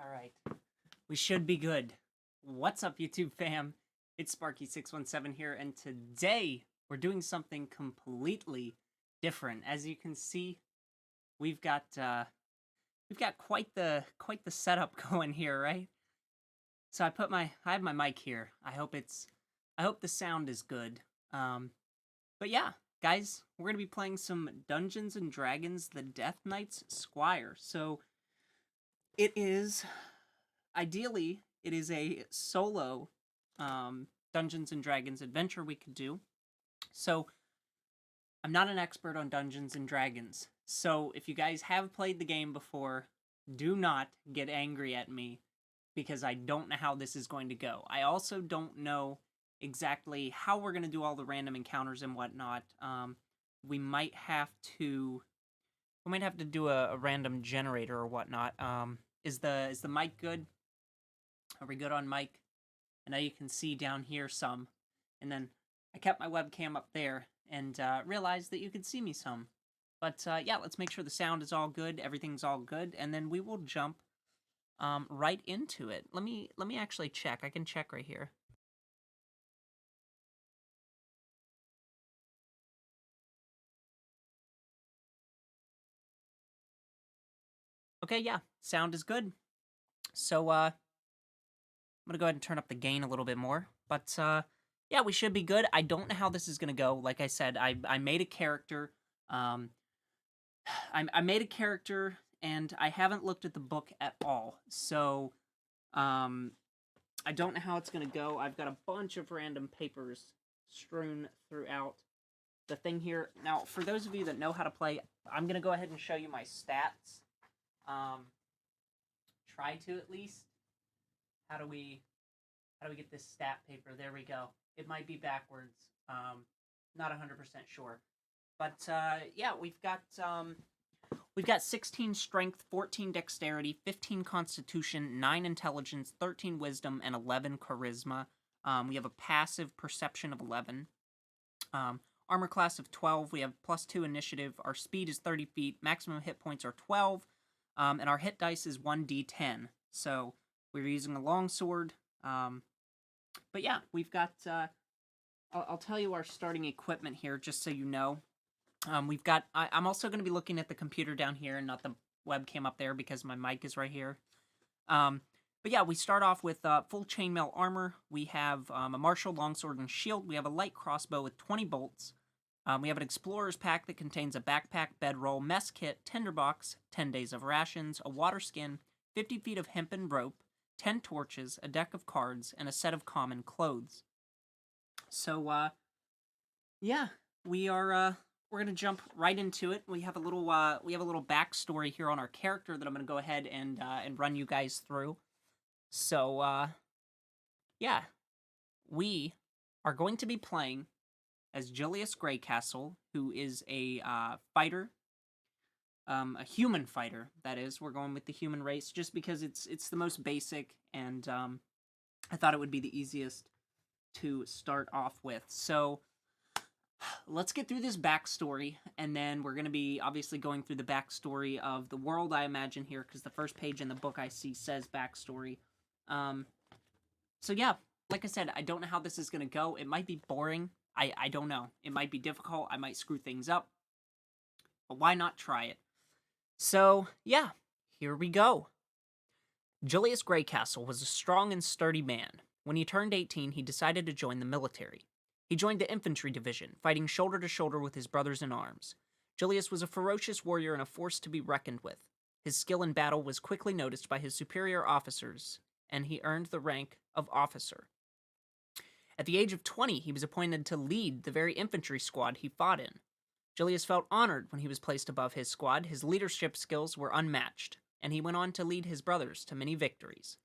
Alright. We should be good. What's up, YouTube fam? It's Sparky617 here, and today we're doing something completely different. As you can see, we've got quite the setup going here, right? So I have my mic here. I hope the sound is good. But yeah, guys, we're gonna be playing some Dungeons and Dragons: The Death Knight's Squire. So ideally, it is a solo Dungeons and Dragons adventure we could do. So, I'm not an expert on Dungeons and Dragons. So, if you guys have played the game before, do not get angry at me because I don't know how this is going to go. I also don't know exactly how we're going to do all the random encounters and whatnot. We might have to do a random generator or whatnot. Is the mic good? Are we good on mic? I know you can see down here some. And then I kept my webcam up there and realized that you could see me some. But yeah, let's make sure the sound is all good, everything's all good, and then we will jump right into it. Let me actually check. I can check right here. Okay, yeah, sound is good. So I'm gonna go ahead and turn up the gain a little bit more. But yeah, we should be good. I don't know how this is gonna go. Like I said, I made a character. I made a character, and I haven't looked at the book at all. So I don't know how it's gonna go. I've got a bunch of random papers strewn throughout the thing here. Now, for those of you that know how to play, I'm gonna go ahead and show you my stats. Try to at least. How do we get this stat paper? There we go. It might be backwards. Not 100% sure. But yeah, we've got 16 strength, 14 dexterity, 15 constitution, 9 intelligence, 13 wisdom, and 11 charisma. We have a passive perception of 11. Armor class of 12. We have +2 initiative. Our speed is 30 feet. Maximum hit points are 12. And our hit dice is 1d10. So we're using a longsword. But yeah, we've got... I'll tell you our starting equipment here, just so you know. We've got... I'm also going to be looking at the computer down here and not the webcam up there because my mic is right here. But yeah, we start off with full chainmail armor. We have a martial longsword and shield. We have a light crossbow with 20 bolts. We have an explorer's pack that contains a backpack, bedroll, mess kit, tinderbox, 10 days of rations, a water skin, 50 feet of hempen rope, 10 torches, a deck of cards, and a set of common clothes. So, yeah, we're gonna jump right into it. We have a little backstory here on our character that I'm gonna go ahead and run you guys through. So, yeah, we are going to be playing as Julius Greycastle, who is a fighter, a human fighter. That is, we're going with the human race just because it's the most basic, and I thought it would be the easiest to start off with. So let's get through this backstory, and then we're going to be obviously going through the backstory of the world, I imagine, here, because the first page in the book I see says backstory. So yeah, like I said, I don't know how this is going to go. It might be boring. I don't know. It might be difficult. I might screw things up. But why not try it? So, yeah, here we go. Julius Greycastle was a strong and sturdy man. When he turned 18, he decided to join the military. He joined the infantry division, fighting shoulder to shoulder with his brothers in arms. Julius was a ferocious warrior and a force to be reckoned with. His skill in battle was quickly noticed by his superior officers, and he earned the rank of officer. At the age of 20, he was appointed to lead the very infantry squad he fought in. Julius felt honored when he was placed above his squad. His leadership skills were unmatched, and he went on to lead his brothers to many victories.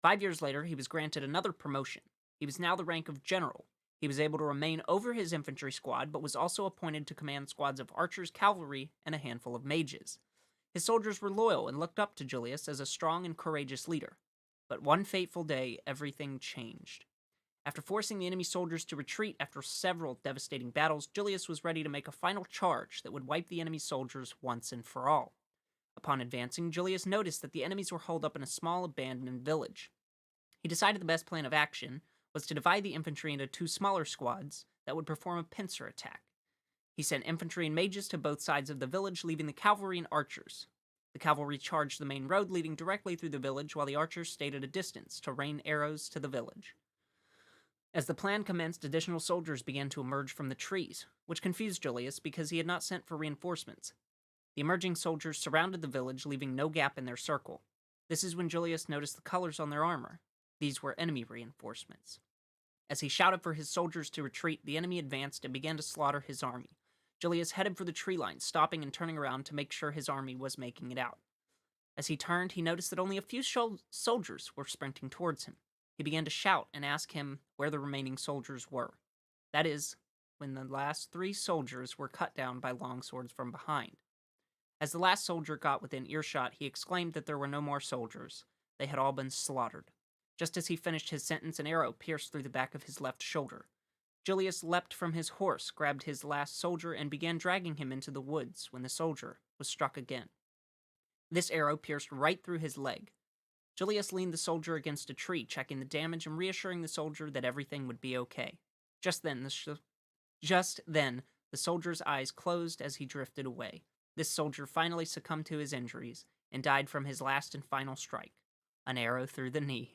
5 years later, he was granted another promotion. He was now the rank of general. He was able to remain over his infantry squad, but was also appointed to command squads of archers, cavalry, and a handful of mages. His soldiers were loyal and looked up to Julius as a strong and courageous leader. But one fateful day, everything changed. After forcing the enemy soldiers to retreat after several devastating battles, Julius was ready to make a final charge that would wipe the enemy soldiers once and for all. Upon advancing, Julius noticed that the enemies were holed up in a small abandoned village. He decided the best plan of action was to divide the infantry into 2 smaller squads that would perform a pincer attack. He sent infantry and mages to both sides of the village, leaving the cavalry and archers. The cavalry charged the main road leading directly through the village, while the archers stayed at a distance to rain arrows to the village. As the plan commenced, additional soldiers began to emerge from the trees, which confused Julius because he had not sent for reinforcements. The emerging soldiers surrounded the village, leaving no gap in their circle. This is when Julius noticed the colors on their armor. These were enemy reinforcements. As he shouted for his soldiers to retreat, the enemy advanced and began to slaughter his army. Julius headed for the tree line, stopping and turning around to make sure his army was making it out. As he turned, he noticed that only a few soldiers were sprinting towards him. He began to shout and ask him where the remaining soldiers were. That is, when the last 3 soldiers were cut down by longswords from behind. As the last soldier got within earshot, he exclaimed that there were no more soldiers. They had all been slaughtered. Just as he finished his sentence, an arrow pierced through the back of his left shoulder. Julius leapt from his horse, grabbed his last soldier, and began dragging him into the woods when the soldier was struck again. This arrow pierced right through his leg. Julius leaned the soldier against a tree, checking the damage and reassuring the soldier that everything would be okay. Just then, the soldier's eyes closed as he drifted away. This soldier finally succumbed to his injuries and died from his last and final strike, an arrow through the knee.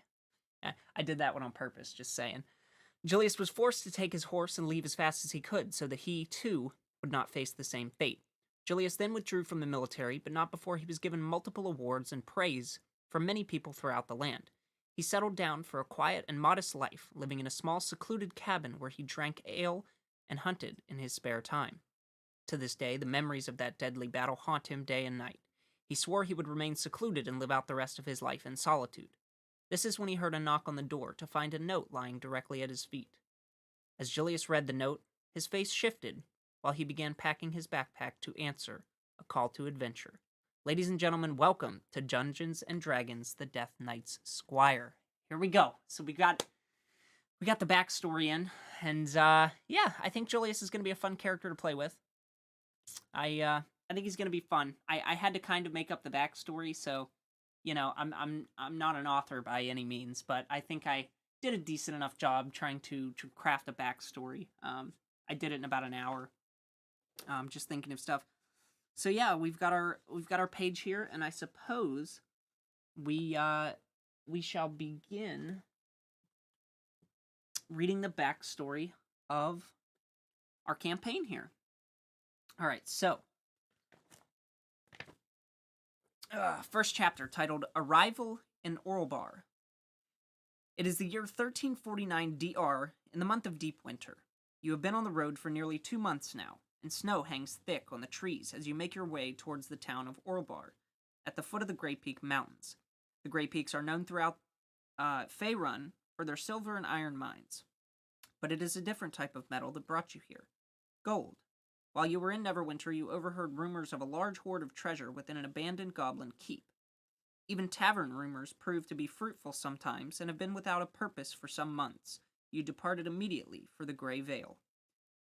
I did that one on purpose, just saying. Julius was forced to take his horse and leave as fast as he could so that he, too, would not face the same fate. Julius then withdrew from the military, but not before he was given multiple awards and praise from many people throughout the land. He settled down for a quiet and modest life, living in a small secluded cabin where he drank ale and hunted in his spare time. To this day, the memories of that deadly battle haunt him day and night. He swore he would remain secluded and live out the rest of his life in solitude. This is when he heard a knock on the door to find a note lying directly at his feet. As Julius read the note, his face shifted while he began packing his backpack to answer a call to adventure. Ladies and gentlemen, welcome to Dungeons & Dragons: The Death Knight's Squire. Here we go. So we got the backstory in, and yeah, I think Julius is going to be a fun character to play with. I think he's going to be fun. I had to kind of make up the backstory, so you know, I'm not an author by any means, but I think I did a decent enough job trying to craft a backstory. I did it in about an hour. Just thinking of stuff. So yeah, we've got our page here, and I suppose we shall begin reading the backstory of our campaign here. All right, so first chapter, titled Arrival in Orlebar. It is the year 1349 DR in the month of deep winter. You have been on the road for nearly 2 months now, and snow hangs thick on the trees as you make your way towards the town of Orlebar, at the foot of the Grey Peak Mountains. The Grey Peaks are known throughout Faerun for their silver and iron mines, but it is a different type of metal that brought you here: gold. While you were in Neverwinter, you overheard rumors of a large hoard of treasure within an abandoned goblin keep. Even tavern rumors prove to be fruitful sometimes and have been without a purpose for some months. You departed immediately for the Grey Vale.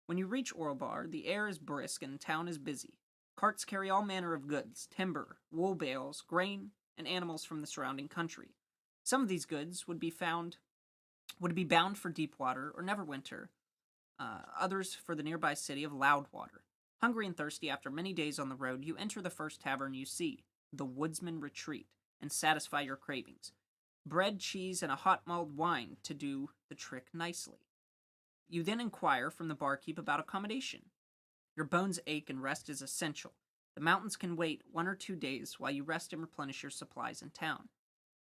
When you reach Orlebar, the air is brisk and the town is busy. Carts carry all manner of goods: timber, wool bales, grain, and animals from the surrounding country. Some of these goods would be bound for Deepwater or Neverwinter, others for the nearby city of Loudwater. Hungry and thirsty after many days on the road, you enter the first tavern you see, the Woodsman Retreat, and satisfy your cravings. Bread, cheese, and a hot mulled wine to do the trick nicely. You then inquire from the barkeep about accommodation. Your bones ache and rest is essential. The mountains can wait 1 or 2 days while you rest and replenish your supplies in town.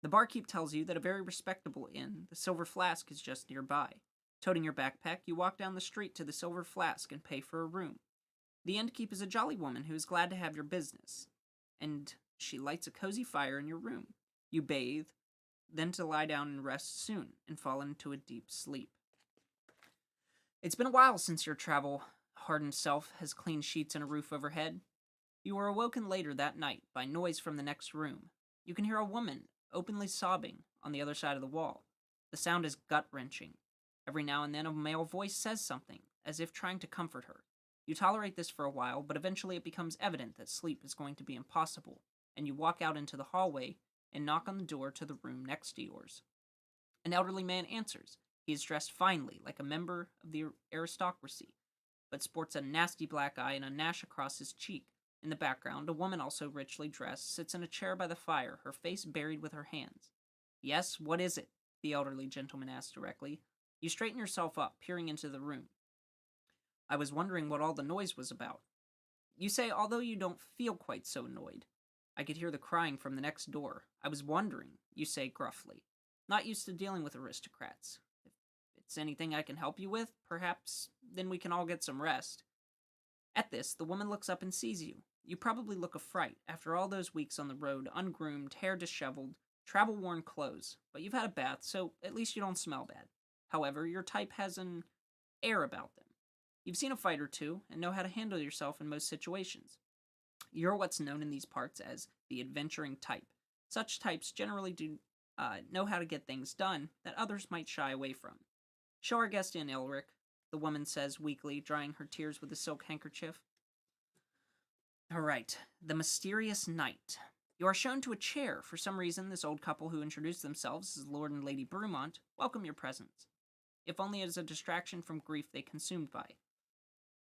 The barkeep tells you that a very respectable inn, the Silver Flask, is just nearby. Toting your backpack, you walk down the street to the Silver Flask and pay for a room. The innkeep is a jolly woman who is glad to have your business, and she lights a cozy fire in your room. You bathe, then to lie down and rest soon, and fall into a deep sleep. It's been a while since your travel-hardened self has clean sheets and a roof overhead. You are awoken later that night by noise from the next room. You can hear a woman openly sobbing on the other side of the wall. The sound is gut-wrenching. Every now and then a male voice says something, as if trying to comfort her. You tolerate this for a while, but eventually it becomes evident that sleep is going to be impossible. and you walk out into the hallway and knock on the door to the room next to yours. An elderly man answers. He is dressed finely, like a member of the aristocracy, but sports a nasty black eye and a gnash across his cheek. In the background, a woman also richly dressed sits in a chair by the fire, her face buried with her hands. "Yes, what is it?" the elderly gentleman asks directly. You straighten yourself up, peering into the room. "I was wondering what all the noise was about." You say, although you don't feel quite so annoyed. "I could hear the crying from the next door. I was wondering," you say gruffly. "Not used to dealing with aristocrats. If it's anything I can help you with, perhaps then we can all get some rest." At this, the woman looks up and sees you. You probably look a fright after all those weeks on the road, ungroomed, hair disheveled, travel-worn clothes, but you've had a bath, so at least you don't smell bad. However, your type has an air about them. You've seen a fight or two and know how to handle yourself in most situations. You're what's known in these parts as the adventuring type. Such types generally do know how to get things done that others might shy away from. "Show our guest in, Elric," the woman says weakly, drying her tears with a silk handkerchief. All right, the mysterious knight. You are shown to a chair. For some reason, this old couple who introduced themselves as Lord and Lady Brumont welcome your presence, if only as a distraction from grief they consumed by.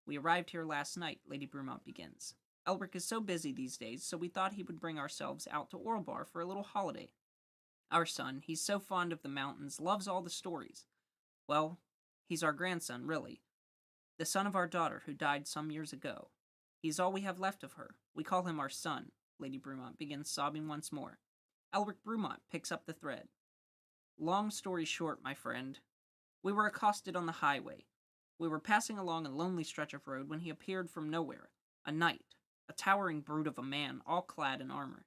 "We arrived here last night," Lady Brumont begins. "Elric is so busy these days, so we thought he would bring ourselves out to Orlebar for a little holiday. Our son, he's so fond of the mountains, loves all the stories. Well, he's our grandson, really. The son of our daughter who died some years ago. He's all we have left of her. We call him our son." Lady Brumont begins sobbing once more. Elric Brumont picks up the thread. "Long story short, my friend, we were accosted on the highway. We were passing along a lonely stretch of road when he appeared from nowhere. A knight, a towering brute of a man, all clad in armor."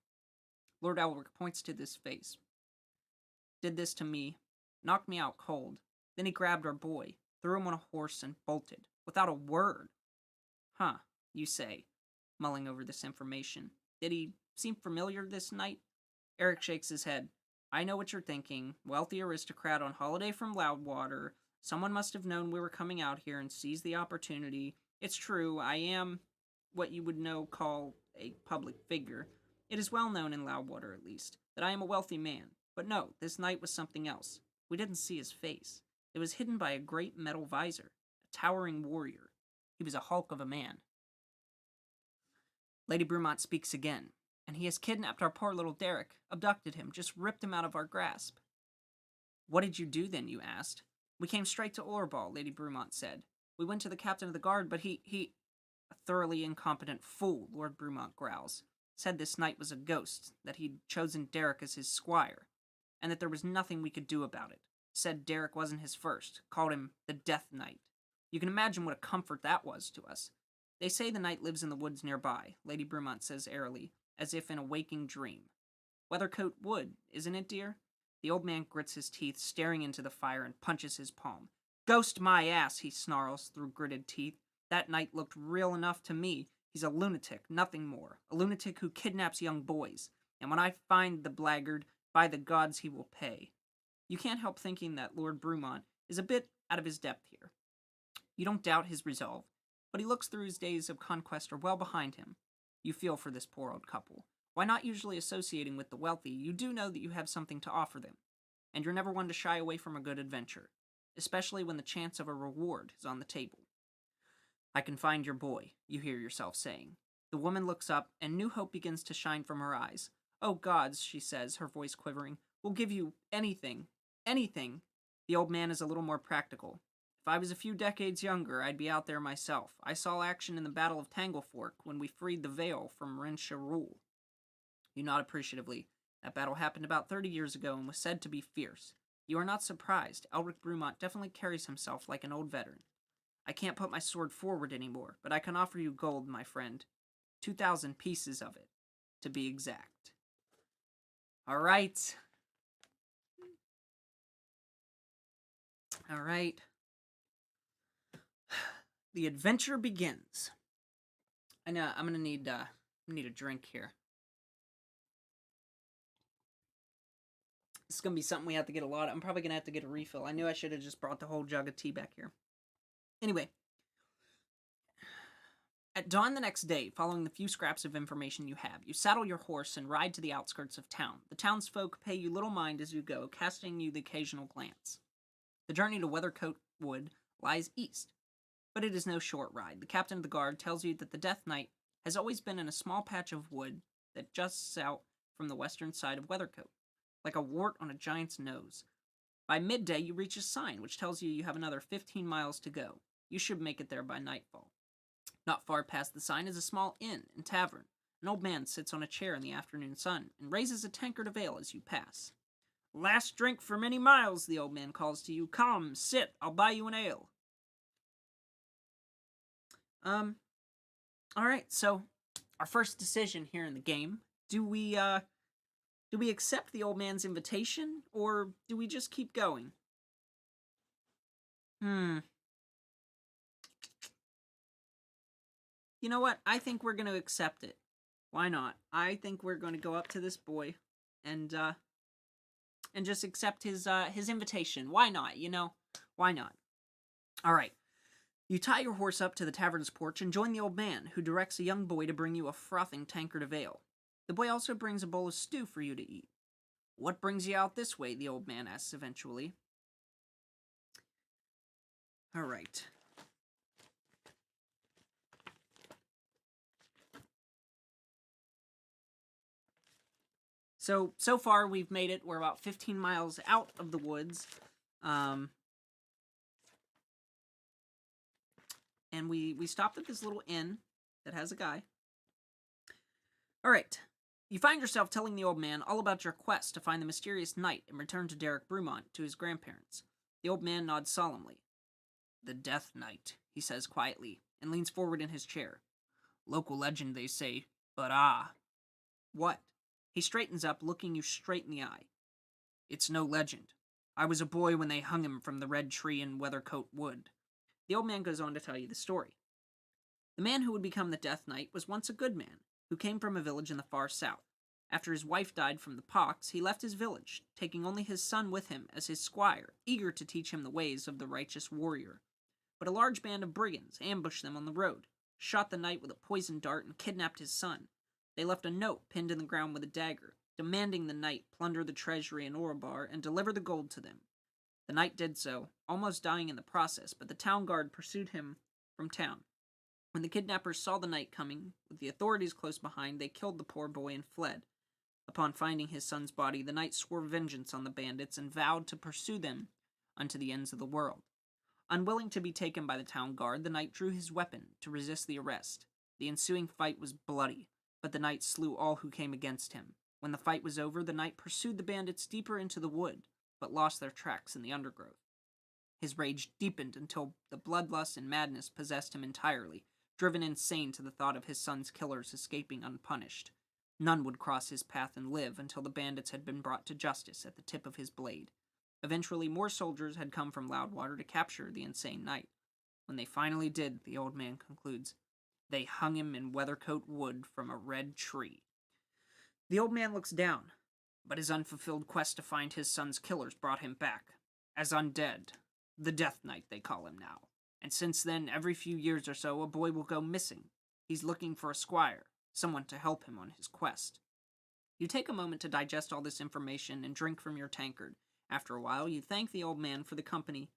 Lord Elric points to this face. "Did this to me, knocked me out cold. Then he grabbed our boy, threw him on a horse, and bolted, without a word." "Huh," you say, mulling over this information. "Did he seem familiar, this knight?" Eric shakes his head. "I know what you're thinking. Wealthy aristocrat on holiday from Loudwater. Someone must have known we were coming out here and seized the opportunity. It's true, I am what you would call a public figure. It is well known in Loudwater, at least, that I am a wealthy man. But no, this knight was something else. We didn't see his face. It was hidden by a great metal visor, a towering warrior. He was a hulk of a man." Lady Brumont speaks again. "And he has kidnapped our poor little Derek, abducted him, just ripped him out of our grasp." "What did you do then?" you asked. "We came straight to Orbal," Lady Brumont said. "We went to the captain of the guard, but he... A thoroughly incompetent fool," Lord Brumont growls. "Said this knight was a ghost, that he'd chosen Derek as his squire, and that there was nothing we could do about it. Said Derek wasn't his first, called him the Death Knight. You can imagine what a comfort that was to us. They say the knight lives in the woods nearby," Lady Brumont says airily, as if in a waking dream. "Weathercote Wood, isn't it, dear?" The old man grits his teeth, staring into the fire, and punches his palm. "Ghost my ass," he snarls through gritted teeth. "That knight looked real enough to me. He's a lunatic, nothing more. A lunatic who kidnaps young boys. And when I find the blackguard, by the gods he will pay." You can't help thinking that Lord Brumont is a bit out of his depth here. You don't doubt his resolve, but he looks through his days of conquest are well behind him. You feel for this poor old couple. Why not usually associating with the wealthy, you do know that you have something to offer them, and you're never one to shy away from a good adventure, especially when the chance of a reward is on the table. "I can find your boy," you hear yourself saying. The woman looks up, and new hope begins to shine from her eyes. "Oh gods," she says, her voice quivering, "we'll give you anything. Anything." The old man is a little more practical. "If I was a few decades younger, I'd be out there myself. I saw action in the Battle of Tanglefork when we freed the Vale from Rensharul." You nod appreciatively. "That battle happened about 30 years ago and was said to be fierce. You are not surprised. Elric Brumont definitely carries himself like an old veteran. I can't put my sword forward anymore, but I can offer you gold, my friend. 2,000 pieces of it, to be exact." All right. All right. The adventure begins. I know I'm gonna need a drink here. This is gonna be something we have to get a lot of. I'm probably gonna have to get a refill. I knew I should have just brought the whole jug of tea back here. Anyway, At dawn the next day, following the few scraps of information you have, you saddle your horse and ride to the outskirts of town. The townsfolk pay you little mind as you go, casting you the occasional glance. The journey to Weathercote Wood lies east, but it is no short ride. The captain of the guard tells you that the Death Knight has always been in a small patch of wood that juts out from the western side of Weathercote, like a wart on a giant's nose. By midday, you reach a sign which tells you have another 15 miles to go. You should make it there by nightfall. Not far past the sign is a small inn and tavern. An old man sits on a chair in the afternoon sun and raises a tankard of ale as you pass. "Last drink for many miles," the old man calls to you. "Come, sit, I'll buy you an ale." Alright, so our first decision here in the game, do we accept the old man's invitation, or do we just keep going? You know what? I think we're going to accept it. Why not? I think we're going to go up to this boy and just accept his invitation. Why not? You know, why not? All right. You tie your horse up to the tavern's porch and join the old man, who directs a young boy to bring you a frothing tankard of ale. The boy also brings a bowl of stew for you to eat. "What brings you out this way?" the old man asks eventually. All right. So far we've made it. We're about 15 miles out of the woods. And we stopped at this little inn that has a guy. All right. You find yourself telling the old man all about your quest to find the mysterious knight and return to Derek Brumont to his grandparents. The old man nods solemnly. "The Death Knight," he says quietly, and leans forward in his chair. "Local legend, they say, but What?" He straightens up, looking you straight in the eye. "It's no legend. I was a boy when they hung him from the red tree in Weathercote Wood." The old man goes on to tell you the story. The man who would become the Death Knight was once a good man, who came from a village in the far south. After his wife died from the pox, he left his village, taking only his son with him as his squire, eager to teach him the ways of the righteous warrior. But a large band of brigands ambushed them on the road, shot the knight with a poisoned dart, and kidnapped his son. They left a note pinned in the ground with a dagger, demanding the knight plunder the treasury in Orobar and deliver the gold to them. The knight did so, almost dying in the process, but the town guard pursued him from town. When the kidnappers saw the knight coming, with the authorities close behind, they killed the poor boy and fled. Upon finding his son's body, the knight swore vengeance on the bandits and vowed to pursue them unto the ends of the world. Unwilling to be taken by the town guard, the knight drew his weapon to resist the arrest. The ensuing fight was bloody, but the knight slew all who came against him. When the fight was over, the knight pursued the bandits deeper into the wood, but lost their tracks in the undergrowth. His rage deepened until the bloodlust and madness possessed him entirely, driven insane to the thought of his son's killers escaping unpunished. None would cross his path and live until the bandits had been brought to justice at the tip of his blade. Eventually, more soldiers had come from Loudwater to capture the insane knight. When they finally did, the old man concludes, they hung him in Weathercote Wood from a red tree. The old man looks down, but his unfulfilled quest to find his son's killers brought him back, as undead. The Death Knight, they call him now. And since then, every few years or so, a boy will go missing. He's looking for a squire, someone to help him on his quest. You take a moment to digest all this information and drink from your tankard. After a while, you thank the old man for the company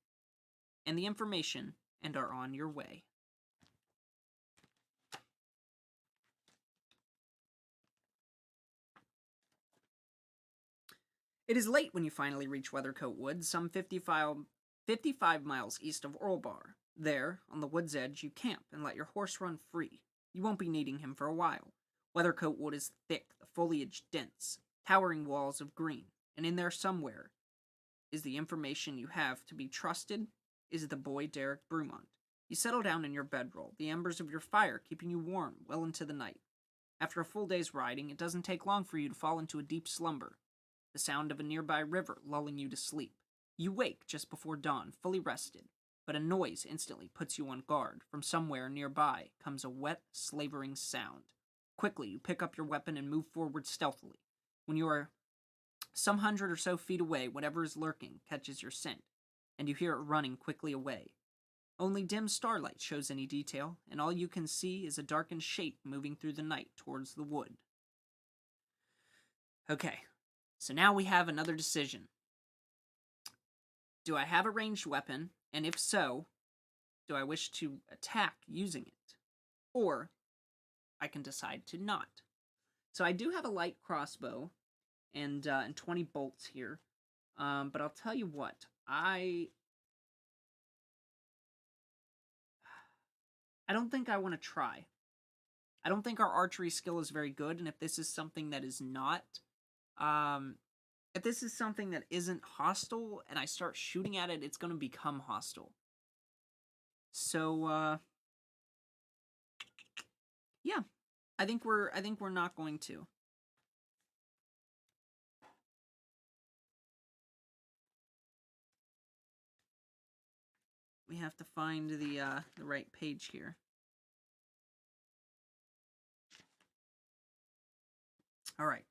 and the information and are on your way. It is late when you finally reach Weathercote Wood, some 55 miles east of Orlbar. There, on the wood's edge, you camp and let your horse run free. You won't be needing him for a while. Weathercote Wood is thick, the foliage dense, towering walls of green, and in there somewhere is the information you have to be trusted is the boy Derek Brumont. You settle down in your bedroll, the embers of your fire keeping you warm well into the night. After a full day's riding, it doesn't take long for you to fall into a deep slumber, the sound of a nearby river lulling you to sleep. You wake just before dawn, fully rested, but a noise instantly puts you on guard. From somewhere nearby comes a wet, slavering sound. Quickly, you pick up your weapon and move forward stealthily. When you are some 100 or so feet away, whatever is lurking catches your scent, and you hear it running quickly away. Only dim starlight shows any detail, and all you can see is a darkened shape moving through the night towards the wood. Okay, so now we have another decision. Do I have a ranged weapon, and if so, do I wish to attack using it? Or I can decide to not. So I do have a light crossbow and 20 bolts here, but I'll tell you what, I don't think I want to try. I don't think our archery skill is very good, and if this is something that is not, if this is something that isn't hostile, and I start shooting at it, it's going to become hostile. So, yeah, I think we're not going to. We have to find the right page here. All right.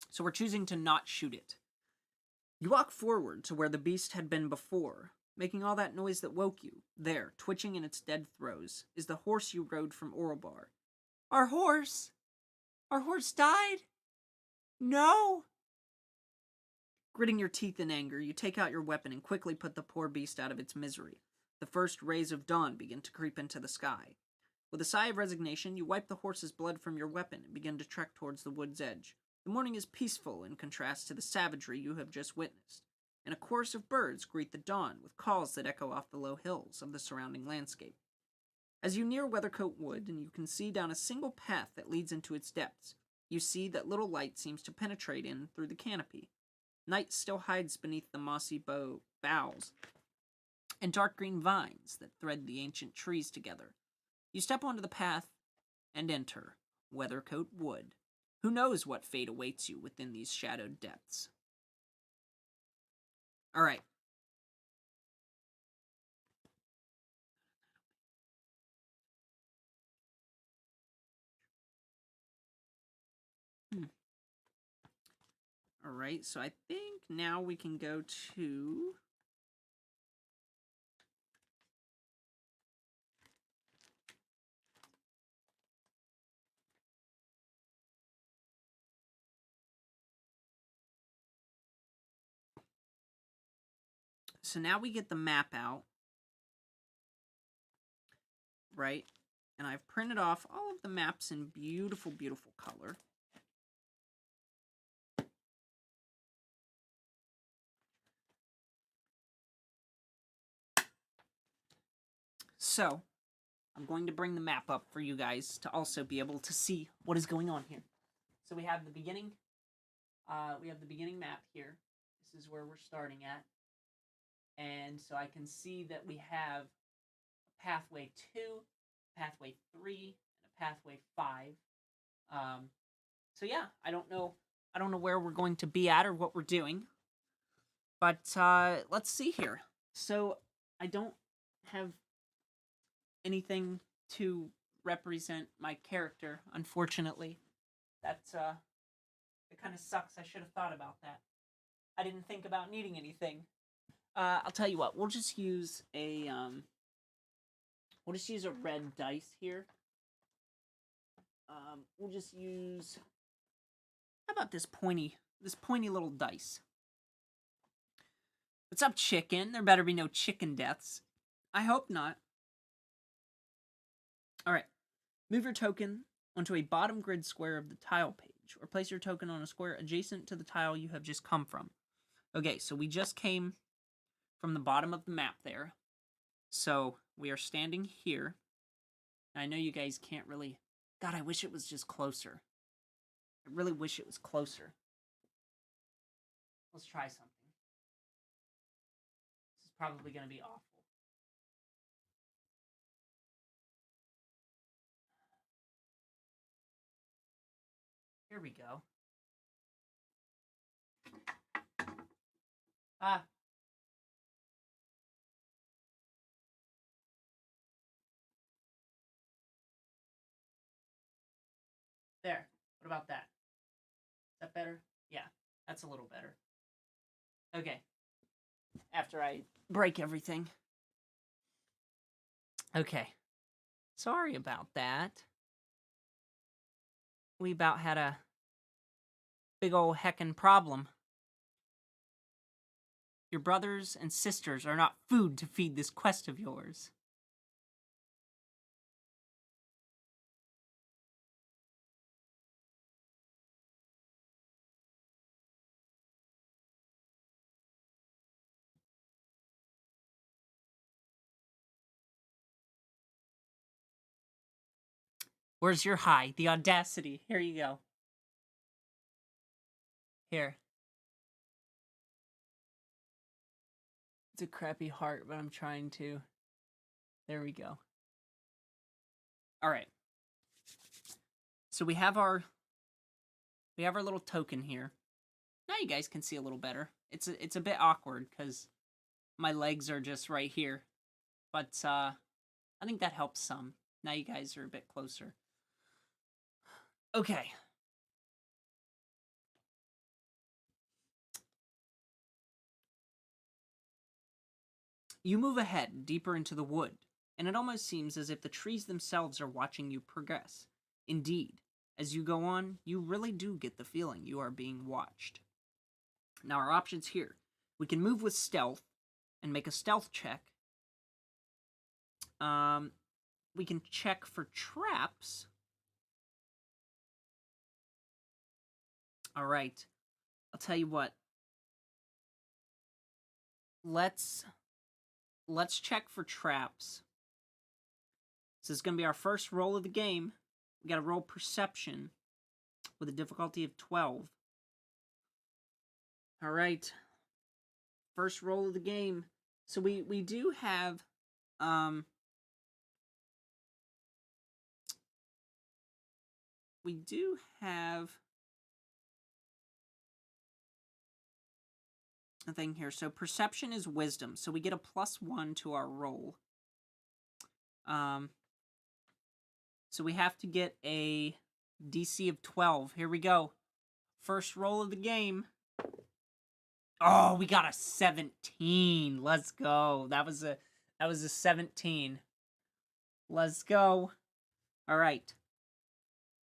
So we're choosing to not shoot it. You walk forward to where the beast had been before, making all that noise that woke you. There, twitching in its dead throes, is the horse you rode from Orobar. Our horse? Our horse died? No! Gritting your teeth in anger, you take out your weapon and quickly put the poor beast out of its misery. The first rays of dawn begin to creep into the sky. With a sigh of resignation, you wipe the horse's blood from your weapon and begin to trek towards the wood's edge. The morning is peaceful in contrast to the savagery you have just witnessed, and a chorus of birds greet the dawn with calls that echo off the low hills of the surrounding landscape. As you near Weathercoat Wood and you can see down a single path that leads into its depths, you see that little light seems to penetrate in through the canopy. Night still hides beneath the mossy boughs and dark green vines that thread the ancient trees together. You step onto the path and enter Weathercoat Wood. Who knows what fate awaits you within these shadowed depths? All right. All right, so I think now we can go to... So now we get the map out, right? And I've printed off all of the maps in beautiful, beautiful color. So, I'm going to bring the map up for you guys to also be able to see what is going on here. So we have the beginning. We have the beginning map here. This is where we're starting at. And so I can see that we have a pathway 2, pathway 3, and a pathway 5. So yeah, I don't know where we're going to be at or what we're doing. But let's see here. So I don't have anything to represent my character, unfortunately. That's it kind of sucks. I should have thought about that. I didn't think about needing anything. I'll tell you what. We'll just use a red dice here. We'll just use, how about this pointy little dice? What's up, chicken? There better be no chicken deaths. I hope not. Alright. Move your token onto a bottom grid square of the tile page, or place your token on a square adjacent to the tile you have just come from. Okay, so we just came from the bottom of the map there. So we are standing here. I know you guys can't really... God, I wish it was just closer. I really wish it was closer. Let's try something. This is probably going to be awful. Here we go. Ah. There. What about that? Is that better? Yeah, that's a little better. Okay. After I break everything. Okay. Sorry about that. We about had a big ol' heckin' problem. Your brothers and sisters are not food to feed this quest of yours. Where's your high? The audacity. Here you go. Here. It's a crappy heart, but I'm trying to. There we go. Alright. So we have our little token here. Now you guys can see a little better. It's a bit awkward because my legs are just right here. But I think that helps some. Now you guys are a bit closer. Okay. You move ahead, deeper into the wood, and it almost seems as if the trees themselves are watching you progress. Indeed, as you go on, you really do get the feeling you are being watched. Now our options here. We can move with stealth and make a stealth check. We can check for traps. Alright. I'll tell you what. Let's check for traps. This is going to be our first roll of the game. We got to roll perception with a difficulty of 12. Alright. First roll of the game. So we do have a thing here. So perception is wisdom. So we get a +1 to our roll. So we have to get a DC of 12. Here we go. First roll of the game. Oh, we got a 17. Let's go. That was a 17. Let's go. All right.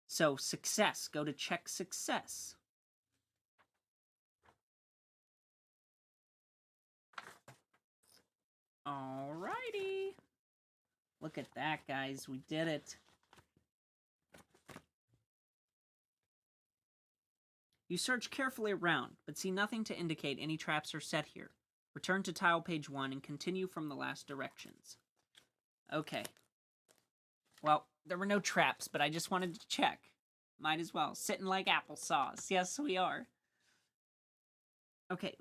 So success. Go to check success. Alrighty. Look at that, guys. We did it. You search carefully around, but see nothing to indicate any traps are set here. Return to tile page 1 and continue from the last directions. Okay. Well, there were no traps, but I just wanted to check. Might as well. Sitting like applesauce. Yes, we are. Okay.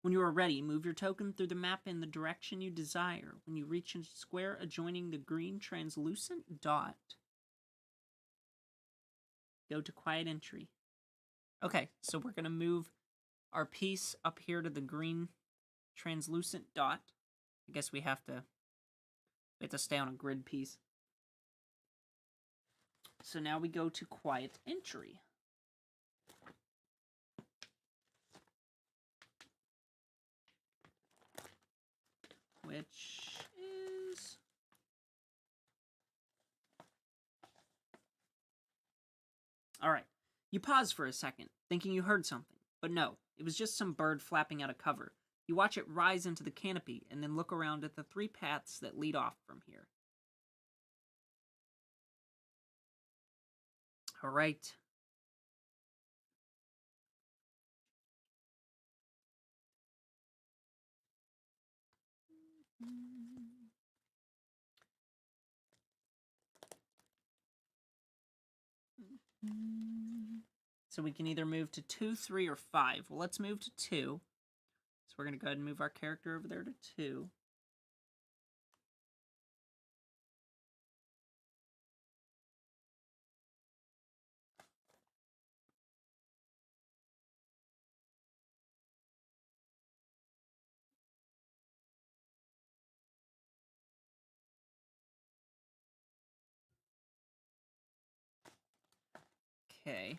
When you are ready, move your token through the map in the direction you desire. When you reach a square adjoining the green translucent dot, go to quiet entry. Okay, so we're going to move our piece up here to the green translucent dot. I guess we have to stay on a grid piece. So now we go to quiet entry. Which is... Alright. You pause for a second, thinking you heard something. But no, it was just some bird flapping out of cover. You watch it rise into the canopy, and then look around at the 3 paths that lead off from here. Alright. So we can either move to 2, 3, or 5. Well, let's move to 2. So we're going to go ahead and move our character over there to 2. Okay.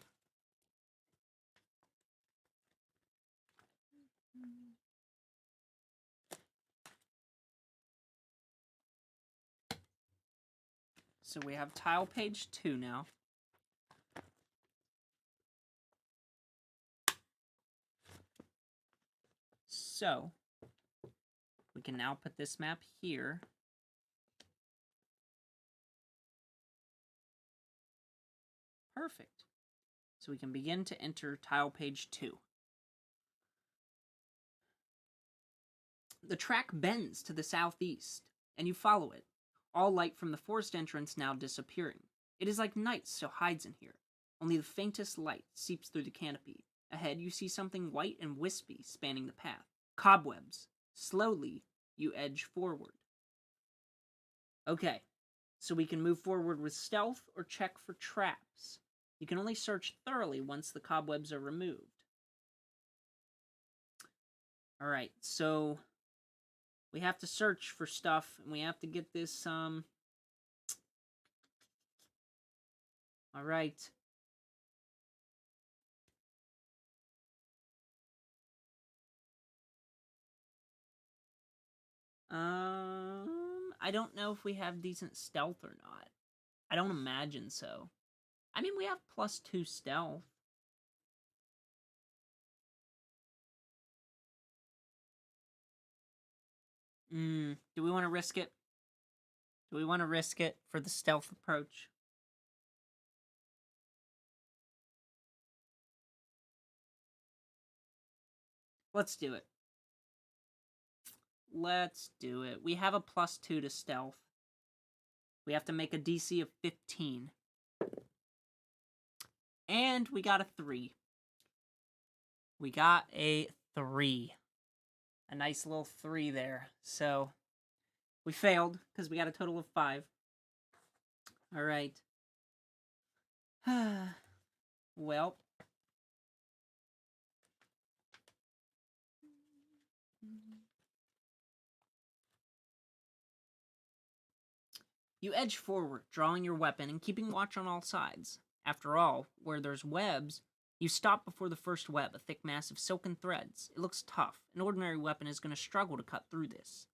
so we have tile page 2 now. So, we can now put this map here. Perfect. So we can begin to enter tile page 2. The track bends to the southeast, and you follow it, all light from the forest entrance now disappearing. It is like night still hides in here. Only the faintest light seeps through the canopy. Ahead, you see something white and wispy spanning the path. Cobwebs. Slowly, you edge forward. Okay, so we can move forward with stealth or check for traps. You can only search thoroughly once the cobwebs are removed. Alright, so we have to search for stuff, and we have to get this, Alright. I don't know if we have decent stealth or not. I don't imagine so. I mean, we have +2 stealth. Do we want to risk it? Do we want to risk it for the stealth approach? Let's do it. Let's do it. We have a +2 to stealth. We have to make a DC of 15. And we got a 3. We got a 3. A nice little 3 there. So, we failed, because we got a total of 5. Alright. Well. You edge forward, drawing your weapon and keeping watch on all sides. After all, where there's webs, you stop before the first web, a thick mass of silken threads. It looks tough. An ordinary weapon is going to struggle to cut through this.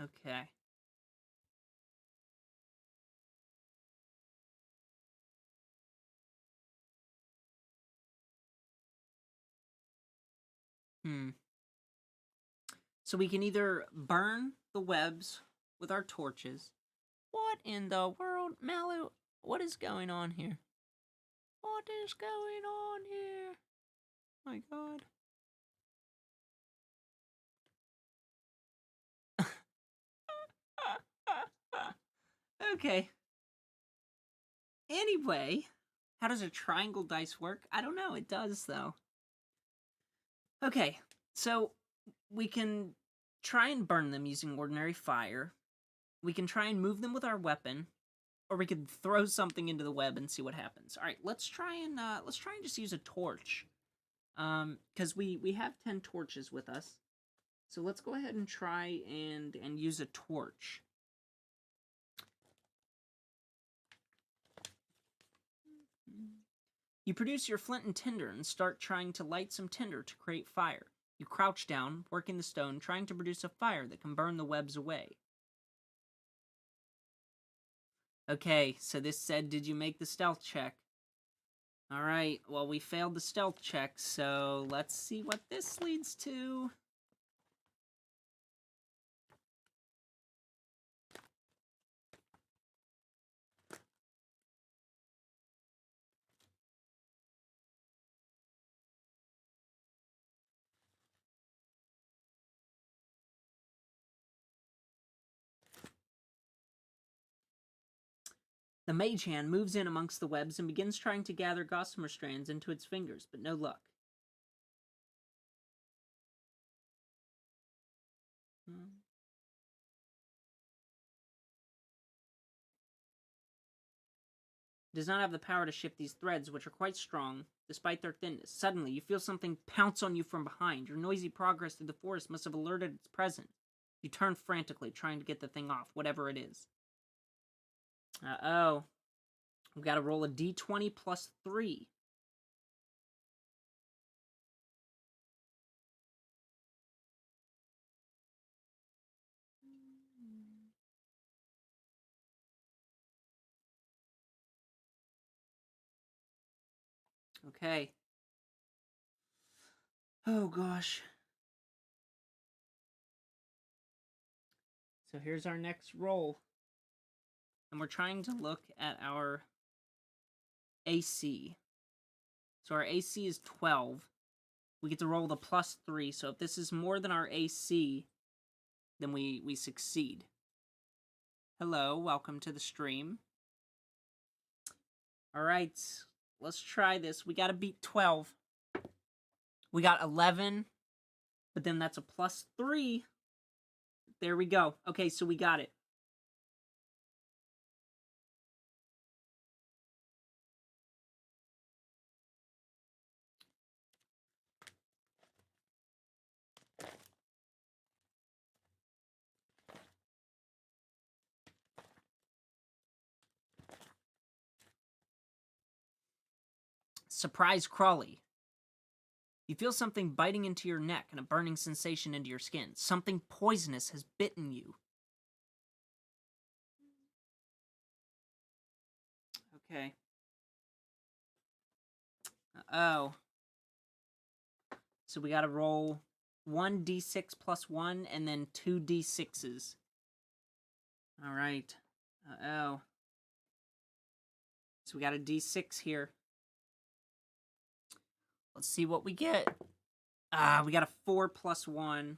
Okay. So we can either burn the webs with our torches. What in the world, Malu? What is going on here? What is going on here? My God. Okay. Anyway, how does a triangle dice work? I don't know. It does, though. Okay, so we can try and burn them using ordinary fire. We can try and move them with our weapon, or we could throw something into the web and see what happens. All right, let's try and just use a torch, because we have 10 torches with us. So let's go ahead and try and use a torch. You produce your flint and tinder and start trying to light some tinder to create fire. You crouch down, working the stone, trying to produce a fire that can burn the webs away. Okay, so this said, did you make the stealth check? Alright, well, we failed the stealth check, so let's see what this leads to. The mage hand moves in amongst the webs and begins trying to gather gossamer strands into its fingers, but no luck. It does not have the power to shift these threads, which are quite strong, despite their thinness. Suddenly, you feel something pounce on you from behind. Your noisy progress through the forest must have alerted its presence. You turn frantically, trying to get the thing off, whatever it is. Uh-oh. We've got to roll a d20 plus 3. Okay. Oh, gosh. So here's our next roll. And we're trying to look at our AC. So our AC is 12. We get to roll the +3. So if this is more than our AC, then we succeed. Hello, welcome to the stream. All right, let's try this. We got to beat 12. We got 11, but then that's a +3. There we go. Okay, so we got it. Surprise Crawley. You feel something biting into your neck and a burning sensation into your skin. Something poisonous has bitten you. Okay. Oh. So we gotta roll 1d6 plus 1 and then 2d6s. Alright. Uh-oh. So we got a d6 here. Let's see what we get. We got a 4 plus 1.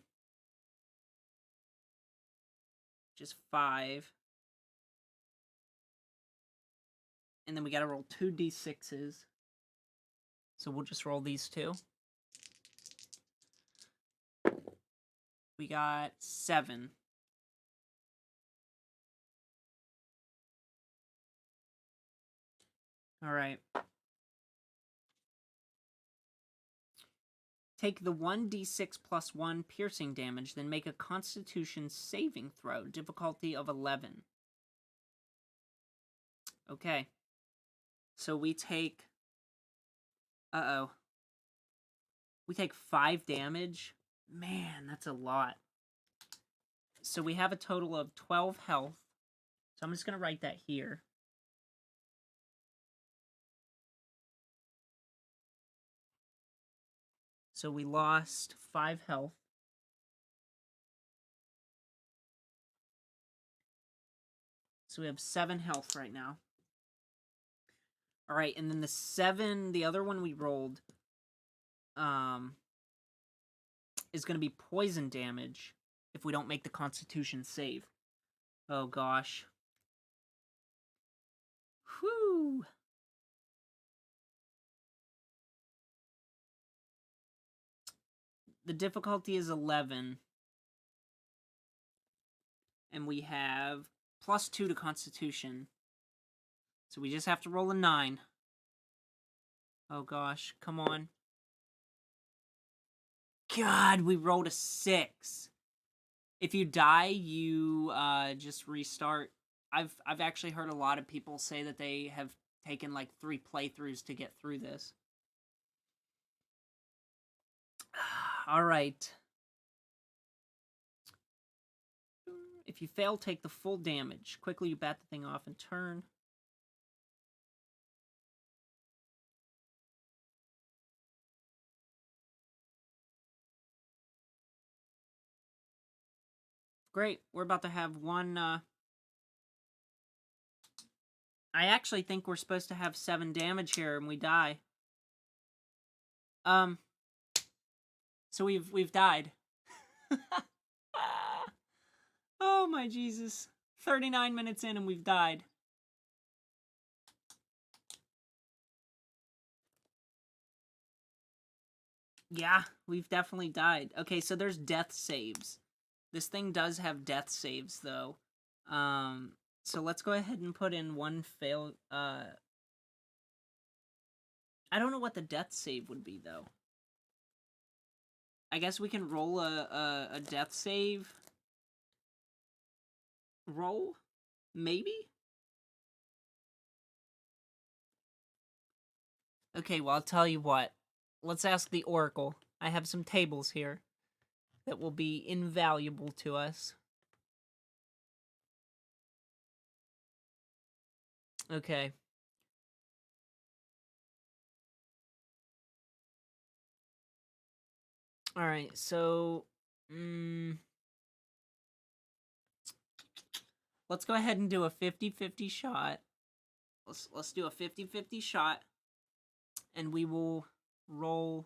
Just 5. And then we gotta roll 2d6s. So we'll just roll these two. We got 7. Alright. Take the 1d6 plus 1 piercing damage, then make a Constitution saving throw, difficulty of 11. Okay. So we take... Uh-oh. We take 5 damage. Man, that's a lot. So we have a total of 12 health. So I'm just going to write that here. So we lost 5 health. So we have 7 health right now. Alright, and then the 7, the other one we rolled, is going to be poison damage if we don't make the Constitution save. Oh gosh. Whew. The difficulty is 11. And we have +2 to Constitution. So we just have to roll a 9. Oh gosh, come on. God, we rolled a 6. If you die, you just restart. I've actually heard a lot of people say that they have taken like 3 playthroughs to get through this. All right. If you fail, take the full damage. Quickly, you bat the thing off and turn. Great. We're about to have one... I actually think we're supposed to have 7 damage here, and we die. So we've died. Oh my Jesus. 39 minutes in and we've died. Yeah, we've definitely died. Okay, so there's death saves. This thing does have death saves, though. So let's go ahead and put in one fail... I don't know what the death save would be, though. I guess we can roll a death save. Roll? Maybe? Okay, well, I'll tell you what. Let's ask the Oracle. I have some tables here that will be invaluable to us. Okay. All right, so let's go ahead and do a 50-50 shot. Let's do a 50-50 shot, and we will roll.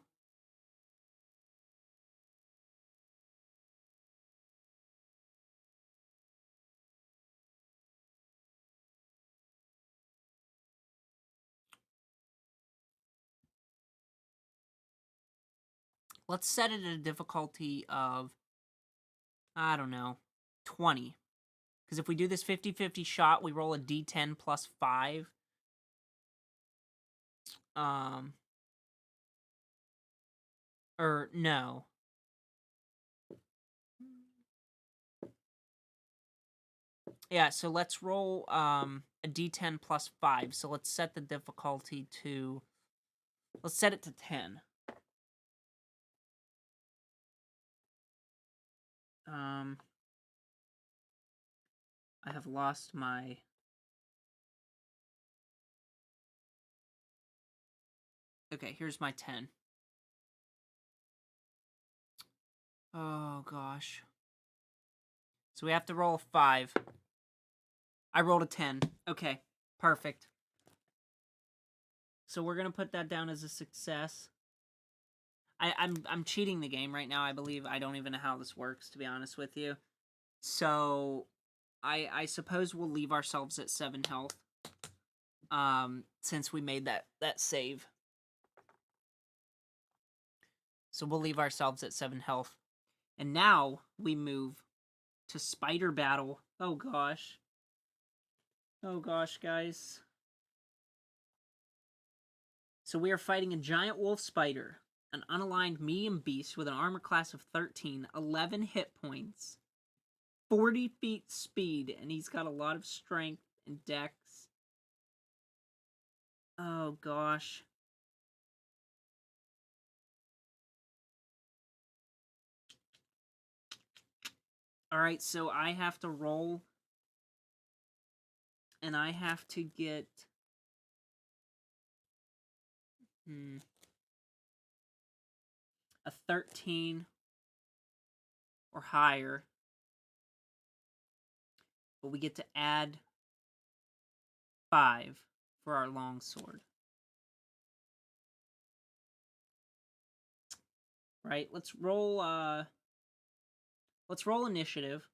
Let's set it at a difficulty of, I don't know, 20. Because if we do this 50-50 shot, we roll a d10 plus 5. Or no. Yeah, so let's roll a d10 plus 5. So let's set the difficulty to, let's set it to 10. I have lost my... Okay, here's my 10. Oh, gosh. So we have to roll a 5. I rolled a 10. Okay, perfect. So we're going to put that down as a success. I'm cheating the game right now, I believe. I don't even know how this works, to be honest with you. So I suppose we'll leave ourselves at 7 health. Since we made that save. So we'll leave ourselves at 7 health. And now we move to Spider Battle. Oh gosh. Oh gosh, guys. So we are fighting a giant wolf spider, an unaligned medium beast with an armor class of 13, 11 hit points, 40 feet speed, and he's got a lot of strength and dex. Oh gosh. Alright, so I have to roll, and I have to get... a 13 or higher. But we get to add 5 for our longsword. Right, let's roll initiative.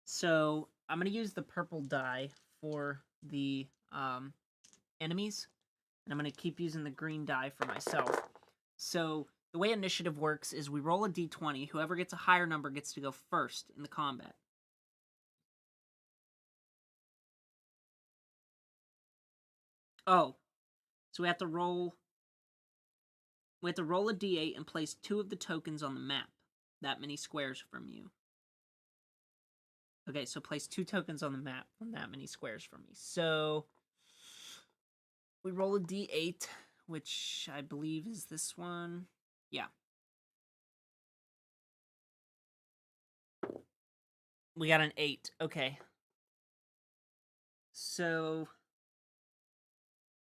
So I'm gonna use the purple die for the enemies, and I'm gonna keep using the green die for myself. So the way initiative works is we roll a d20. Whoever gets a higher number gets to go first in the combat. Oh, so we have to roll a d8 and place 2 of the tokens on the map. That many squares from you. Okay, so place 2 tokens on the map from that many squares from me. So we roll a d8, which I believe is this one. Yeah. We got an 8. Okay. So,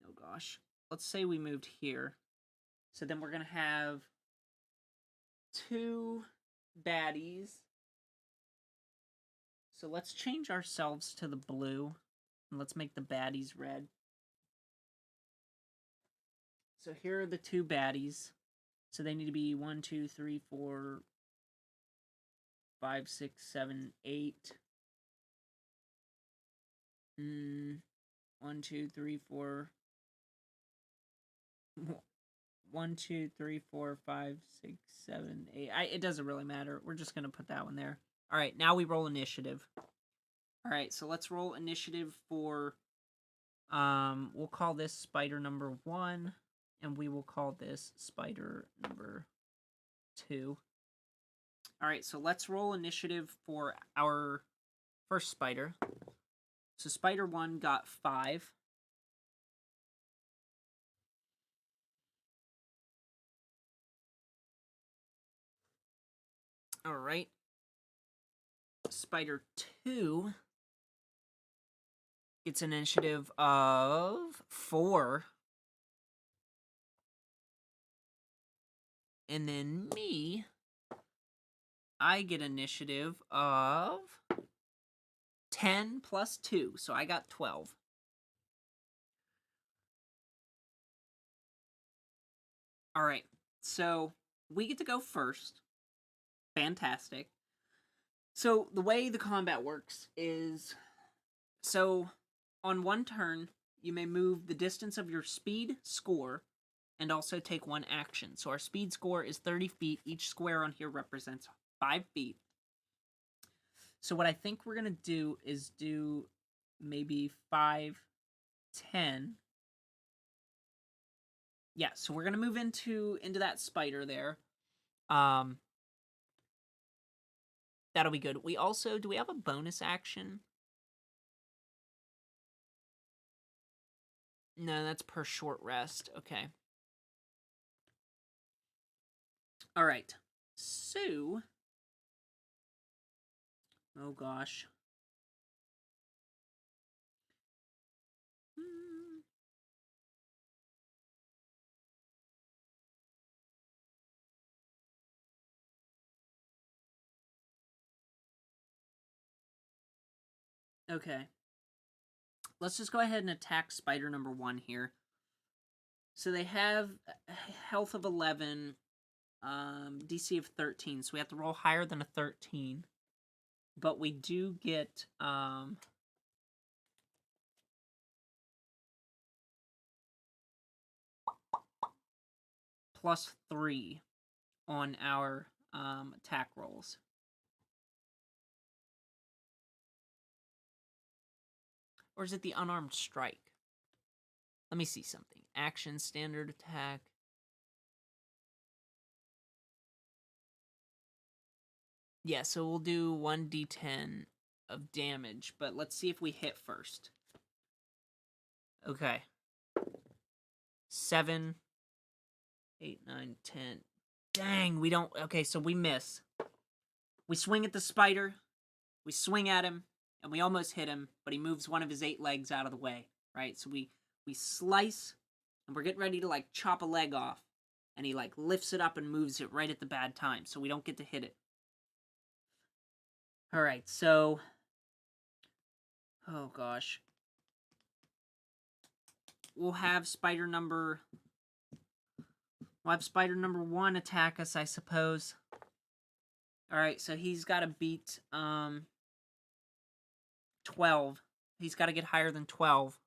oh gosh. Let's say we moved here. So then we're going to have 2 baddies. So let's change ourselves to the blue. And let's make the baddies red. So here are the 2 baddies. So they need to be 1, 2, 3, 4, 5, 6, 7, 8. 1, 2, 3, 4. 1, 2, 3, 4, 5, 6, 7, 8. It doesn't really matter. We're just going to put that one there. All right, now we roll initiative. All right, so let's roll initiative for, we'll call this spider number 1, and we will call this spider number 2. All right, so let's roll initiative for our first spider. So spider 1 got 5. All right. Spider 2 gets an initiative of 4. And then me, I get initiative of 10 plus 2, so I got 12. All right, so we get to go first. Fantastic. So the way the combat works is, so on one turn, you may move the distance of your speed score and also take one action. So our speed score is 30 feet. Each square on here represents 5 feet. So what I think we're going to do is do maybe 5, 10. Yeah, so we're going to move into that spider there. That'll be good. We also, do we have a bonus action? No, that's per short rest. Okay. All right. So, oh gosh. Okay. Let's just go ahead and attack spider number 1 here. So they have health of 11, DC of 13, so we have to roll higher than a 13. But we do get +3 on our attack rolls. Or is it the unarmed strike? Let me see something. Action, standard attack. Yeah, so we'll do 1d10 of damage, but let's see if we hit first. Okay. 7, 8, 9, 10. Dang, we don't... Okay, so we miss. We swing at the spider, we swing at him, and we almost hit him, but he moves one of his 8 legs out of the way, right? So we slice, and we're getting ready to, like, chop a leg off, and he, like, lifts it up and moves it right at the bad time, so we don't get to hit it. Alright, so... Oh, gosh. We'll have spider number 1 attack us, I suppose. Alright, so he's got to beat 12. He's got to get higher than 12.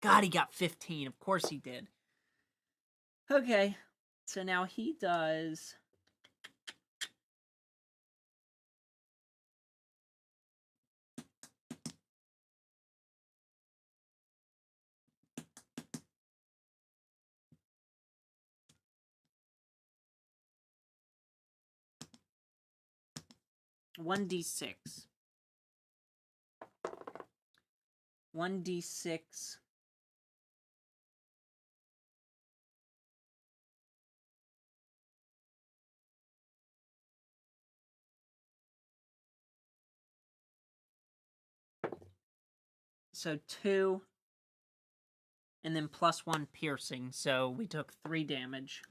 God, he got 15. Of course he did. Okay, so now he does... One d6. 1d6. So 2. And then +1 piercing, so we took 3 damage.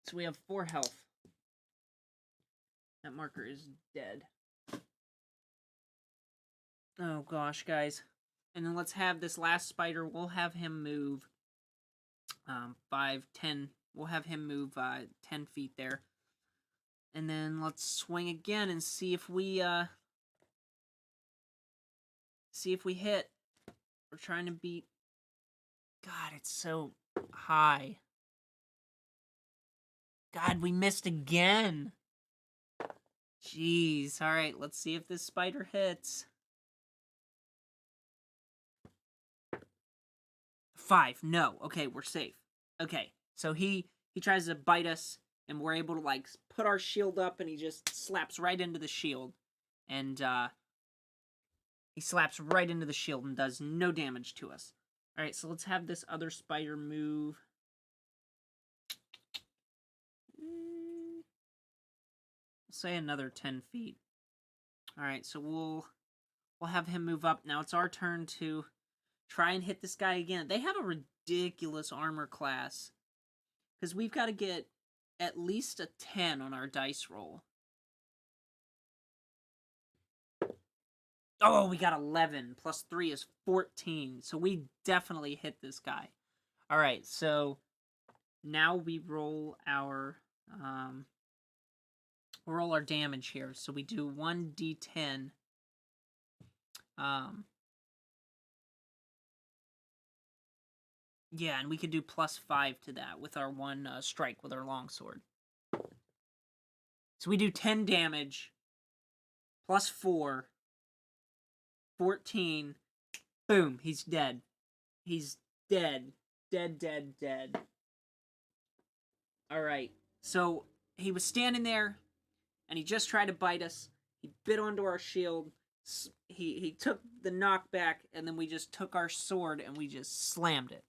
So we have 4 health. That marker is dead. Oh gosh, guys. And then let's have this last spider, we'll have him move 5, 10. We'll have him move 10 feet there. And then let's swing again and see if we hit. We're trying to beat... God, it's so high. God, we missed again. Jeez. Alright, let's see if this spider hits. 5. No. Okay, we're safe. Okay, so he tries to bite us, and we're able to, like, put our shield up, and he just slaps right into the shield. And, he slaps right into the shield and does no damage to us. Alright, so let's have this other spider move. Say another 10 feet. Alright, so we'll have him move up. Now it's our turn to Try and hit this guy again. They have a ridiculous armor class. Because we've got to get at least a 10 on our dice roll. Oh, we got 11. Plus 3 is 14. So we definitely hit this guy. Alright, so now we roll our damage here. So we do 1d10. Yeah, and we could do plus 5 to that with our one strike with our longsword. So we do 10 damage, plus 4, 14. Boom, he's dead. He's dead. Dead, dead, dead. Alright, so he was standing there, and he just tried to bite us. He bit onto our shield. He took the knockback, and then we just took our sword, and we just slammed it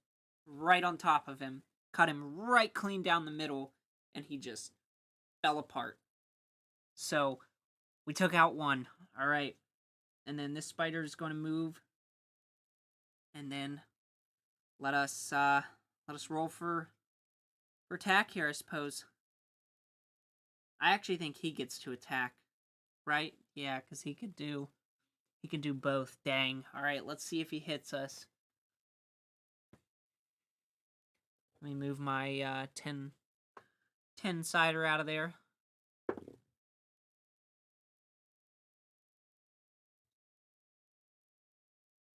right on top of him. Cut him right clean down the middle, and he just fell apart. So, we took out one. Alright. And then this spider is going to move. And then let us roll for attack here, I suppose. I actually think he gets to attack. Right? Yeah, because he could do both. Dang. Alright, let's see if he hits us. Let me move my 10-sider out of there.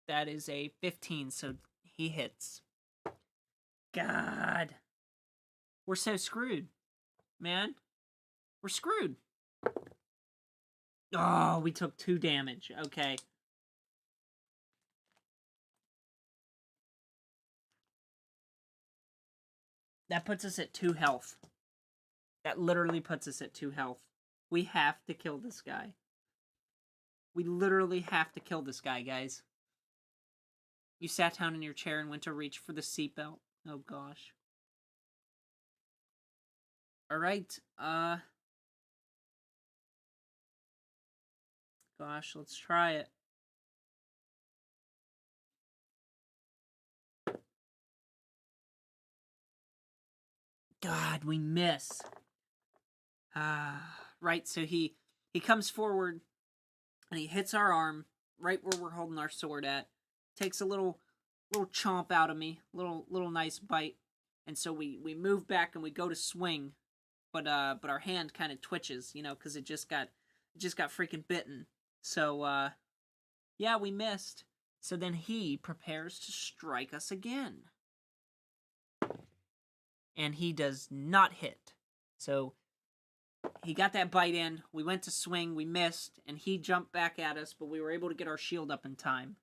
That is a 15, so he hits. God. We're so screwed, man. We're screwed. Oh, we took 2 damage. Okay. That puts us at 2 health. That literally puts us at 2 health. We have to kill this guy. We literally have to kill this guy, guys. You sat down in your chair and went to reach for the seatbelt. Oh, gosh. Alright, gosh, let's try it. God, we miss. Right, so he comes forward, and he hits our arm, right where we're holding our sword at. Takes a little chomp out of me, little nice bite, and so we move back and we go to swing, but our hand kind of twitches, you know, because it just got freaking bitten. So yeah, we missed. So then he prepares to strike us again, and he does not hit. So he got that bite in. We went to swing, we missed, and he jumped back at us, but we were able to get our shield up in time.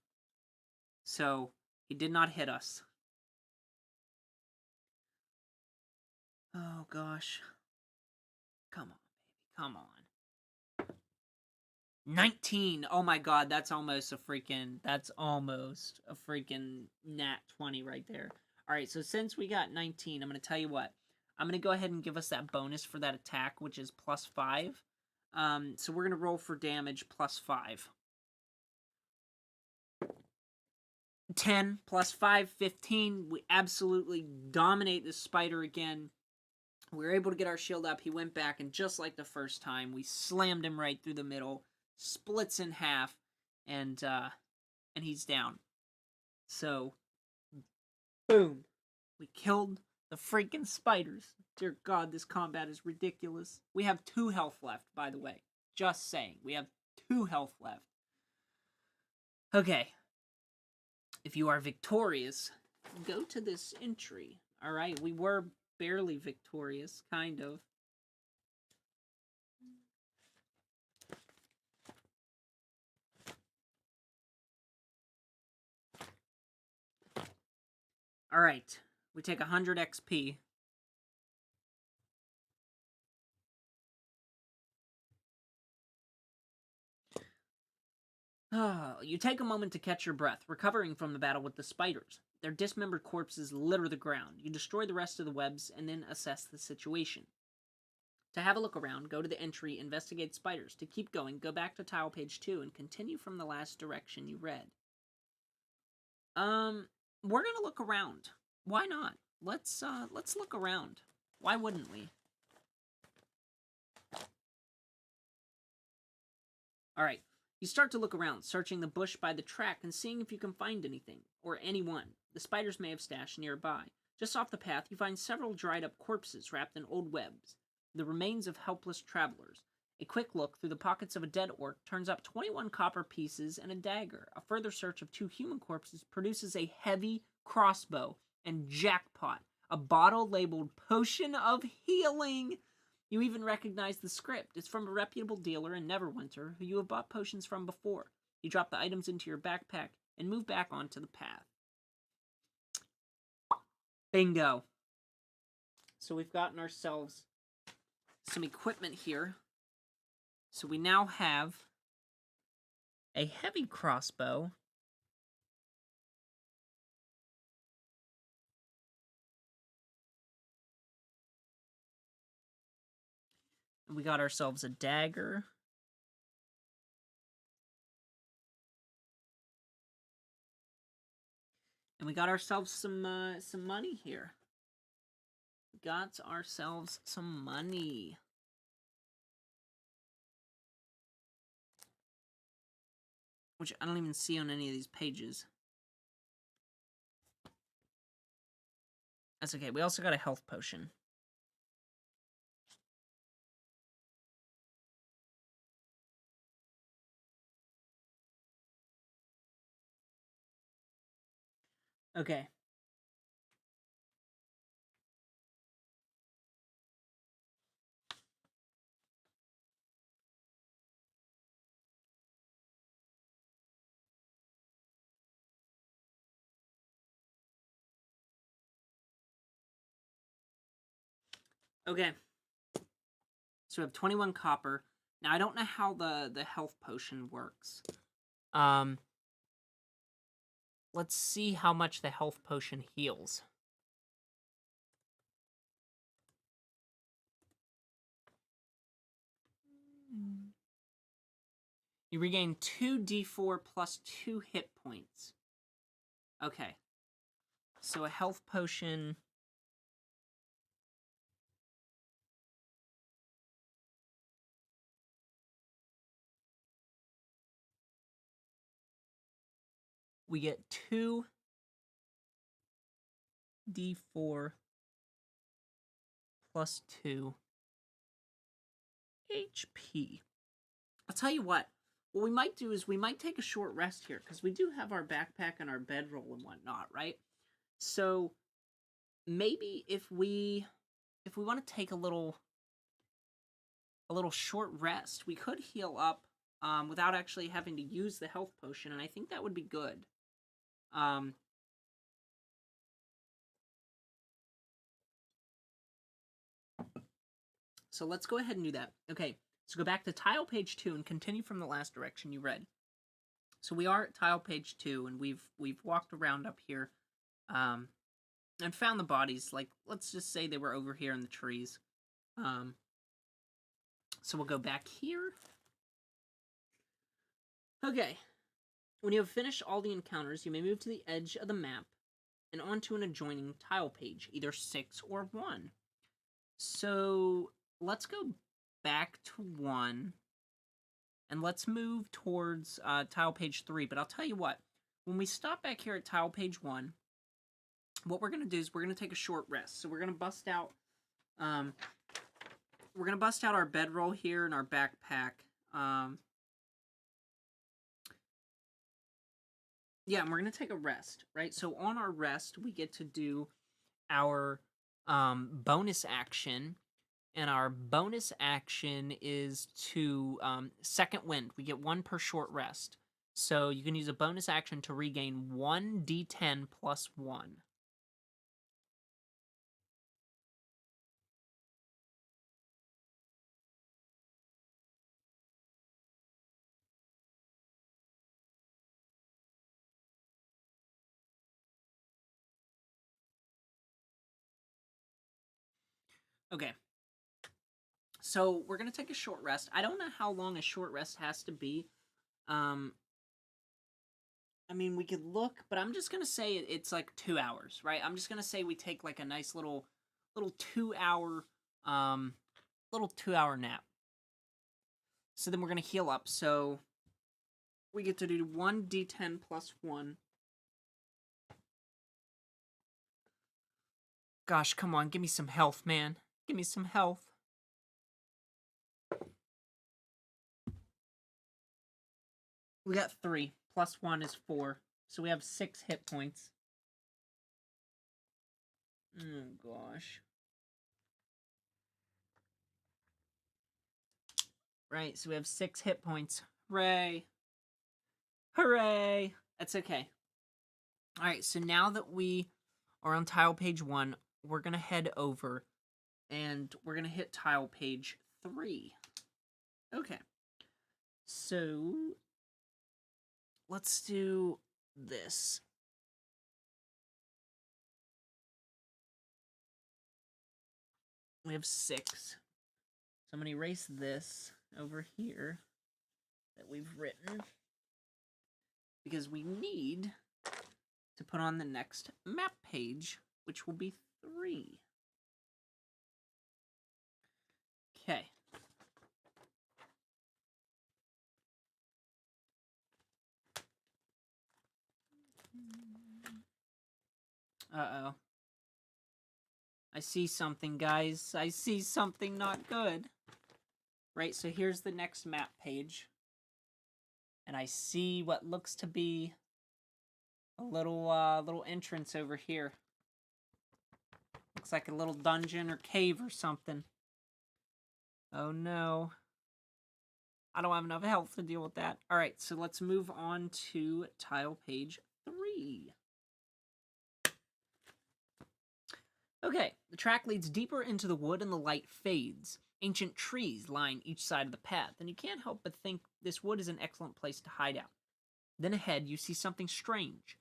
So he did not hit us. Oh, gosh. Come on, baby. Come on. 19. Oh, my God. That's almost a freaking nat 20 right there. All right, so since we got 19, I'm going to tell you what. I'm going to go ahead and give us that bonus for that attack, which is plus 5. So we're going to roll for damage plus 5. 10 plus 5, 15. We absolutely dominate this spider again. We were able to get our shield up. He went back, and just like the first time, we slammed him right through the middle, splits in half, and he's down. So, boom. We killed the freaking spiders. Dear God, this combat is ridiculous. We have 2 health left, by the way. Just saying. We have 2 health left. Okay. If you are victorious, go to this entry. Alright, we were barely victorious, kind of. Alright, we take 100 XP. You take a moment to catch your breath, recovering from the battle with the spiders. Their dismembered corpses litter the ground. You destroy the rest of the webs and then assess the situation. To have a look around, go to the entry, investigate spiders. To keep going, go back to tile page 2 and continue from the last direction you read. We're gonna look around. Why not? Let's look around. Why wouldn't we? Alright. You start to look around, searching the bush by the track and seeing if you can find anything, or anyone, the spiders may have stashed nearby. Just off the path, you find several dried-up corpses wrapped in old webs, the remains of helpless travelers. A quick look through the pockets of a dead orc turns up 21 copper pieces and a dagger. A further search of 2 human corpses produces a heavy crossbow, and jackpot, a bottle labeled Potion of Healing. You even recognize the script. It's from a reputable dealer in Neverwinter who you have bought potions from before. You drop the items into your backpack and move back onto the path. Bingo. So we've gotten ourselves some equipment here. So we now have a heavy crossbow. We got ourselves a dagger. And we got ourselves some money here. Got ourselves some money. Which I don't even see on any of these pages. That's okay. We also got a health potion. Okay. Okay. So we have 21 copper. Now, I don't know how the health potion works. Let's see how much the health potion heals. You regain 2d4 plus 2 hit points. Okay. So a health potion... We get 2d4 plus 2 HP. I'll tell you what we might do is we might take a short rest here, because we do have our backpack and our bedroll and whatnot, right? So maybe if we want to take a little short rest, we could heal up without actually having to use the health potion, and I think that would be good. So let's go ahead and do that. Okay, so go back to tile page 2 and continue from the last direction you read. So we are at tile page 2, and we've walked around up here, and found the bodies. Like, let's just say they were over here in the trees. So we'll go back here. Okay. When you have finished all the encounters, you may move to the edge of the map and onto an adjoining tile page, either 6 or 1. So let's go back to 1, and let's move towards tile page 3. But I'll tell you what, when we stop back here at tile page 1, what we're going to do is we're going to take a short rest. So we're going to bust out our bedroll here and our backpack. Yeah, and we're going to take a rest, right? So on our rest, we get to do our bonus action. And our bonus action is to second wind. We get 1 per short rest. So you can use a bonus action to regain 1d10 plus 1. Okay. So we're going to take a short rest. I don't know how long a short rest has to be. I mean, we could look, but I'm just gonna say it's like 2 hours, right? I'm just gonna say we take like a nice little 2 hour little 2 hour nap. So then we're gonna heal up. So we get to do 1d10 plus 1. Gosh, come on, give me some health, man. Give me some health. We got 3. Plus 1 is 4. So we have 6 hit points. Oh, gosh. Right, so we have 6 hit points. Hooray. Hooray! That's okay. Alright, so now that we are on tile page 1, we're going to head over and we're going to hit tile page 3. Okay. So, let's do this. We have 6. So I'm going to erase this over here that we've written because we need to put on the next map page, which will be 3. Okay. Uh-oh. I see something, guys. I see something not good. Right, so here's the next map page. And I see what looks to be a little entrance over here. Looks like a little dungeon or cave or something. Oh no. I don't have enough health to deal with that. Alright, so let's move on to tile page 3. Okay, the track leads deeper into the wood and the light fades. Ancient trees line each side of the path, and you can't help but think this wood is an excellent place to hide out. Then ahead, you see something strange.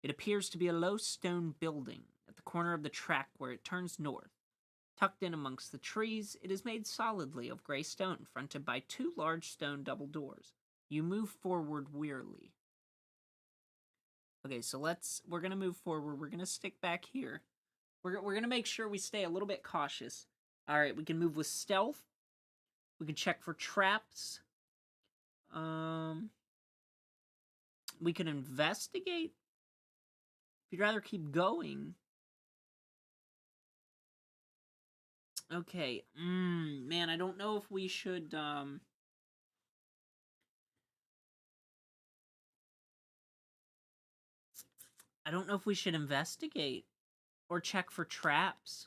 It appears to be a low stone building at the corner of the track where it turns north. Tucked in amongst the trees, it is made solidly of gray stone, fronted by 2 large stone double doors. You move forward wearily. Okay, so we're gonna move forward. We're gonna stick back here. We're gonna make sure we stay a little bit cautious. Alright, we can move with stealth. We can check for traps. We can investigate. If you'd rather keep going. Okay, man, I don't know if we should, I don't know if we should investigate or check for traps.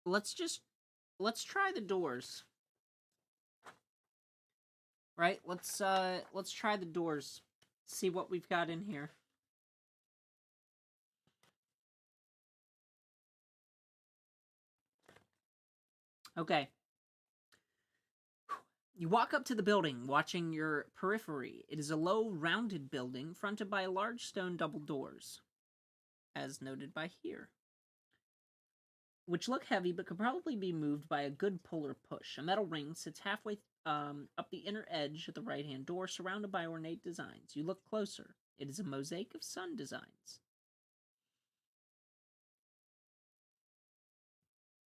Let's try the doors. Right? Let's try the doors. See what we've got in here. Okay. You walk up to the building, watching your periphery. It is a low, rounded building fronted by large stone double doors, as noted by here, which look heavy but could probably be moved by a good pull or push. A metal ring sits halfway up the inner edge of the right-hand door, surrounded by ornate designs. You look closer. It is a mosaic of sun designs.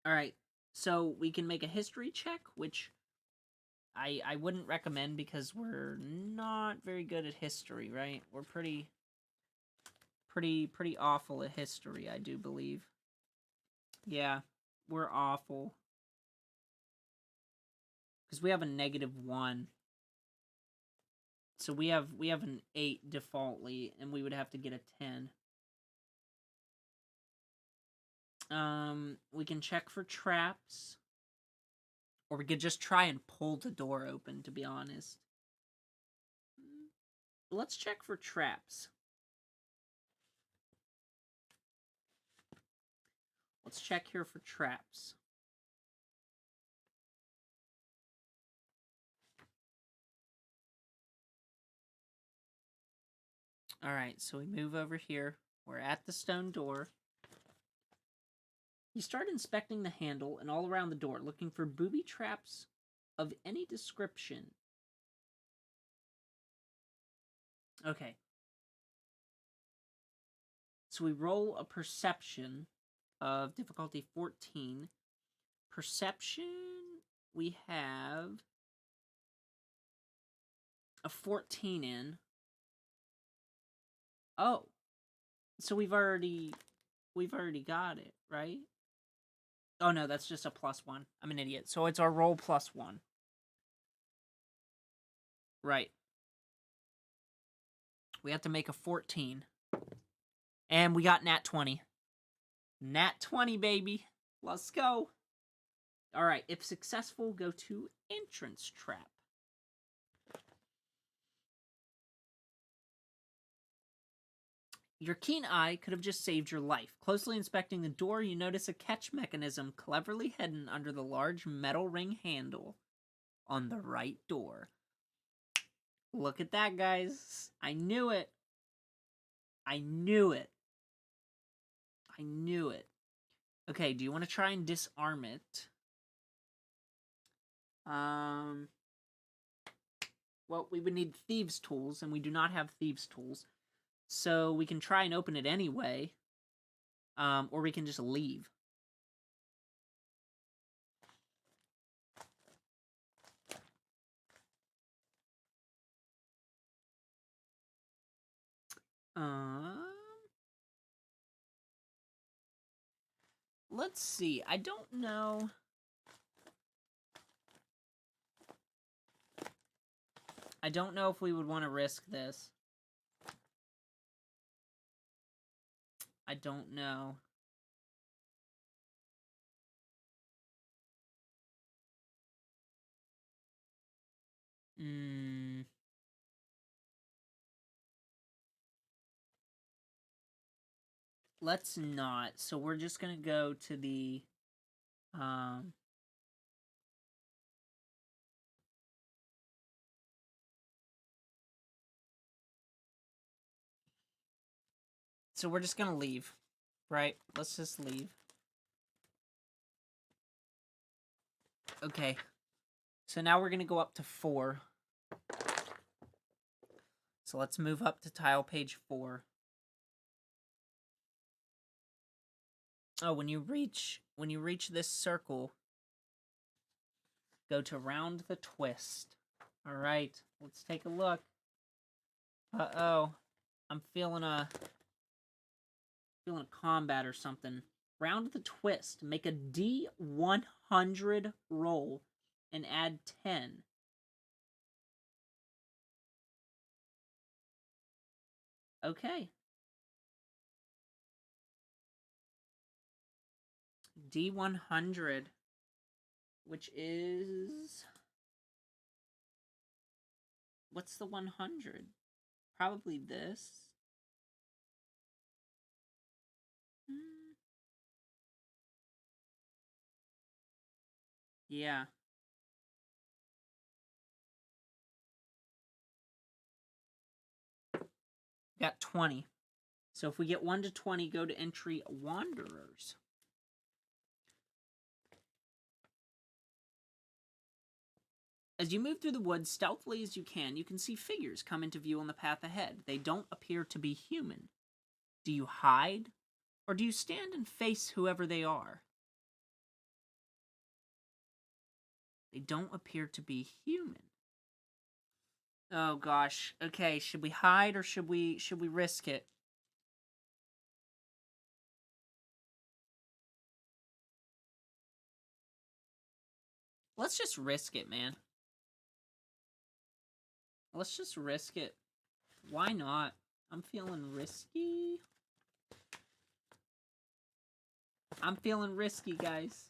Alright, so we can make a history check, which I wouldn't recommend because we're not very good at history, right? We're pretty awful at history, I do believe. Yeah, we're awful. Because we have a -1. So we have an 8 defaultly, and we would have to get a 10. We can check for traps. Or we could just try and pull the door open, to be honest. Let's check for traps. Let's check here for traps. Alright, so we move over here. We're at the stone door. He started inspecting the handle and all around the door, looking for booby traps of any description. Okay. So we roll a perception of difficulty 14. Perception, we have a 14 in. Oh. So we've already got it, right? Oh no, that's just a +1. I'm an idiot. So it's our roll +1. Right. We have to make a 14. And we got nat 20. Nat 20, baby. Let's go. Alright, if successful, go to entrance trap. Your keen eye could have just saved your life. Closely inspecting the door, you notice a catch mechanism cleverly hidden under the large metal ring handle on the right door. Look at that, guys. I knew it. I knew it. I knew it. Okay, do you want to try and disarm it? Well, we would need thieves' tools, and we do not have thieves' tools. So we can try and open it anyway. Or we can just leave. Let's see. I don't know. I don't know if we would want to risk this. I don't know. Let's not. So we're just gonna go to the so we're just gonna leave. Right? Let's just leave. Okay. So now we're gonna go up to 4. So let's move up to tile page 4. Oh, when you reach this circle, go to round the twist. All right, let's take a look. Uh-oh. I'm feeling a combat or something. Round the twist. Make a D100 roll and add 10. Okay. D100, which is... What's the 100? Probably this. Yeah. Got 20. So if we get 1 to 20, go to entry Wanderers. As you move through the woods stealthily as you can see figures come into view on the path ahead. They don't appear to be human. Do you hide, or do you stand and face whoever they are? They don't appear to be human. Oh gosh. Okay, should we hide or should we risk it? Let's just risk it, man. Let's just risk it. Why not? I'm feeling risky. I'm feeling risky, guys.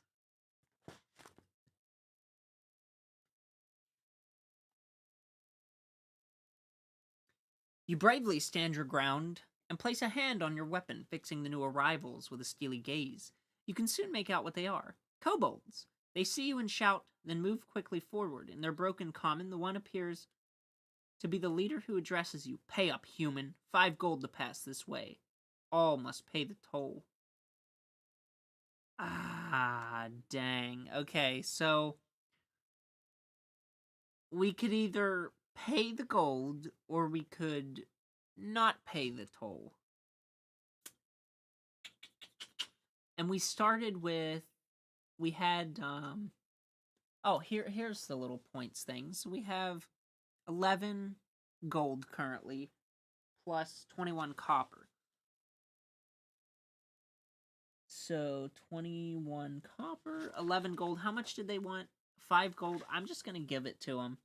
You bravely stand your ground and place a hand on your weapon, fixing the new arrivals with a steely gaze. You can soon make out what they are. Kobolds. They see you and shout, then move quickly forward. In their broken common, the one appears to be the leader who addresses you. Pay up, human. 5 gold to pass this way. All must pay the toll. Ah, dang. Okay, so we could either pay the gold or we could not pay the toll. And we started with, we had, here's the little points thing. So we have 11 gold currently, plus 21 copper. So 21 copper, 11 gold. How much did they want? 5 gold. I'm just going to give it to them.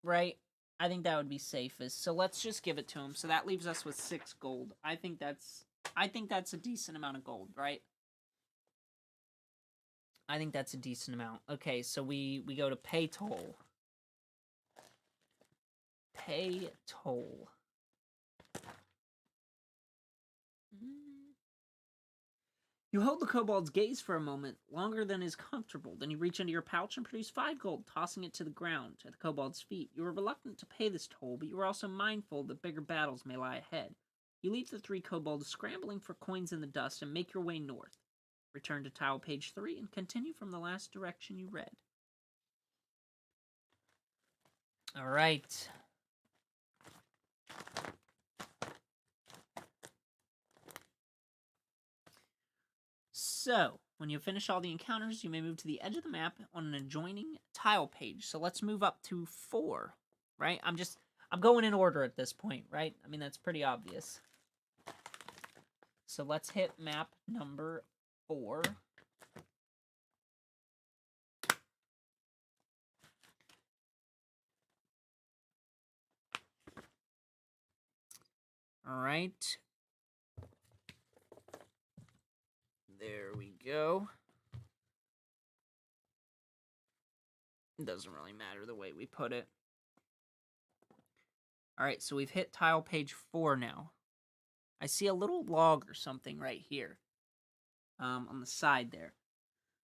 Right? I think that would be safest. So let's just give it to him. So that leaves us with 6 gold. I think that's a decent amount of gold, right? I think that's a decent amount. Okay, so we go to pay toll. Pay toll. You hold the kobold's gaze for a moment, longer than is comfortable. Then you reach into your pouch and produce 5 gold, tossing it to the ground at the kobold's feet. You are reluctant to pay this toll, but you are also mindful that bigger battles may lie ahead. You leave the 3 kobolds scrambling for coins in the dust and make your way north. Return to tile page 3 and continue from the last direction you read. Alright. So, when you finish all the encounters, you may move to the edge of the map on an adjoining tile page. So let's move up to 4, right? I'm going in order at this point, right? I mean, that's pretty obvious. So let's hit map number 4. All right. There we go. It doesn't really matter the way we put it. All right, so we've hit tile page 4 now. I see a little log or something right here, on the side there.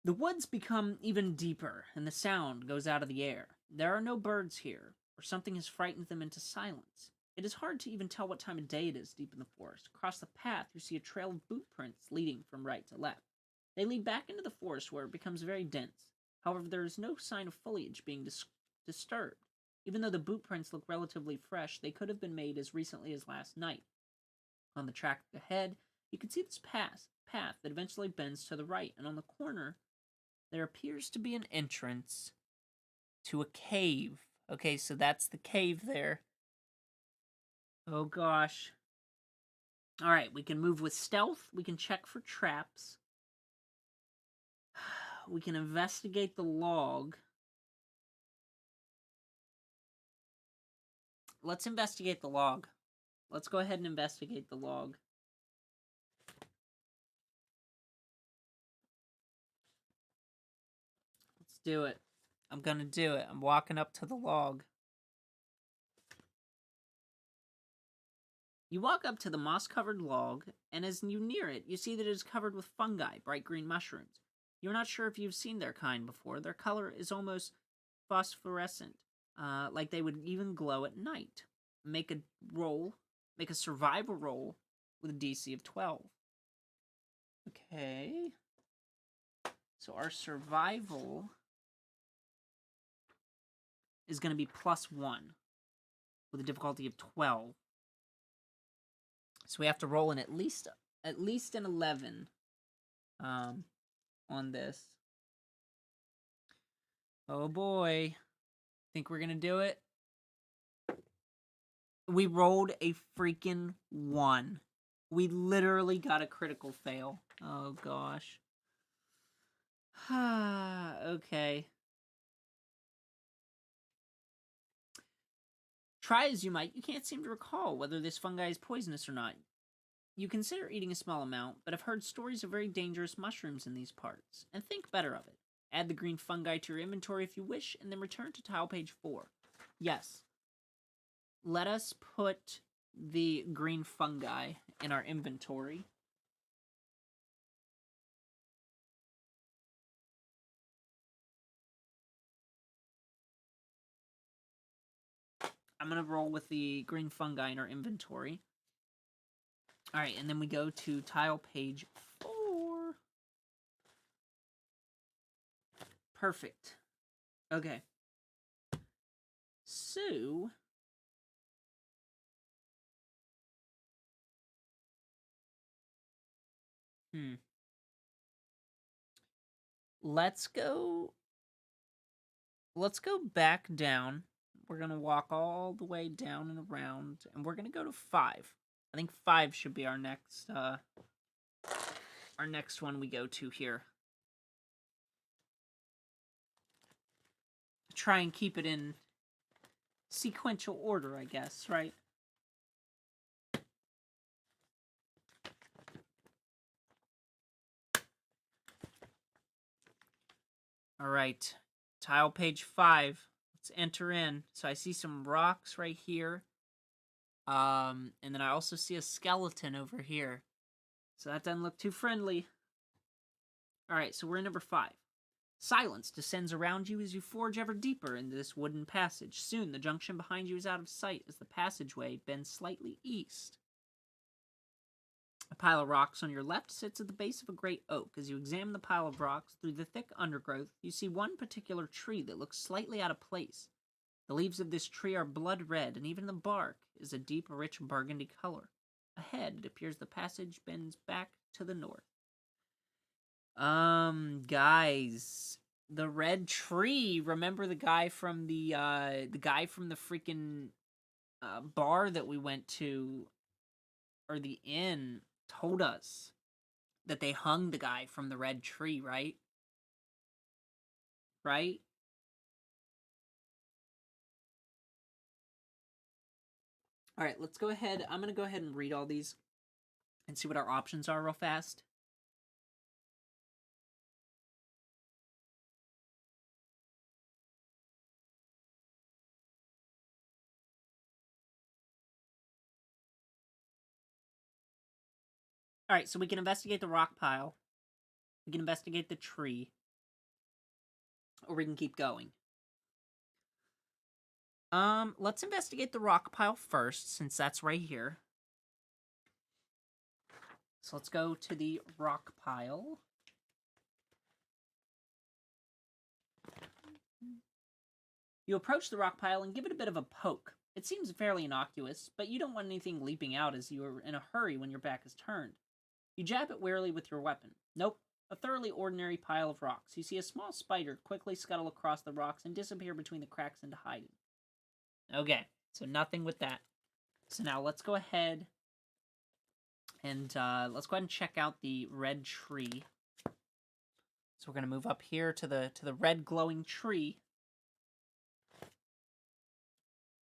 The woods become even deeper, and the sound goes out of the air. There are no birds here, or something has frightened them into silence. It is hard to even tell what time of day it is deep in the forest. Across the path, you see a trail of boot prints leading from right to left. They lead back into the forest where it becomes very dense. However, there is no sign of foliage being disturbed. Even though the boot prints look relatively fresh, they could have been made as recently as last night. On the track ahead, you can see this path that eventually bends to the right, and on the corner, there appears to be an entrance to a cave. Okay, so that's the cave there. Oh gosh. Alright, we can move with stealth. We can check for traps. We can investigate the log. Let's investigate the log. Let's go ahead and investigate the log. Let's do it. I'm gonna do it. I'm walking up to the log. You walk up to the moss-covered log, and as you near it, you see that it is covered with fungi, bright green mushrooms. You're not sure if you've seen their kind before. Their color is almost phosphorescent, like they would even glow at night. Make a survival roll with a DC of 12. Okay. So our survival is going to be +1 with a difficulty of 12. So we have to roll in at least an 11 on this. Oh boy. Think we're going to do it? We rolled a freaking 1. We literally got a critical fail. Oh gosh. Okay. Try as you might, you can't seem to recall whether this fungi is poisonous or not. You consider eating a small amount, but have heard stories of very dangerous mushrooms in these parts, and think better of it. Add the green fungi to your inventory if you wish, and then return to tile page 4. Yes. Let us put the green fungi in our inventory. I'm going to roll with the green fungi in our inventory. All right, and then we go to tile page 4. Perfect. Okay. So... Let's go back down. We're going to walk all the way down and around, and we're going to go to 5. I think 5 should be our next one we go to here. Try and keep it in sequential order, I guess, right? All right, tile page 5. Let's enter in. So I see some rocks right here. And then I also see a skeleton over here. So that doesn't look too friendly. All right, so we're in number 5. Silence descends around you as you forge ever deeper into this wooden passage. Soon, the junction behind you is out of sight as the passageway bends slightly east. A pile of rocks on your left sits at the base of a great oak. As you examine the pile of rocks through the thick undergrowth, you see one particular tree that looks slightly out of place. The leaves of this tree are blood red, and even the bark is a deep, rich burgundy color. Ahead, it appears the passage bends back to the north. Guys, the red tree. Remember the guy from the freaking bar that we went to, or the inn, told us that they hung the guy from the red tree, right? Right? All right, let's go ahead. I'm going to go ahead and read all these and see what our options are real fast. All right, so we can investigate the rock pile. We can investigate the tree. Or we can keep going. Let's investigate the rock pile first, since that's right here. So let's go to the rock pile. You approach the rock pile and give it a bit of a poke. It seems fairly innocuous, but you don't want anything leaping out as you are in a hurry when your back is turned. You jab it warily with your weapon. Nope, a thoroughly ordinary pile of rocks. You see a small spider quickly scuttle across the rocks and disappear between the cracks into hiding. Okay, so nothing with that. So now let's go ahead and check out the red tree. So we're gonna move up here to the red glowing tree.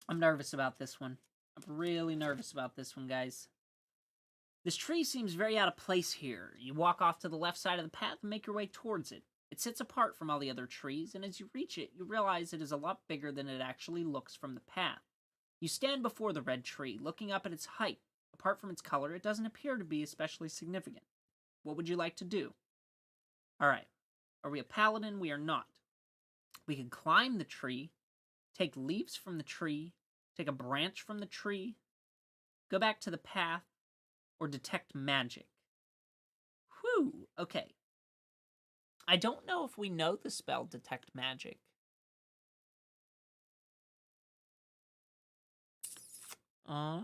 I'm nervous about this one. I'm really nervous about this one, guys. This tree seems very out of place here. You walk off to the left side of the path and make your way towards it. It sits apart from all the other trees, and as you reach it, you realize it is a lot bigger than it actually looks from the path. You stand before the red tree, looking up at its height. Apart from its color, it doesn't appear to be especially significant. What would you like to do? Alright. Are we a paladin? We are not. We can climb the tree, take leaves from the tree, take a branch from the tree, go back to the path, or detect magic. Whew, okay. I don't know if we know the spell Detect Magic. I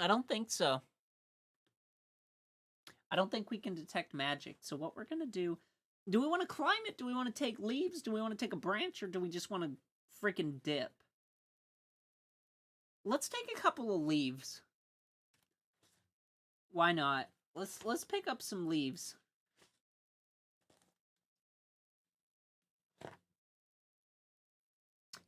don't think so. I don't think we can detect magic. So what we're going to do we want to climb it? Do we want to take leaves? Do we want to take a branch? Or do we just want to freaking dip? Let's take a couple of leaves. Why not? Let's pick up some leaves.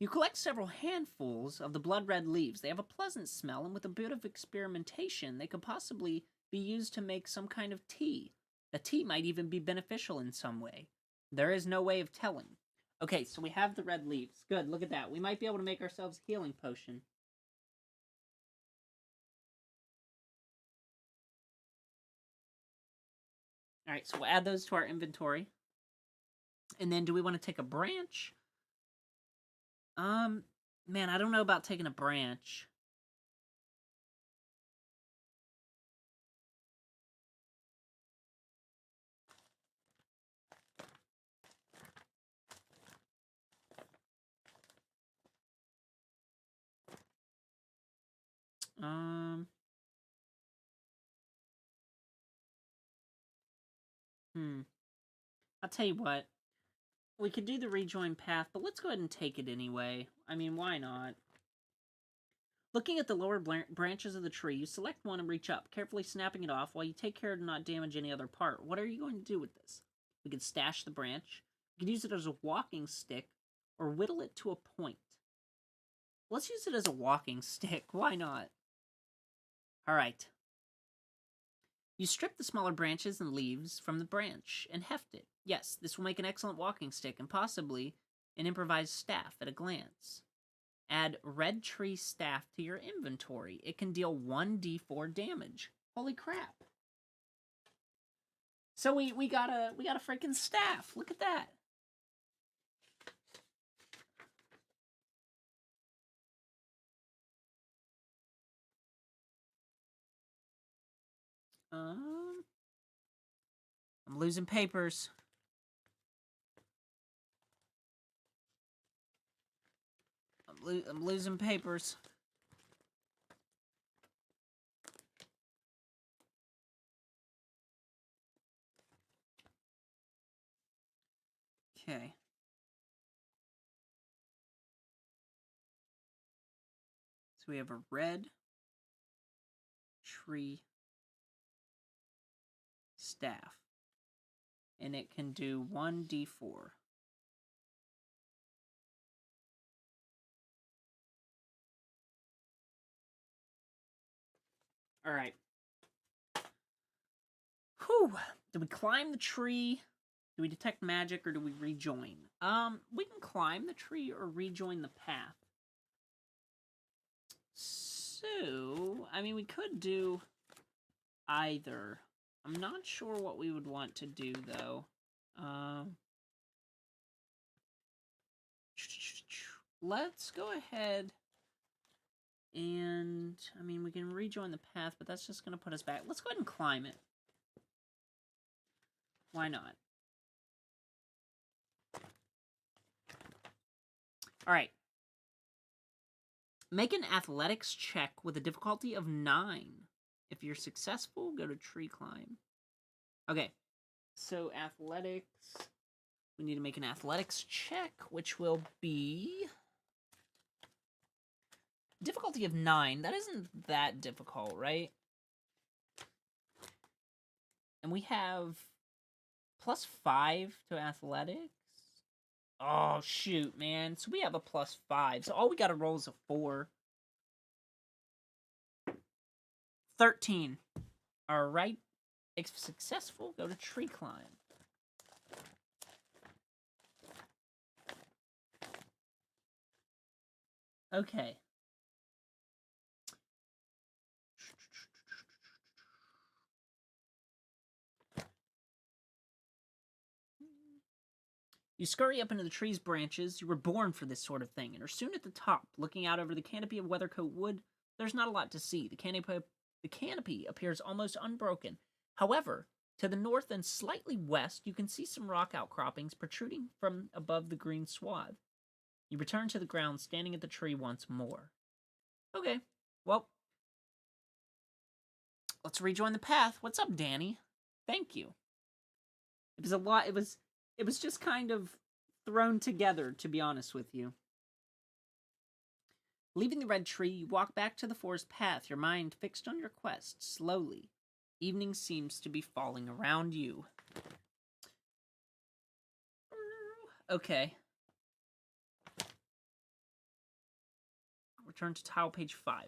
You collect several handfuls of the blood-red leaves. They have a pleasant smell, and with a bit of experimentation, they could possibly be used to make some kind of tea. The tea might even be beneficial in some way. There is no way of telling. Okay, so we have the red leaves. Good, look at that. We might be able to make ourselves a healing potion. All right, so we'll add those to our inventory. And then do we want to take a branch? Man, I don't know about taking a branch. I'll tell you what. We could do the rejoin path, but let's go ahead and take it anyway. I mean, why not? Looking at the lower branches of the tree, you select one and reach up, carefully snapping it off while you take care to not damage any other part. What are you going to do with this? We could stash the branch. We could use it as a walking stick, or whittle it to a point. Let's use it as a walking stick. Why not? Alright. You strip the smaller branches and leaves from the branch and heft it. Yes, this will make an excellent walking stick and possibly an improvised staff at a glance. Add red tree staff to your inventory. It can deal 1d4 damage. Holy crap. So we got a freaking staff. Look at that. I'm losing papers. I'm losing papers. Okay. So we have a red tree staff. And it can do 1d4. Alright. Whew. Do we climb the tree? Do we detect magic or do we rejoin? We can climb the tree or rejoin the path. So, I mean, we could do either. I'm not sure what we would want to do, though. Let's go ahead and, I mean, we can rejoin the path, but that's just going to put us back. Let's go ahead and climb it. Why not? All right. Make an athletics check with a difficulty of 9. If you're successful, go to tree climb. Okay. So athletics, we need to make an athletics check, which will be difficulty of 9. That isn't that difficult, right? And we have +5 to athletics. Oh, shoot, man. So we have a +5. So all we gotta roll is a 4. 13. Alright. If successful, go to tree climb. Okay. You scurry up into the tree's branches. You were born for this sort of thing, and are soon at the top, looking out over the canopy of Weathercoat Wood. There's not a lot to see. The canopy appears almost unbroken. However, to the north and slightly west, you can see some rock outcroppings protruding from above the green swath. You return to the ground, standing at the tree once more. Okay, well, let's rejoin the path. What's up, Danny? Thank you. It was a lot. It was just kind of thrown together, to be honest with you. Leaving the red tree, you walk back to the forest path, your mind fixed on your quest. Slowly, evening seems to be falling around you. Okay. Return to tile page 5.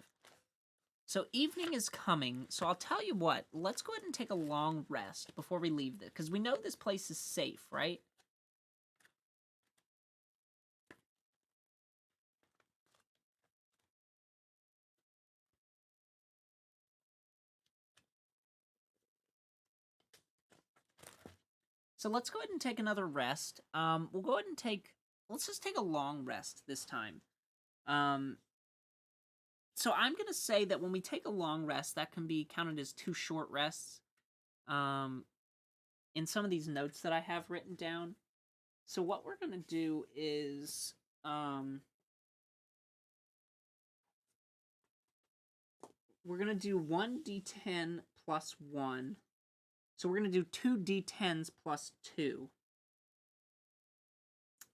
So evening is coming, so I'll tell you what, let's go ahead and take a long rest before we leave this, because we know this place is safe, right? So let's go ahead and take another rest. We'll go ahead and let's just take a long rest this time. So I'm going to say that when we take a long rest, that can be counted as 2 short rests. In some of these notes that I have written down. So what we're going to do is, we're going to do 1d10 plus 1. So we're going to do 2 d10s plus 2.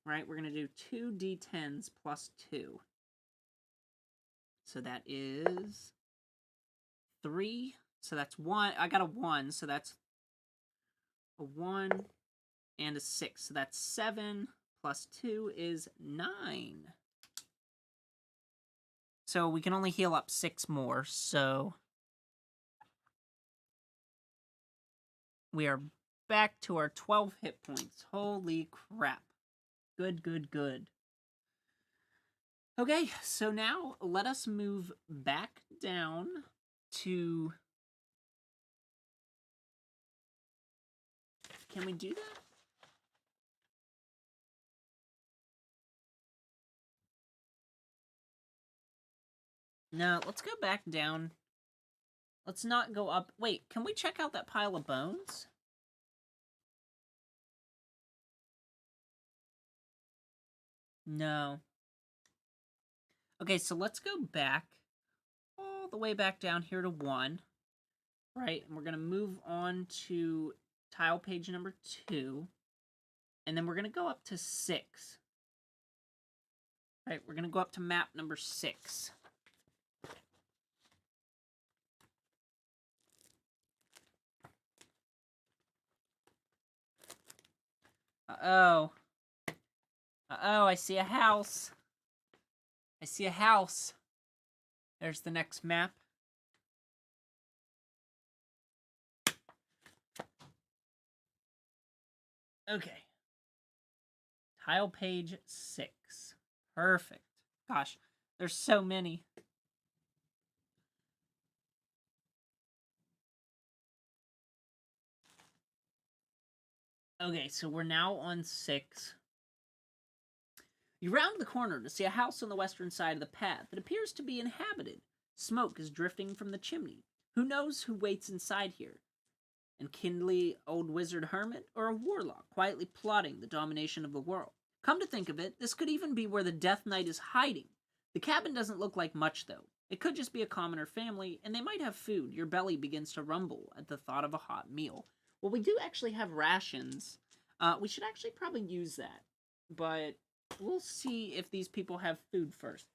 Right? We're going to do 2 d10s plus 2. So that is 3. So that's 1. I got a 1, so that's a 1 and a 6. So that's 7 plus 2 is 9. So we can only heal up 6 more, so we are back to our 12 hit points. Holy crap. Good, good, good. Okay, so now let us move back down to... Can we do that? No, let's go back down. Let's not go up. Wait, can we check out that pile of bones? No. Okay, so let's go back all the way back down here to 1. Right, and we're going to move on to tile page number 2. And then we're going to go up to 6. Right, we're going to go up to map number 6. Uh-oh. Uh-oh, I see a house. I see a house. There's the next map. Okay. Tile page 6. Perfect. Gosh, there's so many. Okay, so we're now on 6. You round the corner to see a house on the western side of the path that appears to be inhabited. Smoke is drifting from the chimney. Who knows who waits inside here? An kindly old wizard hermit or a warlock quietly plotting the domination of the world? Come to think of it, this could even be where the Death Knight is hiding. The cabin doesn't look like much, though. It could just be a commoner family, and they might have food. Your belly begins to rumble at the thought of a hot meal. Well, we do actually have rations. We should actually probably use that. But we'll see if these people have food first.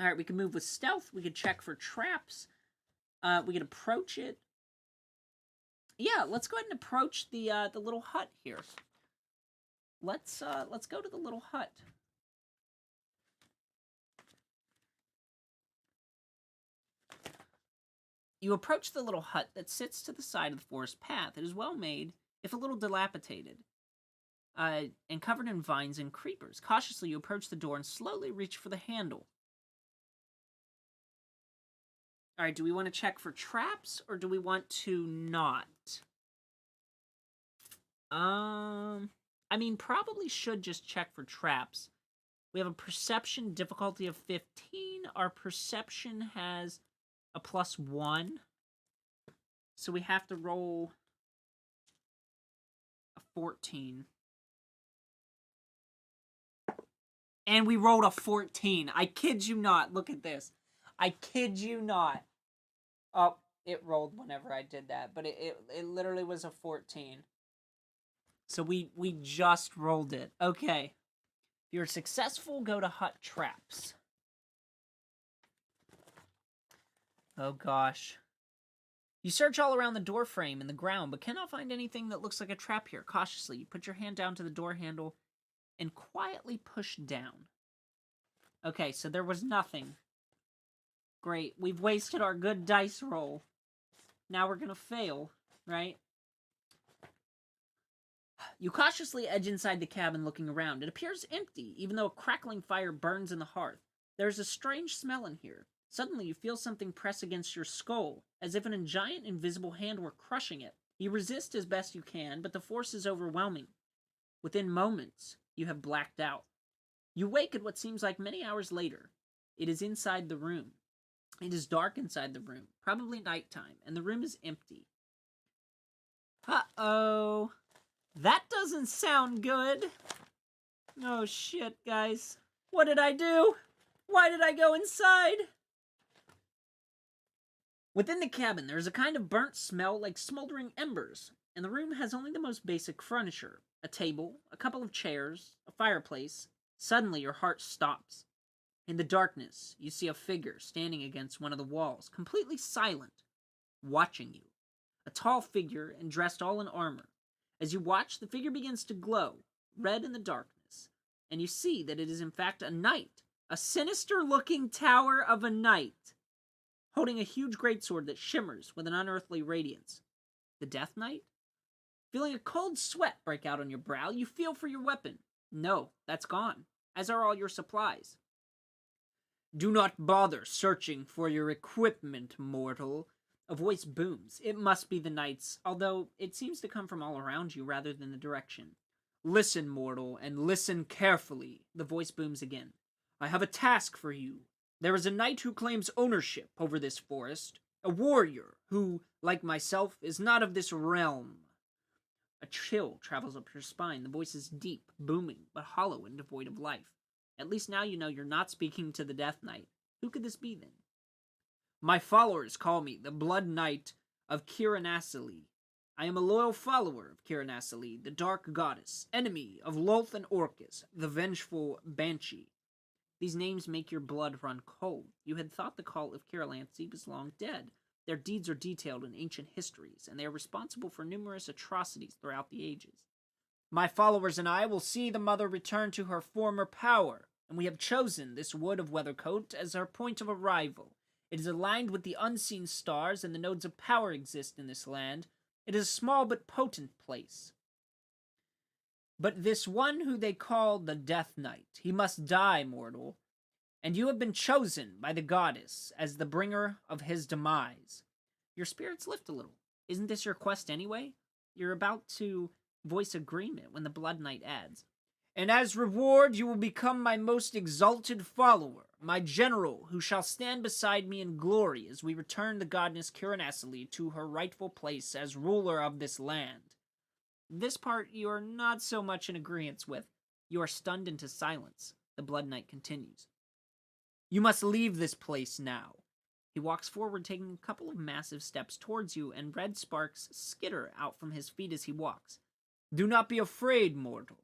Alright, we can move with stealth. We could check for traps. We could approach it. Yeah, let's go ahead and approach the little hut here. Let's go to the little hut. You approach the little hut that sits to the side of the forest path. It is well made, if a little dilapidated, and covered in vines and creepers. Cautiously, you approach the door and slowly reach for the handle. Alright, do we want to check for traps, or do we want to not? I mean, probably should just check for traps. We have a perception difficulty of 15. Our perception has a +1. So we have to roll a 14. And we rolled a 14. I kid you not. Look at this. I kid you not. Oh, it rolled whenever I did that. But it literally was a 14. So we just rolled it. Okay. If you're successful, go to hut traps. Oh gosh. You search all around the door frame and the ground, but cannot find anything that looks like a trap here. Cautiously, you put your hand down to the door handle and quietly push down. Okay, so there was nothing. Great. We've wasted our good dice roll. Now we're gonna fail, right? You cautiously edge inside the cabin looking around. It appears empty, even though a crackling fire burns in the hearth. There's a strange smell in here. Suddenly you feel something press against your skull, as if a giant invisible hand were crushing it. You resist as best you can, but the force is overwhelming. Within moments, you have blacked out. You wake at what seems like many hours later. It is inside the room. It is dark inside the room, probably nighttime, and the room is empty. Uh-oh. That doesn't sound good. Oh shit, guys. What did I do? Why did I go inside? Within the cabin, there is a kind of burnt smell like smoldering embers, and the room has only the most basic furniture. A table, a couple of chairs, a fireplace. Suddenly, your heart stops. In the darkness, you see a figure standing against one of the walls, completely silent, watching you. A tall figure and dressed all in armor. As you watch, the figure begins to glow, red in the darkness, and you see that it is in fact a knight, a sinister-looking tower of a knight, holding a huge greatsword that shimmers with an unearthly radiance. The Death Knight? Feeling a cold sweat break out on your brow, you feel for your weapon. No, that's gone, as are all your supplies. Do not bother searching for your equipment, mortal. A voice booms. It must be the knight's, although it seems to come from all around you rather than the direction. Listen, mortal, and listen carefully. The voice booms again. I have a task for you. There is a knight who claims ownership over this forest. A warrior who, like myself, is not of this realm. A chill travels up your spine. The voice is deep, booming, but hollow and devoid of life. At least now you know you're not speaking to the Death Knight. Who could this be, then? My followers call me the Blood Knight of Kiranasali. I am a loyal follower of Kiranasali, the Dark Goddess, enemy of Lolth and Orcus, the vengeful Banshee. These names make your blood run cold. You had thought the call of Kiralansi was long dead. Their deeds are detailed in ancient histories, and they are responsible for numerous atrocities throughout the ages. My followers and I will see the Mother return to her former power, and we have chosen this wood of Weathercoat as our point of arrival. It is aligned with the unseen stars, and the nodes of power exist in this land. It is a small but potent place. But this one who they call the Death Knight, he must die, mortal. And you have been chosen by the goddess as the bringer of his demise. Your spirits lift a little. Isn't this your quest anyway? You're about to voice agreement when the Blood Knight adds, and as reward you will become my most exalted follower, my general, who shall stand beside me in glory as we return the goddess Kiranasali to her rightful place as ruler of this land. This part you are not so much in agreement with. You are stunned into silence. The Blood Knight continues. You must leave this place now. He walks forward, taking a couple of massive steps towards you, and red sparks skitter out from his feet as he walks. Do not be afraid, mortal.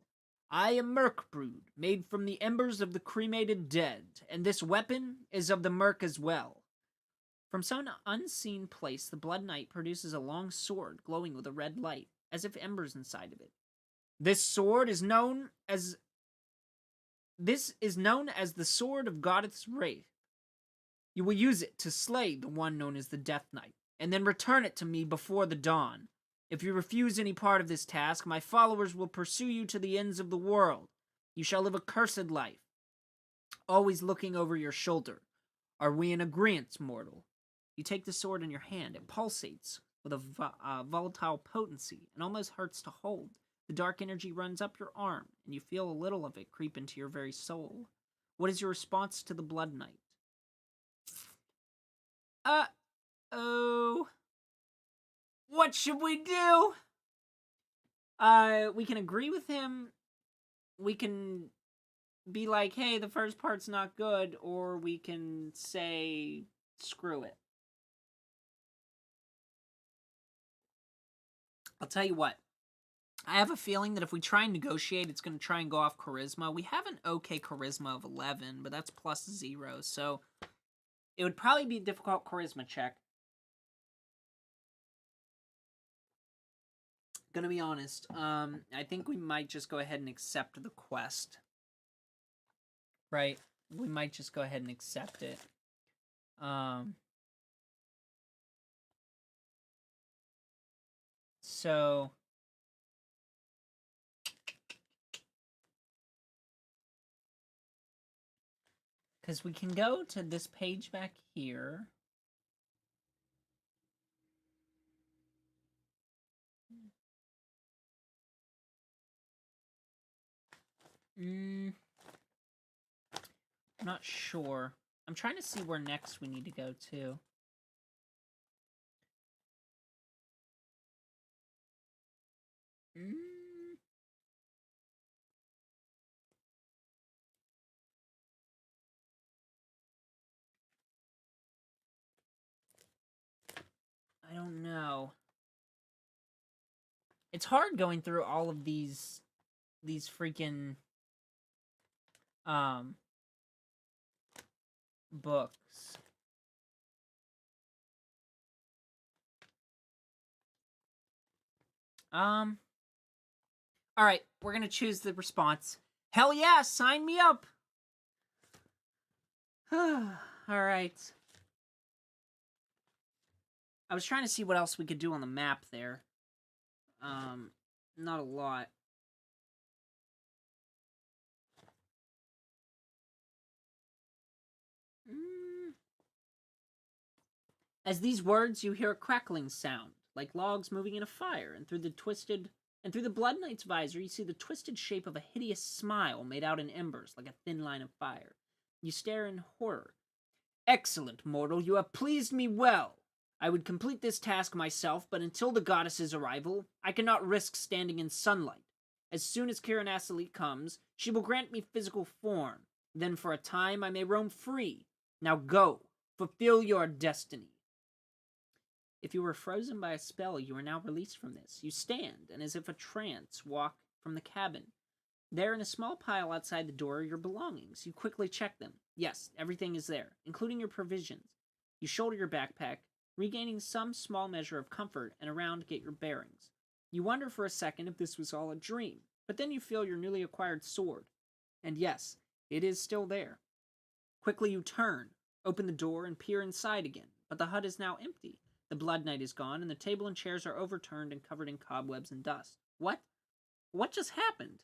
I am Merkbrood, made from the embers of the cremated dead, and this weapon is of the Merk as well. From some unseen place, the Blood Knight produces a long sword glowing with a red light, as if embers inside of it. This sword is known as the Sword of Goddess Wraith. You will use it to slay the one known as the Death Knight, and then return it to me before the dawn. If you refuse any part of this task, my followers will pursue you to the ends of the world. You shall live a cursed life, always looking over your shoulder. Are we in agreement, mortal? You take the sword in your hand. It pulsates with a volatile potency and almost hurts to hold. The dark energy runs up your arm, and you feel a little of it creep into your very soul. What is your response to the Blood Knight? Uh-oh. What should we do? We can agree with him. We can be like, hey, the first part's not good, or we can say, screw it. I'll tell you what. I have a feeling that if we try and negotiate, it's going to try and go off charisma. We have an okay charisma of 11, but that's plus 0, so it would probably be a difficult charisma check. Gonna be honest, I think we might just go ahead and accept the quest. Right? We might just go ahead and accept it. So because we can go to this page back here. I'm not sure. I'm trying to see where next we need to go to. I don't know. It's hard going through all of these freaking books. All right, we're gonna choose the response. Hell yeah, sign me up. All right. I was trying to see what else we could do on the map there. Not a lot. As these words, you hear a crackling sound, like logs moving in a fire, and through the Blood Knight's visor, you see the twisted shape of a hideous smile made out in embers, like a thin line of fire. You stare in horror. Excellent, mortal, you have pleased me well. I would complete this task myself, but until the goddess's arrival, I cannot risk standing in sunlight. As soon as Kiranasali comes, she will grant me physical form. Then for a time I may roam free. Now go, fulfill your destiny. If you were frozen by a spell, you are now released from this. You stand, and as if a trance, walk from the cabin. There in a small pile outside the door are your belongings. You quickly check them. Yes, everything is there, including your provisions. You shoulder your backpack, regaining some small measure of comfort, and around get your bearings. You wonder for a second if this was all a dream, but then you feel your newly acquired sword. And yes, it is still there. Quickly you turn, open the door, and peer inside again, but the hut is now empty. The Blood Knight is gone, and the table and chairs are overturned and covered in cobwebs and dust. What? What just happened?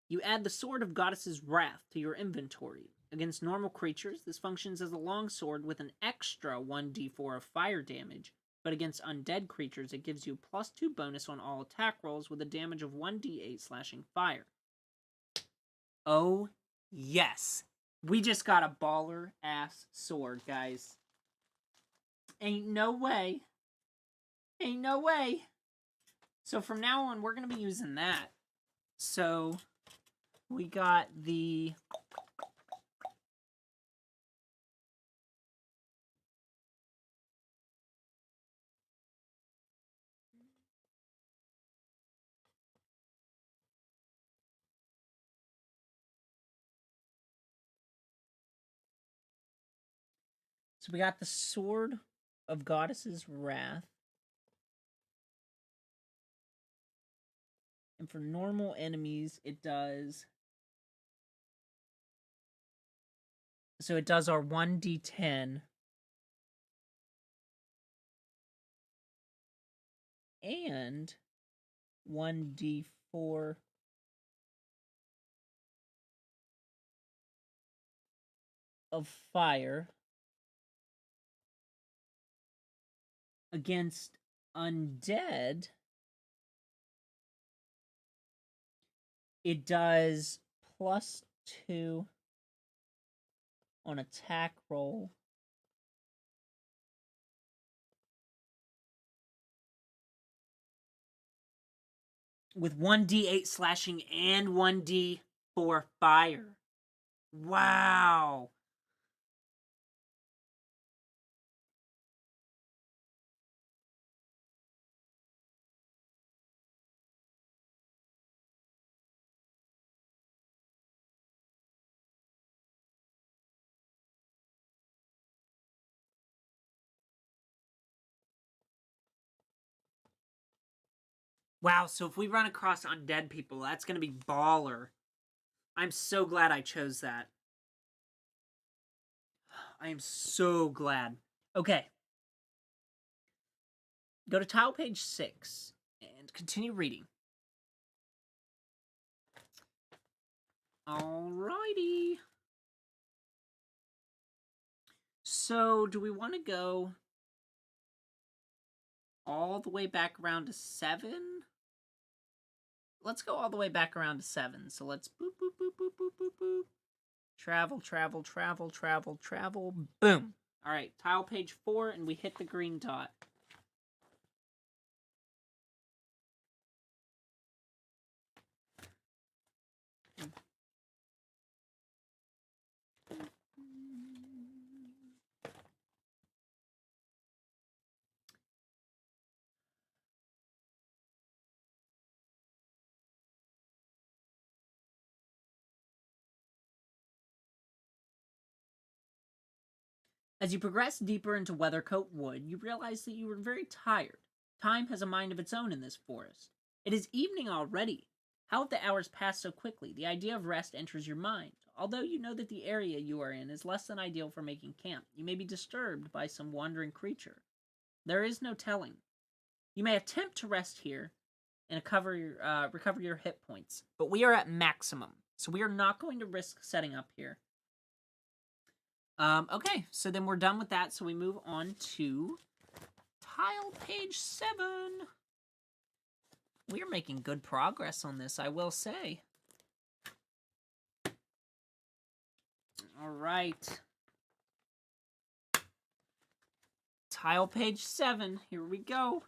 You add the Sword of Goddess's Wrath to your inventory. Against normal creatures, this functions as a longsword with an extra 1d4 of fire damage, but against undead creatures, it gives you +2 bonus on all attack rolls with a damage of 1d8 slashing fire. Oh, yes. We just got a baller-ass sword, guys. Ain't no way. Ain't no way. So from now on, we're going to be using that. So we got the... So we got the Sword of Goddess's Wrath. And for normal enemies, it does... So it does our 1d10. And 1d4 of fire against undead. It does +2 on attack roll. With 1d8 slashing and 1d4 fire. Wow. Wow, so if we run across undead people, that's going to be baller. I'm so glad I chose that. I am so glad. Okay. Go to tile page 6 and continue reading. Alrighty. So, do we want to go all the way back around to 7? let's go all the way back around to 7. So let's boop, boop, boop, boop, boop, boop, boop. Travel, travel, travel, travel, travel. Boom. All right, tile page 4, and we hit the green dot. As you progress deeper into Weathercoat Wood, you realize that you are very tired. Time has a mind of its own in this forest. It is evening already. How have the hours passed so quickly? The idea of rest enters your mind. Although you know that the area you are in is less than ideal for making camp, you may be disturbed by some wandering creature. There is no telling. You may attempt to rest here and recover your hit points, but we are at maximum, so we are not going to risk setting up here. Okay, so then we're done with that, so we move on to tile page 7. We are making good progress on this, I will say. All right. Tile page 7, here we go.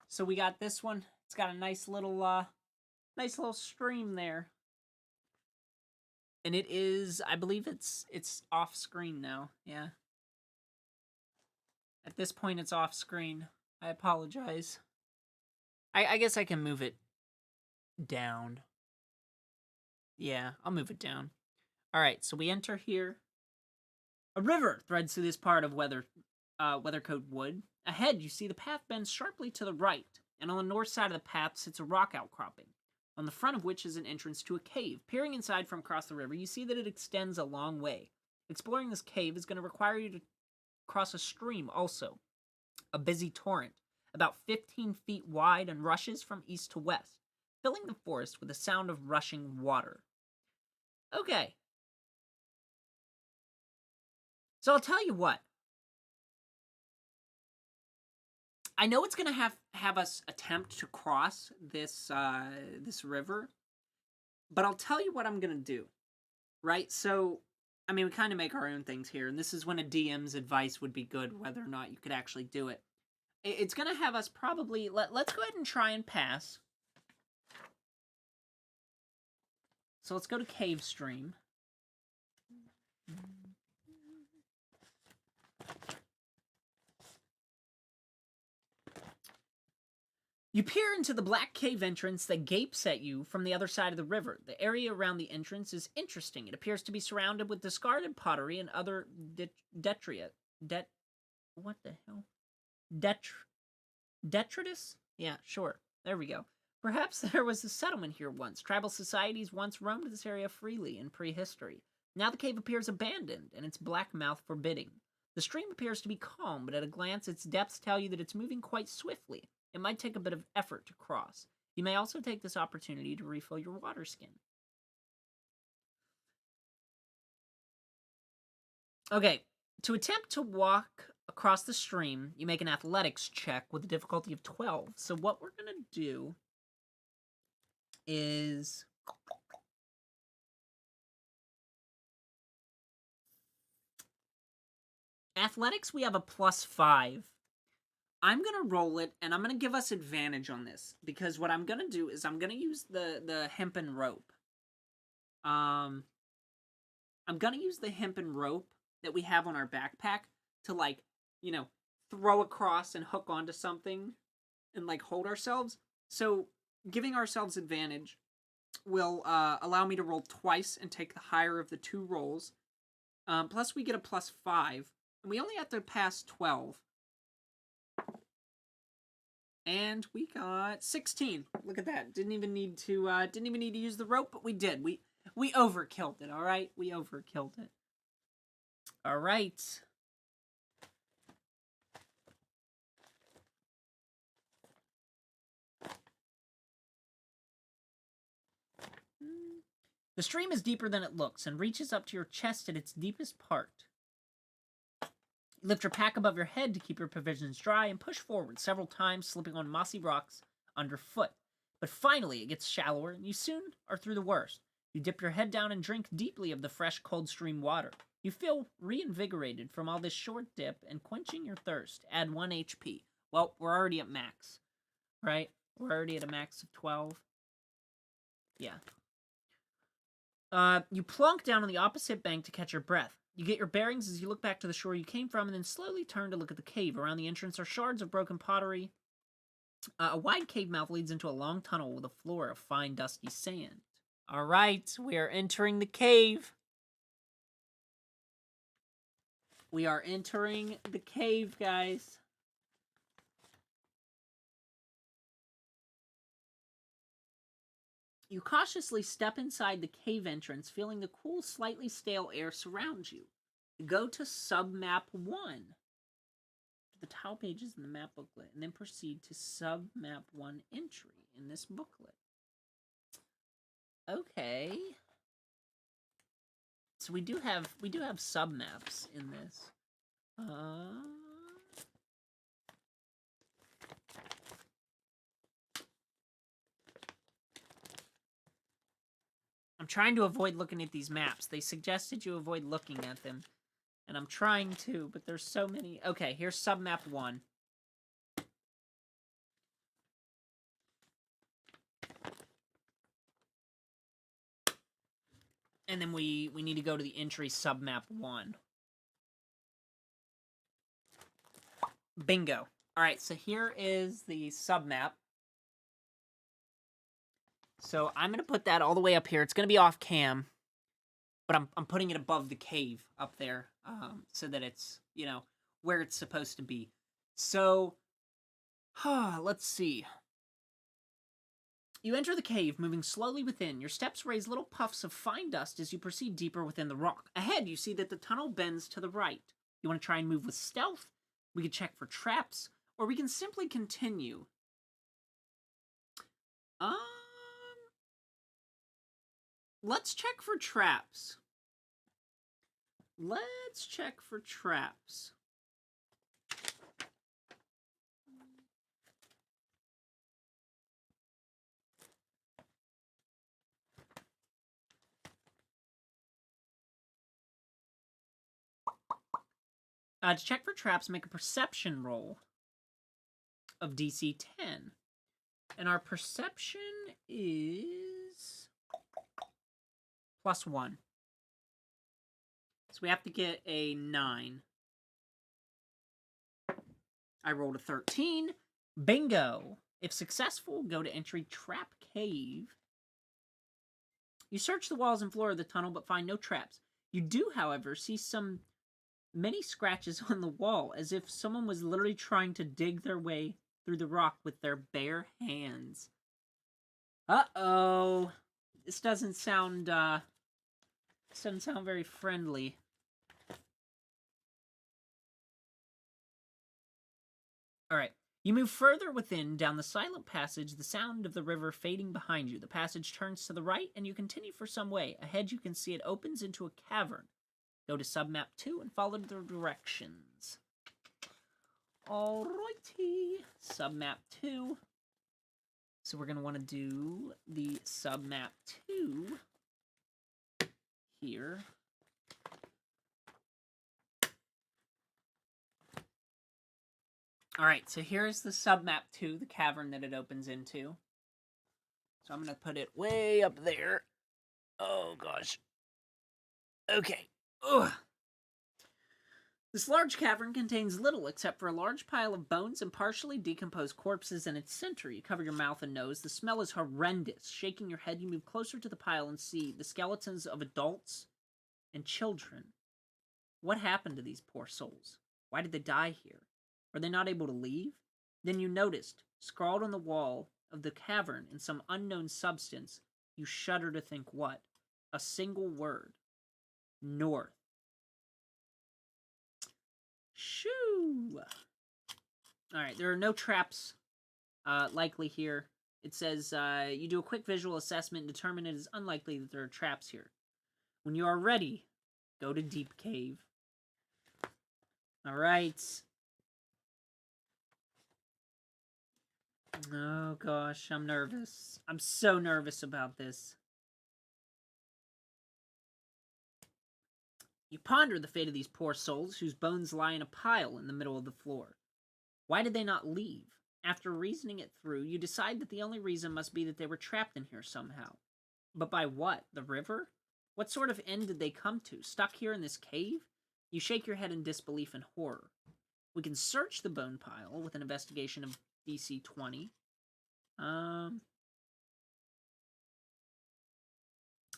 So we got this one. It's got a nice little stream there. And it is, I believe it's off screen now. Yeah. At this point, it's off screen. I apologize. I guess I can move it down. Yeah, I'll move it down. All right, so we enter here. A river threads through this part of Weathercoat Wood. Ahead, you see the path bends sharply to the right, and on the north side of the path sits a rock outcropping, on the front of which is an entrance to a cave. Peering inside from across the river, you see that it extends a long way. Exploring this cave is going to require you to cross a stream also, a busy torrent, about 15 feet wide and rushes from east to west, filling the forest with the sound of rushing water. Okay. So I'll tell you what. I know it's going to have us attempt to cross this river, but I'll tell you what I'm going to do, right? So, I mean, we kind of make our own things here, and this is when a DM's advice would be good, whether or not you could actually do it. It's going to have us probably... Let's go ahead and try and pass. So let's go to Cave Stream. You peer into the black cave entrance that gapes at you from the other side of the river. The area around the entrance is interesting. It appears to be surrounded with discarded pottery and other what the hell? Detritus? Yeah, sure. There we go. Perhaps there was a settlement here once. Tribal societies once roamed this area freely in prehistory. Now the cave appears abandoned, and its black mouth forbidding. The stream appears to be calm, but at a glance its depths tell you that it's moving quite swiftly. It might take a bit of effort to cross. You may also take this opportunity to refill your water skin. Okay, to attempt to walk across the stream, you make an athletics check with a difficulty of 12. So what we're going to do is... Athletics, we have a +5. I'm going to roll it, and I'm going to give us advantage on this, because what I'm going to do is I'm going to use the hempen rope. I'm going to use the hempen rope that we have on our backpack to, like, you know, throw across and hook onto something and, like, hold ourselves. So giving ourselves advantage will allow me to roll twice and take the higher of the 2 rolls. Plus we get a +5, and we only have to pass 12. And we got 16. Look at that. Didn't even need to use the rope, but we did. We overkilled it, all right? We overkilled it. All right. The stream is deeper than it looks and reaches up to your chest at its deepest part. You lift your pack above your head to keep your provisions dry and push forward several times, slipping on mossy rocks underfoot. But finally, it gets shallower, and you soon are through the worst. You dip your head down and drink deeply of the fresh, cold stream water. You feel reinvigorated from all this short dip and quenching your thirst. Add 1 HP. Well, we're already at max, right? We're already at a max of 12. Yeah. You plunk down on the opposite bank to catch your breath. You get your bearings as you look back to the shore you came from and then slowly turn to look at the cave. Around the entrance are shards of broken pottery. A wide cave mouth leads into a long tunnel with a floor of fine, dusty sand. All right, we are entering the cave. We are entering the cave, guys. You cautiously step inside the cave entrance, feeling the cool, slightly stale air surround you. Go to submap 1. The title pages in the map booklet, and then proceed to submap 1 entry in this booklet. Okay. So we do have submaps in this. I'm trying to avoid looking at these maps. They suggested you avoid looking at them. And I'm trying to, but there's so many. Okay, here's submap 1. And then we need to go to the entry submap 1. Bingo. Alright, so here is the submap. So I'm going to put that all the way up here. It's going to be off cam. But I'm putting it above the cave up there. So that it's, you know, where it's supposed to be. So, let's see. You enter the cave, moving slowly within. Your steps raise little puffs of fine dust as you proceed deeper within the rock. Ahead, you see that the tunnel bends to the right. You want to try and move with stealth? We can check for traps, or we can simply continue. Let's check for traps. Let's check for traps. To check for traps, make a perception roll of DC 10. And our perception is +1. So we have to get a 9. I rolled a 13. Bingo! If successful, go to entry Trap Cave. You search the walls and floor of the tunnel, but find no traps. You do, however, see many scratches on the wall, as if someone was literally trying to dig their way through the rock with their bare hands. Uh-oh. This doesn't sound very friendly. Alright. You move further within, down the silent passage, the sound of the river fading behind you. The passage turns to the right, and you continue for some way. Ahead, you can see it opens into a cavern. Go to submap 2 and follow the directions. Alrighty. Submap 2. So we're going to want to do the submap 2 here. Alright, so here's the submap 2, the cavern that it opens into. So I'm going to put it way up there. Oh, gosh. Okay. Ugh. This large cavern contains little except for a large pile of bones and partially decomposed corpses in its center. You cover your mouth and nose. The smell is horrendous. Shaking your head, you move closer to the pile and see the skeletons of adults and children. What happened to these poor souls? Why did they die here? Were they not able to leave? Then you noticed, scrawled on the wall of the cavern in some unknown substance, you shudder to think what? A single word. North. Shoo! Alright, there are no traps likely here. It says, you do a quick visual assessment and determine it is unlikely that there are traps here. When you are ready, go to Deep Cave. Alright. Oh gosh, I'm nervous. I'm so nervous about this. You ponder the fate of these poor souls whose bones lie in a pile in the middle of the floor. Why did they not leave? After reasoning it through, you decide that the only reason must be that they were trapped in here somehow. But by what? The river? What sort of end did they come to? Stuck here in this cave? You shake your head in disbelief and horror. We can search the bone pile with an investigation of DC 20.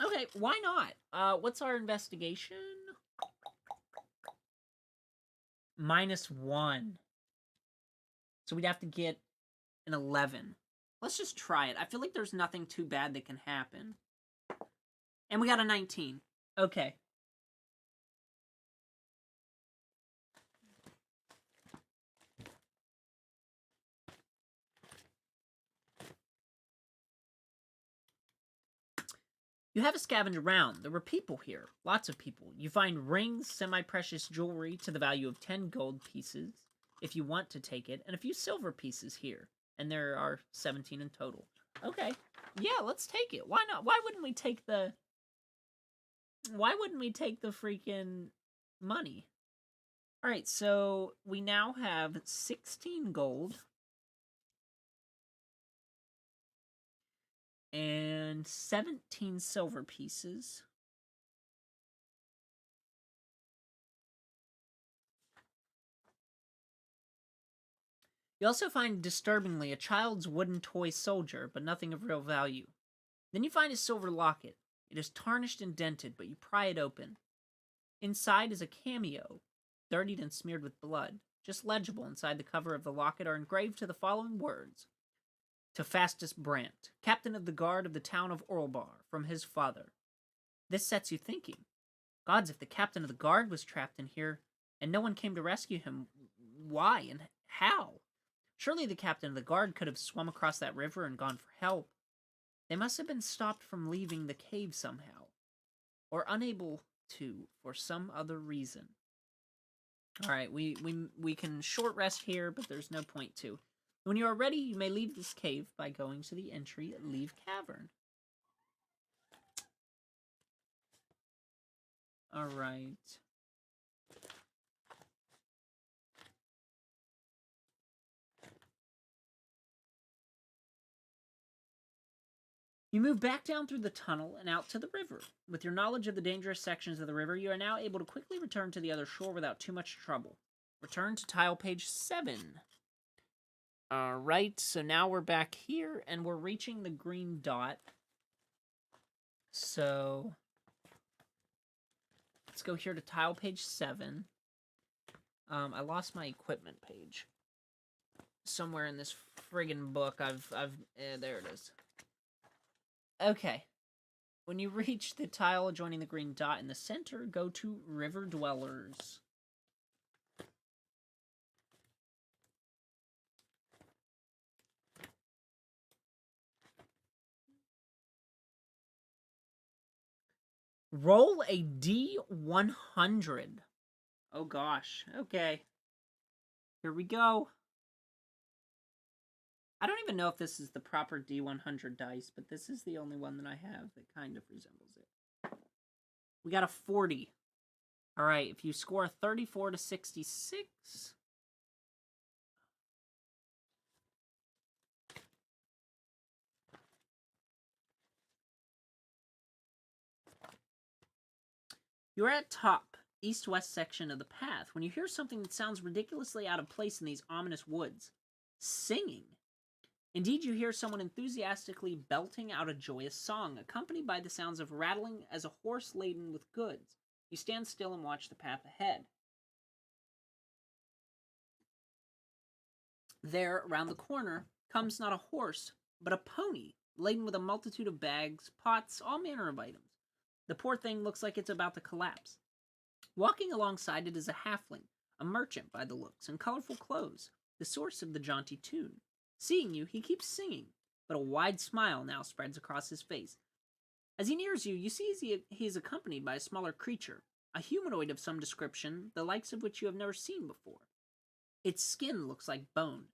Okay, why not? What's our investigation? -1. So we'd have to get an 11. Let's just try it. I feel like there's nothing too bad that can happen. And we got a 19. Okay. You have a scavenge around. There were people here. Lots of people. You find rings, semi-precious jewelry to the value of 10 gold pieces, if you want to take it, and a few silver pieces here. And there are 17 in total. Okay. Yeah, let's take it. Why not? Why wouldn't we take the freaking money? Alright, so we now have 16 gold. And 17 silver pieces. You also find, disturbingly, a child's wooden toy soldier, but nothing of real value. Then you find a silver locket. It is tarnished and dented, but you pry it open. Inside is a cameo, dirtied and smeared with blood. Just legible inside the cover of the locket are engraved to the following words. To Fastus Brant, captain of the guard of the town of Orlbar, from his father. This sets you thinking. Gods, if the captain of the guard was trapped in here, and no one came to rescue him, why and how? Surely the captain of the guard could have swum across that river and gone for help. They must have been stopped from leaving the cave somehow, or unable to for some other reason. Alright, we can short rest here, but there's no point to. When you are ready, you may leave this cave by going to the entry at Leave Cavern. Alright. You move back down through the tunnel and out to the river. With your knowledge of the dangerous sections of the river, you are now able to quickly return to the other shore without too much trouble. Return to tile page 7. Alright, so now we're back here, and we're reaching the green dot. So, let's go here to tile page 7. I lost my equipment page. Somewhere in this friggin' book, there it is. Okay. When you reach the tile adjoining the green dot in the center, go to River Dwellers. Roll a D100. Oh gosh. Okay. Here we go. I don't even know if this is the proper D100 dice, but this is the only one that I have that kind of resembles it. We got a 40. Alright, if you score a 34 to 66... You're at top, east-west section of the path, when you hear something that sounds ridiculously out of place in these ominous woods. Singing. Indeed, you hear someone enthusiastically belting out a joyous song, accompanied by the sounds of rattling as a horse laden with goods. You stand still and watch the path ahead. There, around the corner, comes not a horse, but a pony, laden with a multitude of bags, pots, all manner of items. The poor thing looks like it's about to collapse. Walking alongside it is a halfling, a merchant by the looks, in colorful clothes, the source of the jaunty tune. Seeing you, he keeps singing, but a wide smile now spreads across his face. As he nears you, you see he is accompanied by a smaller creature, a humanoid of some description, the likes of which you have never seen before. Its skin looks like bone.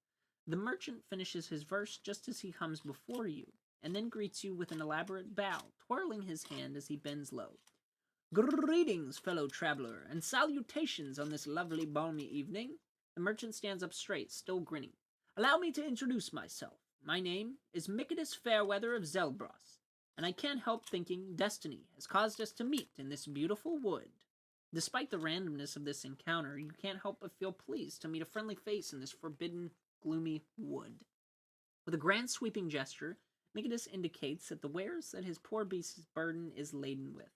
The merchant finishes his verse just as he comes before you, and then greets you with an elaborate bow, twirling his hand as he bends low. Greetings, fellow traveler, and salutations on this lovely balmy evening. The merchant stands up straight, still grinning. Allow me to introduce myself. My name is Micadus Fairweather of Zelbros, and I can't help thinking destiny has caused us to meet in this beautiful wood. Despite the randomness of this encounter, you can't help but feel pleased to meet a friendly face in this forbidden, gloomy wood. With a grand sweeping gesture, Micadus indicates that the wares that his poor beast's burden is laden with.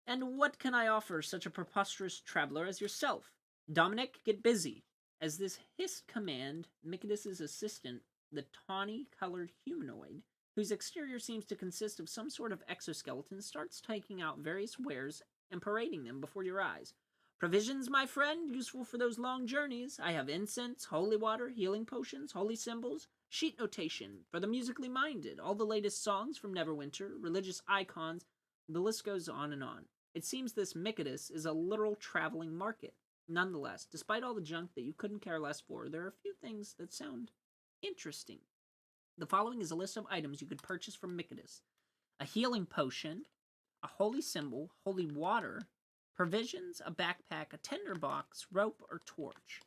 And what can I offer such a preposterous traveler as yourself? Dominic, get busy. As this hissed command, Micadus's assistant, the tawny-colored humanoid, whose exterior seems to consist of some sort of exoskeleton, starts taking out various wares and parading them before your eyes. Provisions, my friend, useful for those long journeys. I have incense, holy water, healing potions, holy symbols, sheet notation for the musically minded, all the latest songs from Neverwinter, religious icons, the list goes on and on. It seems this Micadus is a literal traveling market. Nonetheless, despite all the junk that you couldn't care less for, there are a few things that sound interesting. The following is a list of items you could purchase from Micadus. A healing potion, a holy symbol, holy water, provisions, a backpack, a tinderbox, rope, or torch.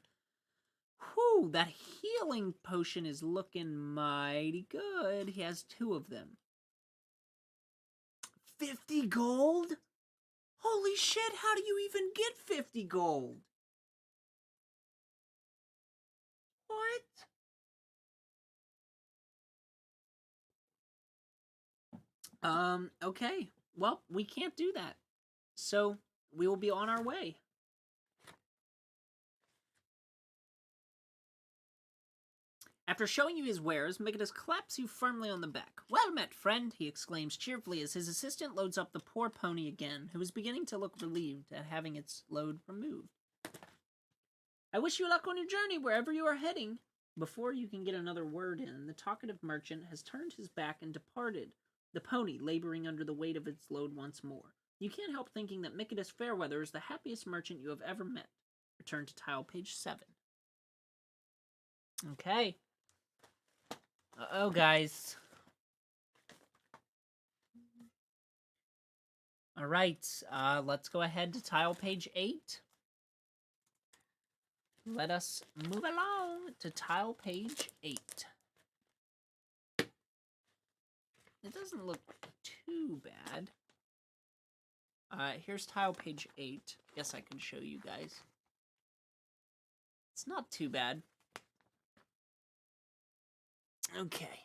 Whew, that healing potion is looking mighty good. He has 2 of them. 50 gold? Holy shit, how do you even get 50 gold? What? Okay. Well, we can't do that. So, we will be on our way. After showing you his wares, Micadus claps you firmly on the back. Well met, friend, he exclaims cheerfully as his assistant loads up the poor pony again, who is beginning to look relieved at having its load removed. I wish you luck on your journey wherever you are heading. Before you can get another word in, the talkative merchant has turned his back and departed, the pony laboring under the weight of its load once more. You can't help thinking that Micadus Fairweather is the happiest merchant you have ever met. Return to tile page 7. Okay. Uh-oh, guys. Alright, let's go ahead to tile page 8. Let us move along to tile page 8. It doesn't look too bad. Here's tile page 8. Guess I can show you guys. It's not too bad. Okay.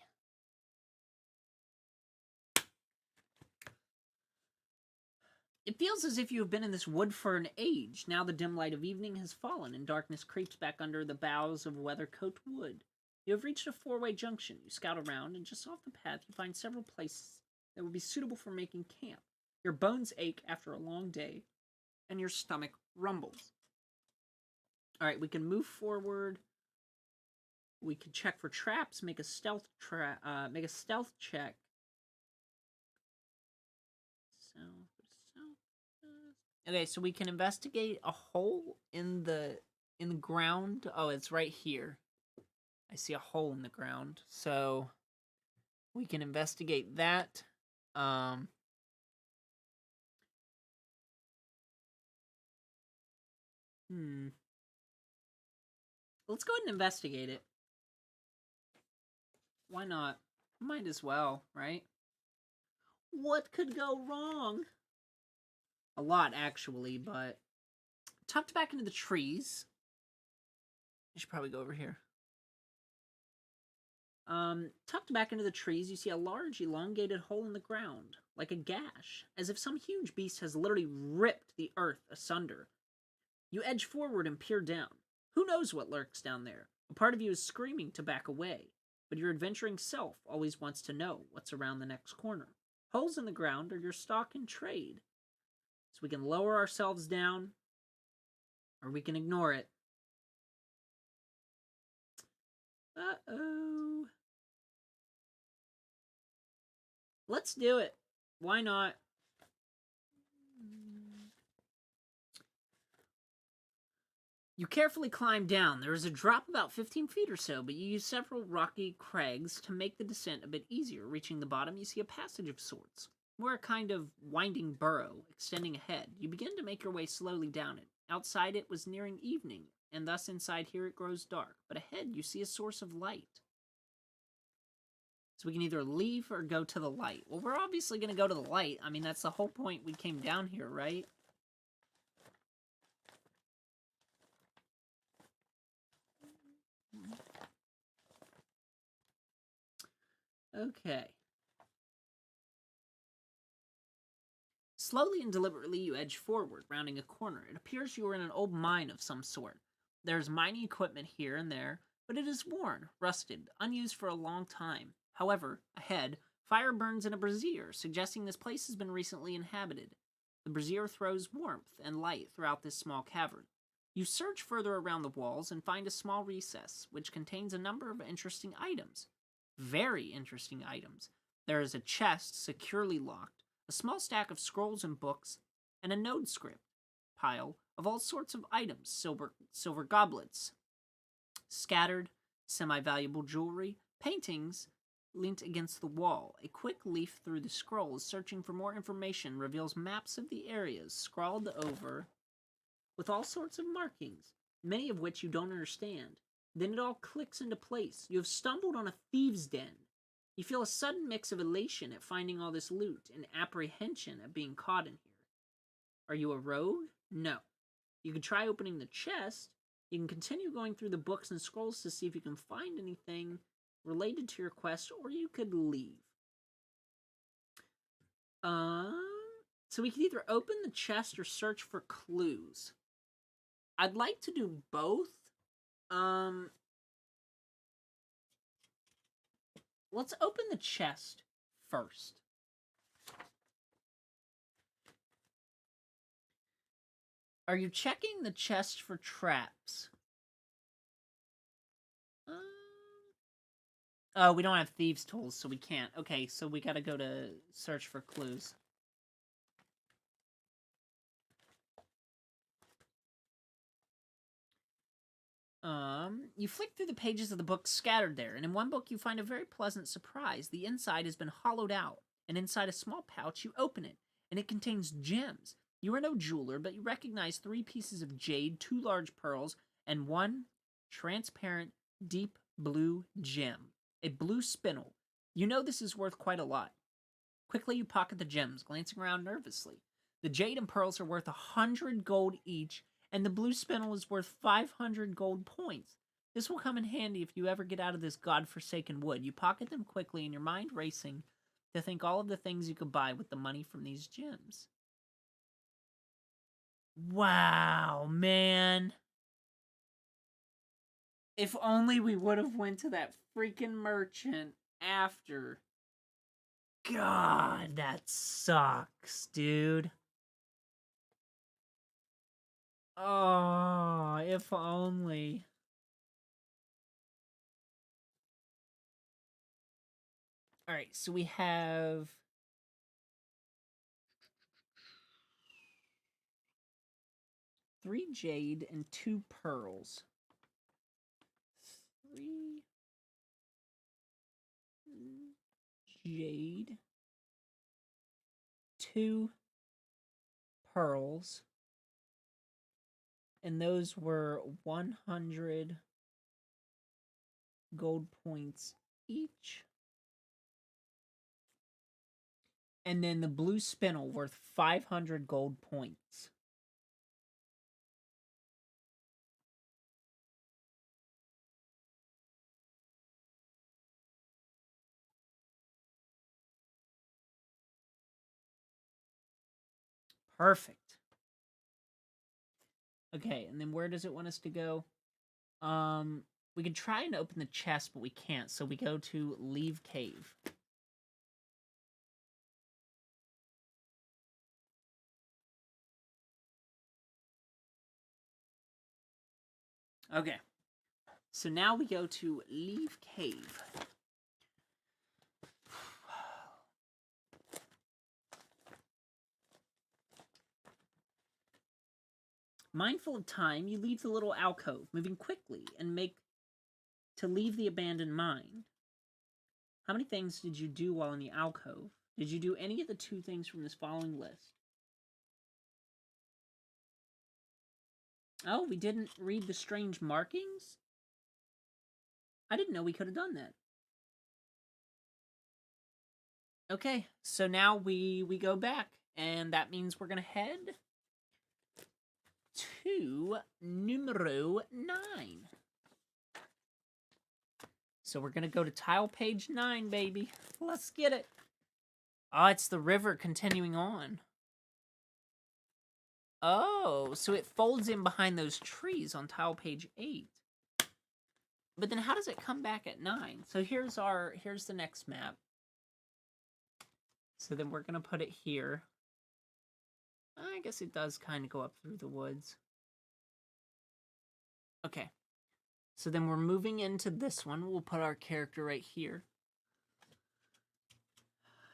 It feels as if you have been in this wood for an age. Now the dim light of evening has fallen, and darkness creeps back under the boughs of weather-coat wood. You have reached a 4-way junction. You scout around, and just off the path you find several places that would be suitable for making camp. Your bones ache after a long day, and your stomach rumbles. Alright, we can move forward. We can check for traps, make a stealth check. Okay, so we can investigate a hole in the ground. Oh, it's right here. I see a hole in the ground. So we can investigate that. Let's go ahead and investigate it. Why not? Might as well, right? What could go wrong? A lot, actually, but tucked back into the trees. I should probably go over here. Tucked back into the trees, you see a large, elongated hole in the ground, like a gash, as if some huge beast has literally ripped the earth asunder. You edge forward and peer down. Who knows what lurks down there? A part of you is screaming to back away, but your adventuring self always wants to know what's around the next corner. Holes in the ground are your stock in trade. So we can lower ourselves down, or we can ignore it. Uh-oh. Let's do it. Why not? You carefully climb down. There is a drop about 15 feet or so, but you use several rocky crags to make the descent a bit easier. Reaching the bottom, you see a passage of sorts, or a kind of winding burrow extending ahead. You begin to make your way slowly down it. Outside it was nearing evening, and thus inside here it grows dark, but ahead you see a source of light. So we can either leave or go to the light. Well, we're obviously going to go to the light. I mean, that's the whole point we came down here, right? Okay. Slowly and deliberately you edge forward, rounding a corner. It appears you are in an old mine of some sort. There's mining equipment here and there, but it is worn, rusted, unused for a long time. However, ahead, fire burns in a brazier, suggesting this place has been recently inhabited. The brazier throws warmth and light throughout this small cavern. You search further around the walls and find a small recess, which contains a number of interesting items. Very interesting items. There is a chest securely locked, a small stack of scrolls and books, and a node script pile of all sorts of items, silver goblets, scattered, semi-valuable jewelry, paintings leant against the wall. A quick leaf through the scrolls, searching for more information, reveals maps of the areas scrawled over with all sorts of markings, many of which you don't understand. Then it all clicks into place. You have stumbled on a thieves' den. You feel a sudden mix of elation at finding all this loot and apprehension at being caught in here. Are you a rogue? No. You can try opening the chest. You can continue going through the books and scrolls to see if you can find anything related to your quest, or you could leave. So we can either open the chest or search for clues. I'd like to do both. Let's open the chest first. Are you checking the chest for traps? Oh, we don't have thieves' tools, so we can't. Okay, so we gotta go to search for clues. You flick through the pages of the books scattered there, and in one book you find a very pleasant surprise. The inside has been hollowed out, and inside a small pouch you open it, and it contains gems. You are no jeweler, but you recognize 3 pieces of jade, 2 large pearls, and 1 transparent, deep blue gem. A blue spinel. You know this is worth quite a lot. Quickly you pocket the gems, glancing around nervously. The jade and pearls are worth 100 gold each, and the blue spinel is worth 500 gold points. This will come in handy if you ever get out of this godforsaken wood. You pocket them quickly, and your mind racing to think all of the things you could buy with the money from these gems. Wow, man. If only we would have went to that freaking merchant after. God, that sucks, dude. Oh, if only. Alright, so we have 3 jade and 2 pearls. 3 jade, 2 pearls, and those were 100 gold points each. And then the blue spinel worth 500 gold points. Perfect. Okay, and then where does it want us to go? We can try and open the chest, but we can't, so we go to leave cave. Okay. So now we go to leave cave. Mindful of time, you leave the little alcove, moving quickly and make to leave the abandoned mine. How many things did you do while in the alcove? Did you do any of the 2 things from this following list? Oh, we didn't read the strange markings? I didn't know we could have done that. Okay, so now we go back, and that means we're going to head to numero 9. So we're going to go to tile page 9, baby. Let's get it. Oh, it's the river continuing on. Oh, so it folds in behind those trees on tile page 8. But then how does it come back at 9? So here's the next map. So then we're going to put it here. I guess it does kind of go up through the woods. Okay. So then we're moving into this one. We'll put our character right here.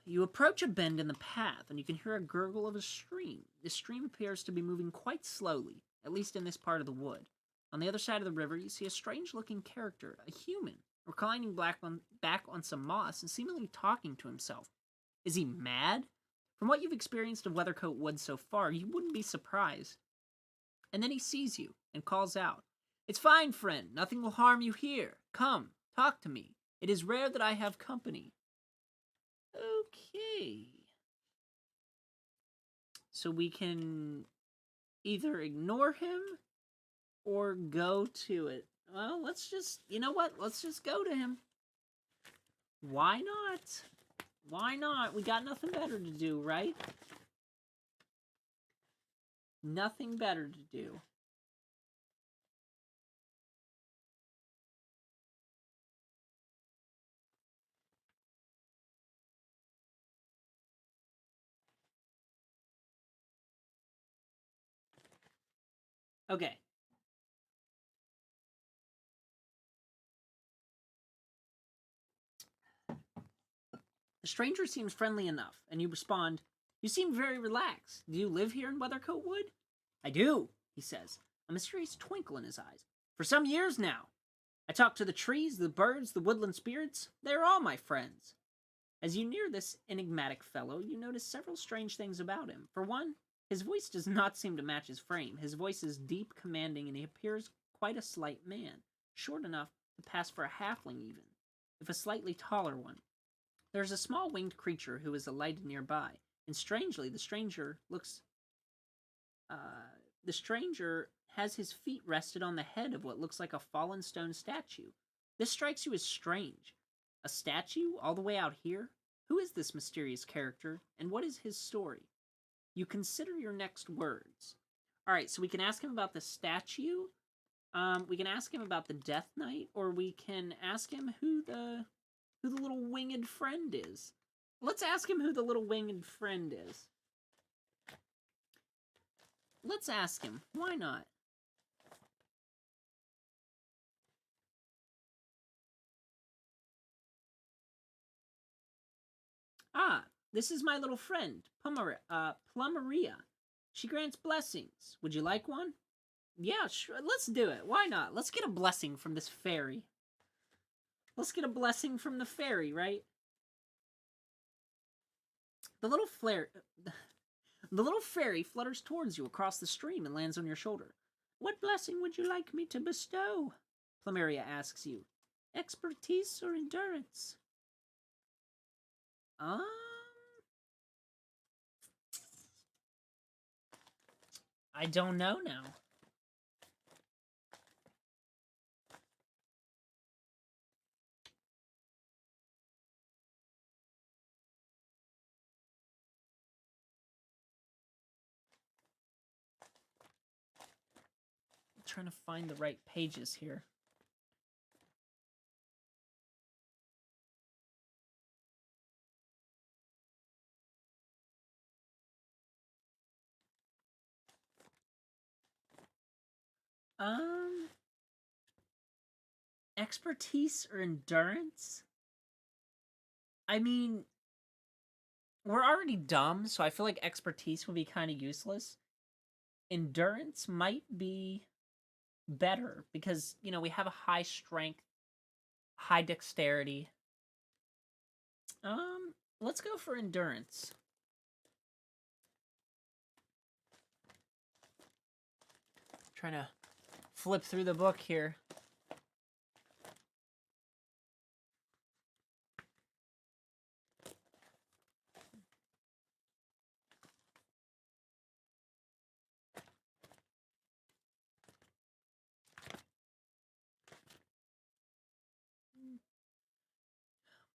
You approach a bend in the path, and you can hear a gurgle of a stream. The stream appears to be moving quite slowly, at least in this part of the wood. On the other side of the river, you see a strange-looking character, a human, reclining back on some moss and seemingly talking to himself. Is he mad? From what you've experienced of Weathercoat Wood so far, you wouldn't be surprised. And then he sees you and calls out, "It's fine, friend. Nothing will harm you here. Come, talk to me. It is rare that I have company." Okay. So we can either ignore him or go to it. Well, let's just, you know what? Let's just go to him. Why not? Why not? We got nothing better to do, right? Nothing better to do. Okay. The stranger seems friendly enough, and you respond, "You seem very relaxed. Do you live here in Weathercoat Wood?" "I do," he says, a mysterious twinkle in his eyes. "For some years now. I talk to the trees, the birds, the woodland spirits. They are all my friends." As you near this enigmatic fellow, you notice several strange things about him. For one, his voice does not seem to match his frame. His voice is deep, commanding, and he appears quite a slight man, short enough to pass for a halfling even, if a slightly taller one. There is a small winged creature who is alighted nearby, and strangely, the stranger has his feet rested on the head of what looks like a fallen stone statue. This strikes you as strange. A statue all the way out here? Who is this mysterious character, and what is his story? You consider your next words. Alright, so we can ask him about the statue, we can ask him about the Death Knight, or we can ask him who the little winged friend is. Let's ask him who the little winged friend is. Let's ask him. Why not? "Ah, this is my little friend, Plumeria. She grants blessings. Would you like one?" "Yeah, sure. Let's do it. Why not? Let's get a blessing from this fairy. Let's get a blessing from the fairy, right?" The little fairy flutters towards you across the stream and lands on your shoulder. "What blessing would you like me to bestow?" Plumeria asks you. "Expertise or endurance?" I don't know now. I'm trying to find the right pages here. Expertise or endurance? I mean, we're already dumb, so I feel like expertise would be kind of useless. endurance might be better because, you know, we have a high strength, high dexterity. Let's go for endurance. Trying to flip through the book here.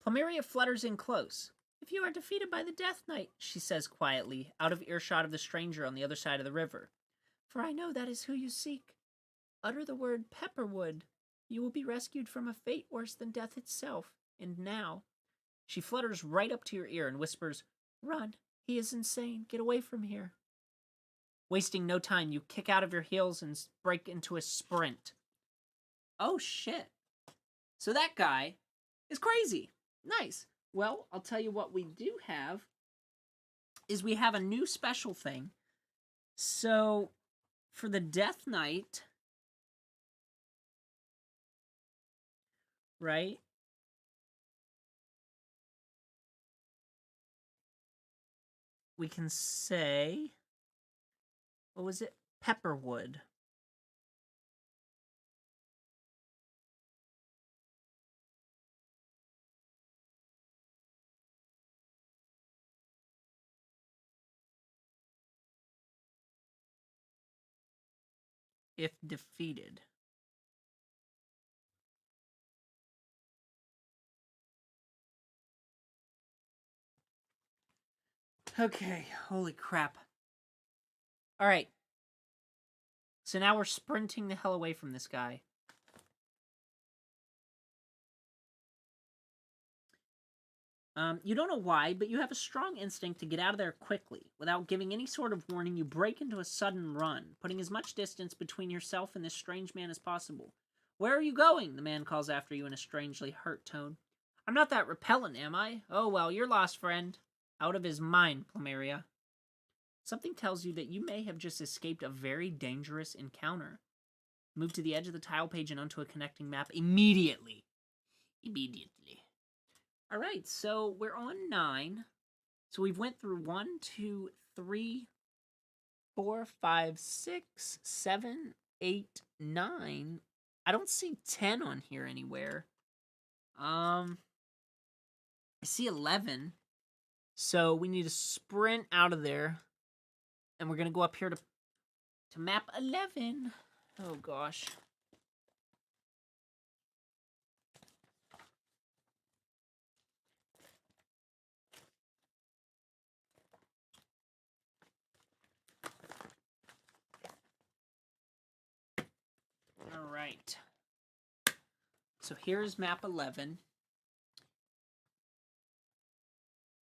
Plumeria flutters in close. If you are defeated by the Death Knight, she says quietly, out of earshot of the stranger on the other side of the river. For I know that is who you seek. Utter the word Pepperwood. You will be rescued from a fate worse than death itself. And now... She flutters right up to your ear and whispers, Run, he is insane. Get away from here. Wasting no time, you kick out of your heels and break into a sprint. Oh, shit. So that guy is crazy. Nice. Well, I'll tell you what we do have is we have a new special thing. So, for the Death Knight, right? We can say, what was it? Pepperwood. If defeated. Okay, holy crap. Alright. So now we're sprinting the hell away from this guy. You don't know why, but you have a strong instinct to get out of there quickly. Without giving any sort of warning, you break into a sudden run, putting as much distance between yourself and this strange man as possible. Where are you going? The man calls after you in a strangely hurt tone. I'm not that repellent, am I? Oh well, you're lost, friend. Out of his mind, Plumeria. Something tells you that you may have just escaped a very dangerous encounter. Move to the edge of the tile page and onto a connecting map immediately. All right, so we're on 9. So we've went through 1, 2, 3, 4, 5, 6, 7, 8, 9. I don't see 10 on here anywhere. I see 11. So we need to sprint out of there. And we're going to go up here to map 11. Oh, gosh. All right. So here's map 11.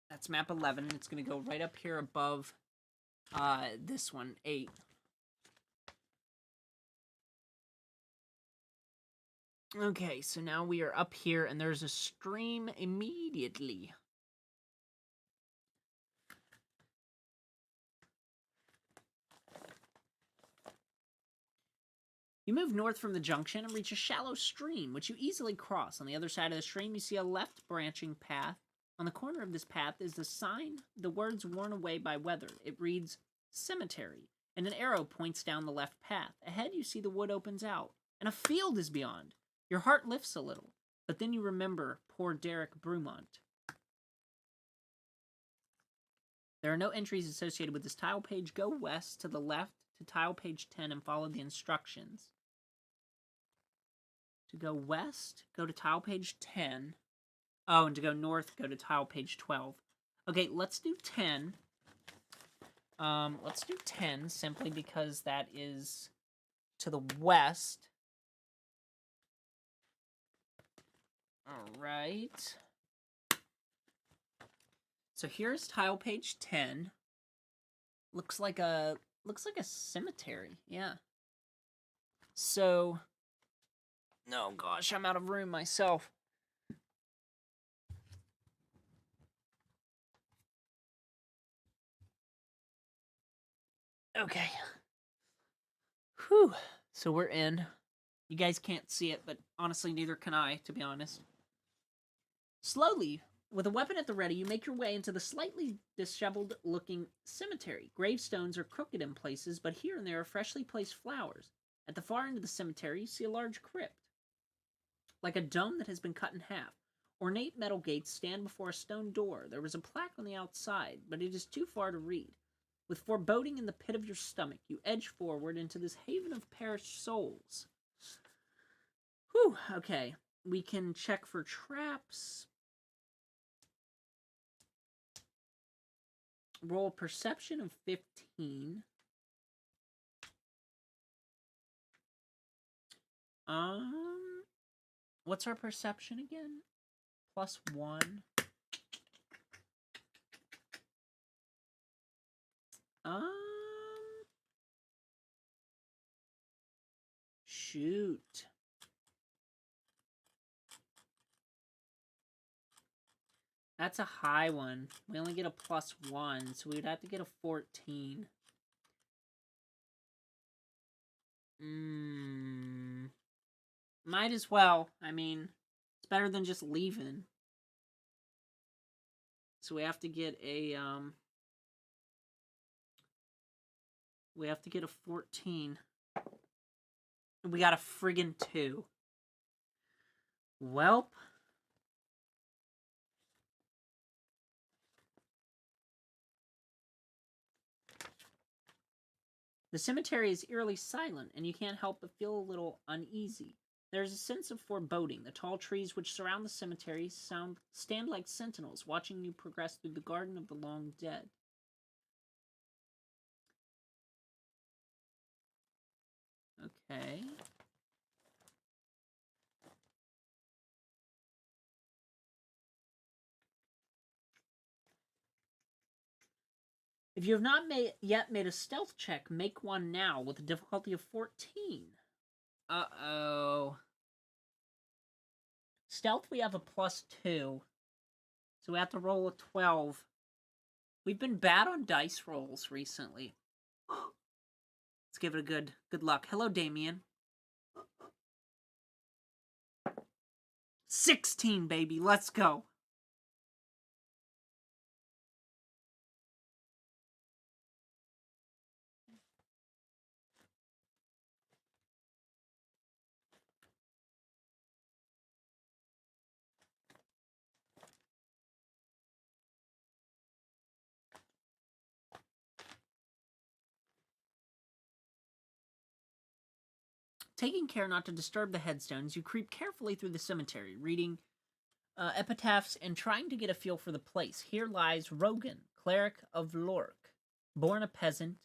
That's map 11. It's going to go right up here above this one, 8. Okay, so now we are up here, and there's a stream immediately. You move north from the junction and reach a shallow stream, which you easily cross. On the other side of the stream, you see a left branching path. On the corner of this path is the sign, the words worn away by weather. It reads, Cemetery, and an arrow points down the left path. Ahead, you see the wood opens out, and a field is beyond. Your heart lifts a little, but then you remember poor Derek Brumont. There are no entries associated with this tile page. Go west to the left to tile page 10 and follow the instructions. To go west, go to tile page 10. Oh, and to go north, go to tile page 12. Okay, let's do 10. Let's do 10 simply because that is to the west. All right. So here's tile page 10. Looks like a cemetery. Yeah. So, oh gosh, I'm out of room myself. Okay. Whew. So we're in. You guys can't see it, but honestly, neither can I, to be honest. Slowly, with a weapon at the ready, you make your way into the slightly disheveled-looking cemetery. Gravestones are crooked in places, but here and there are freshly placed flowers. At the far end of the cemetery, you see a large crypt, like a dome that has been cut in half. Ornate metal gates stand before a stone door. There is a plaque on the outside, but it is too far to read. With foreboding in the pit of your stomach, you edge forward into this haven of perished souls. Whew, okay. We can check for traps. Roll perception of 15. What's our perception again? +1. Shoot. That's a high one. We only get a +1, so we'd have to get a 14. Might as well. I mean, it's better than just leaving. So we have to get a, we have to get a 14. We got a friggin' 2. Welp. The cemetery is eerily silent, and you can't help but feel a little uneasy. There is a sense of foreboding. The tall trees which surround the cemetery stand like sentinels, watching you progress through the garden of the long dead. Okay. If you have not yet made a stealth check, make one now with a difficulty of 14. Uh-oh. Stealth, we have a +2. So we have to roll a 12. We've been bad on dice rolls recently. Let's give it a good luck. Hello, Damien. 16, baby. Let's go. Taking care not to disturb the headstones, you creep carefully through the cemetery, reading epitaphs and trying to get a feel for the place. Here lies Rogan, cleric of Lork, born a peasant,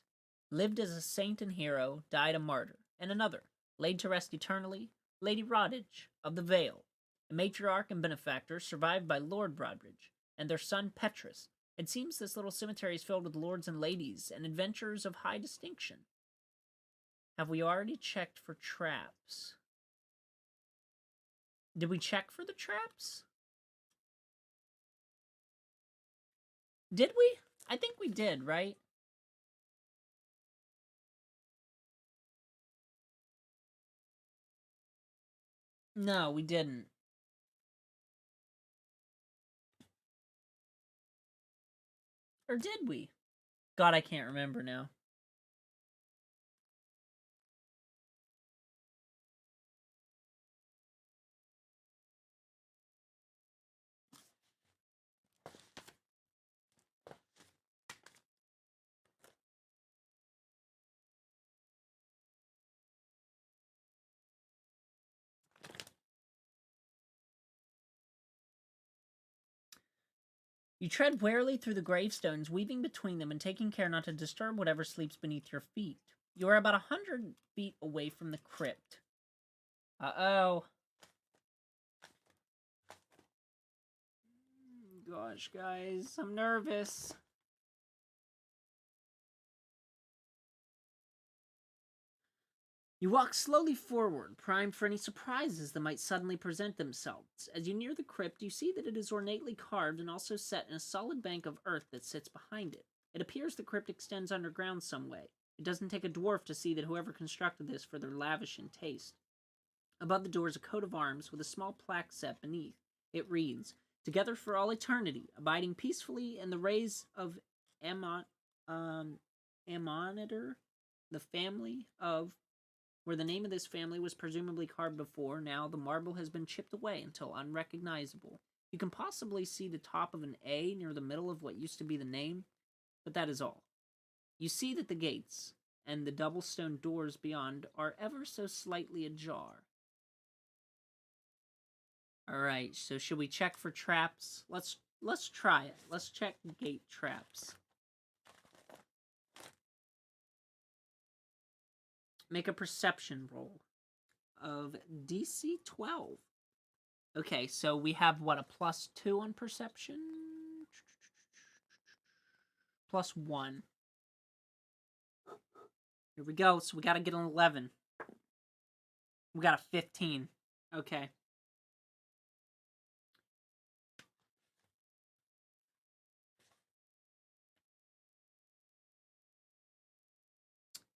lived as a saint and hero, died a martyr. And another, laid to rest eternally, Lady Rodage of the Vale, a matriarch and benefactor, survived by Lord Rodage and their son Petrus. It seems this little cemetery is filled with lords and ladies and adventurers of high distinction. Have we already checked for traps? Did we check for the traps? Did we? I think we did, right? No, we didn't. Or did we? God, I can't remember now. You tread warily through the gravestones, weaving between them and taking care not to disturb whatever sleeps beneath your feet. You are about 100 feet away from the crypt. Uh-oh. Gosh, guys, I'm nervous. You walk slowly forward, primed for any surprises that might suddenly present themselves. As you near the crypt, you see that it is ornately carved and also set in a solid bank of earth that sits behind it. It appears the crypt extends underground some way. It doesn't take a dwarf to see that whoever constructed this for their lavish in taste. Above the door is a coat of arms with a small plaque set beneath. It reads, "Together for all eternity, abiding peacefully in the rays of Ammonitor, the family of," where the name of this family was presumably carved before. Now the marble has been chipped away until unrecognizable. You can possibly see the top of an A near the middle of what used to be the name, but that is all. You see that the gates and the double stone doors beyond are ever so slightly ajar. Alright, so should we check for traps? Let's try it. Let's check gate traps. Make a perception roll of DC 12. Okay, so we have, what, a +2 on perception? +1. Here we go, so we gotta get an 11. We got a 15. Okay.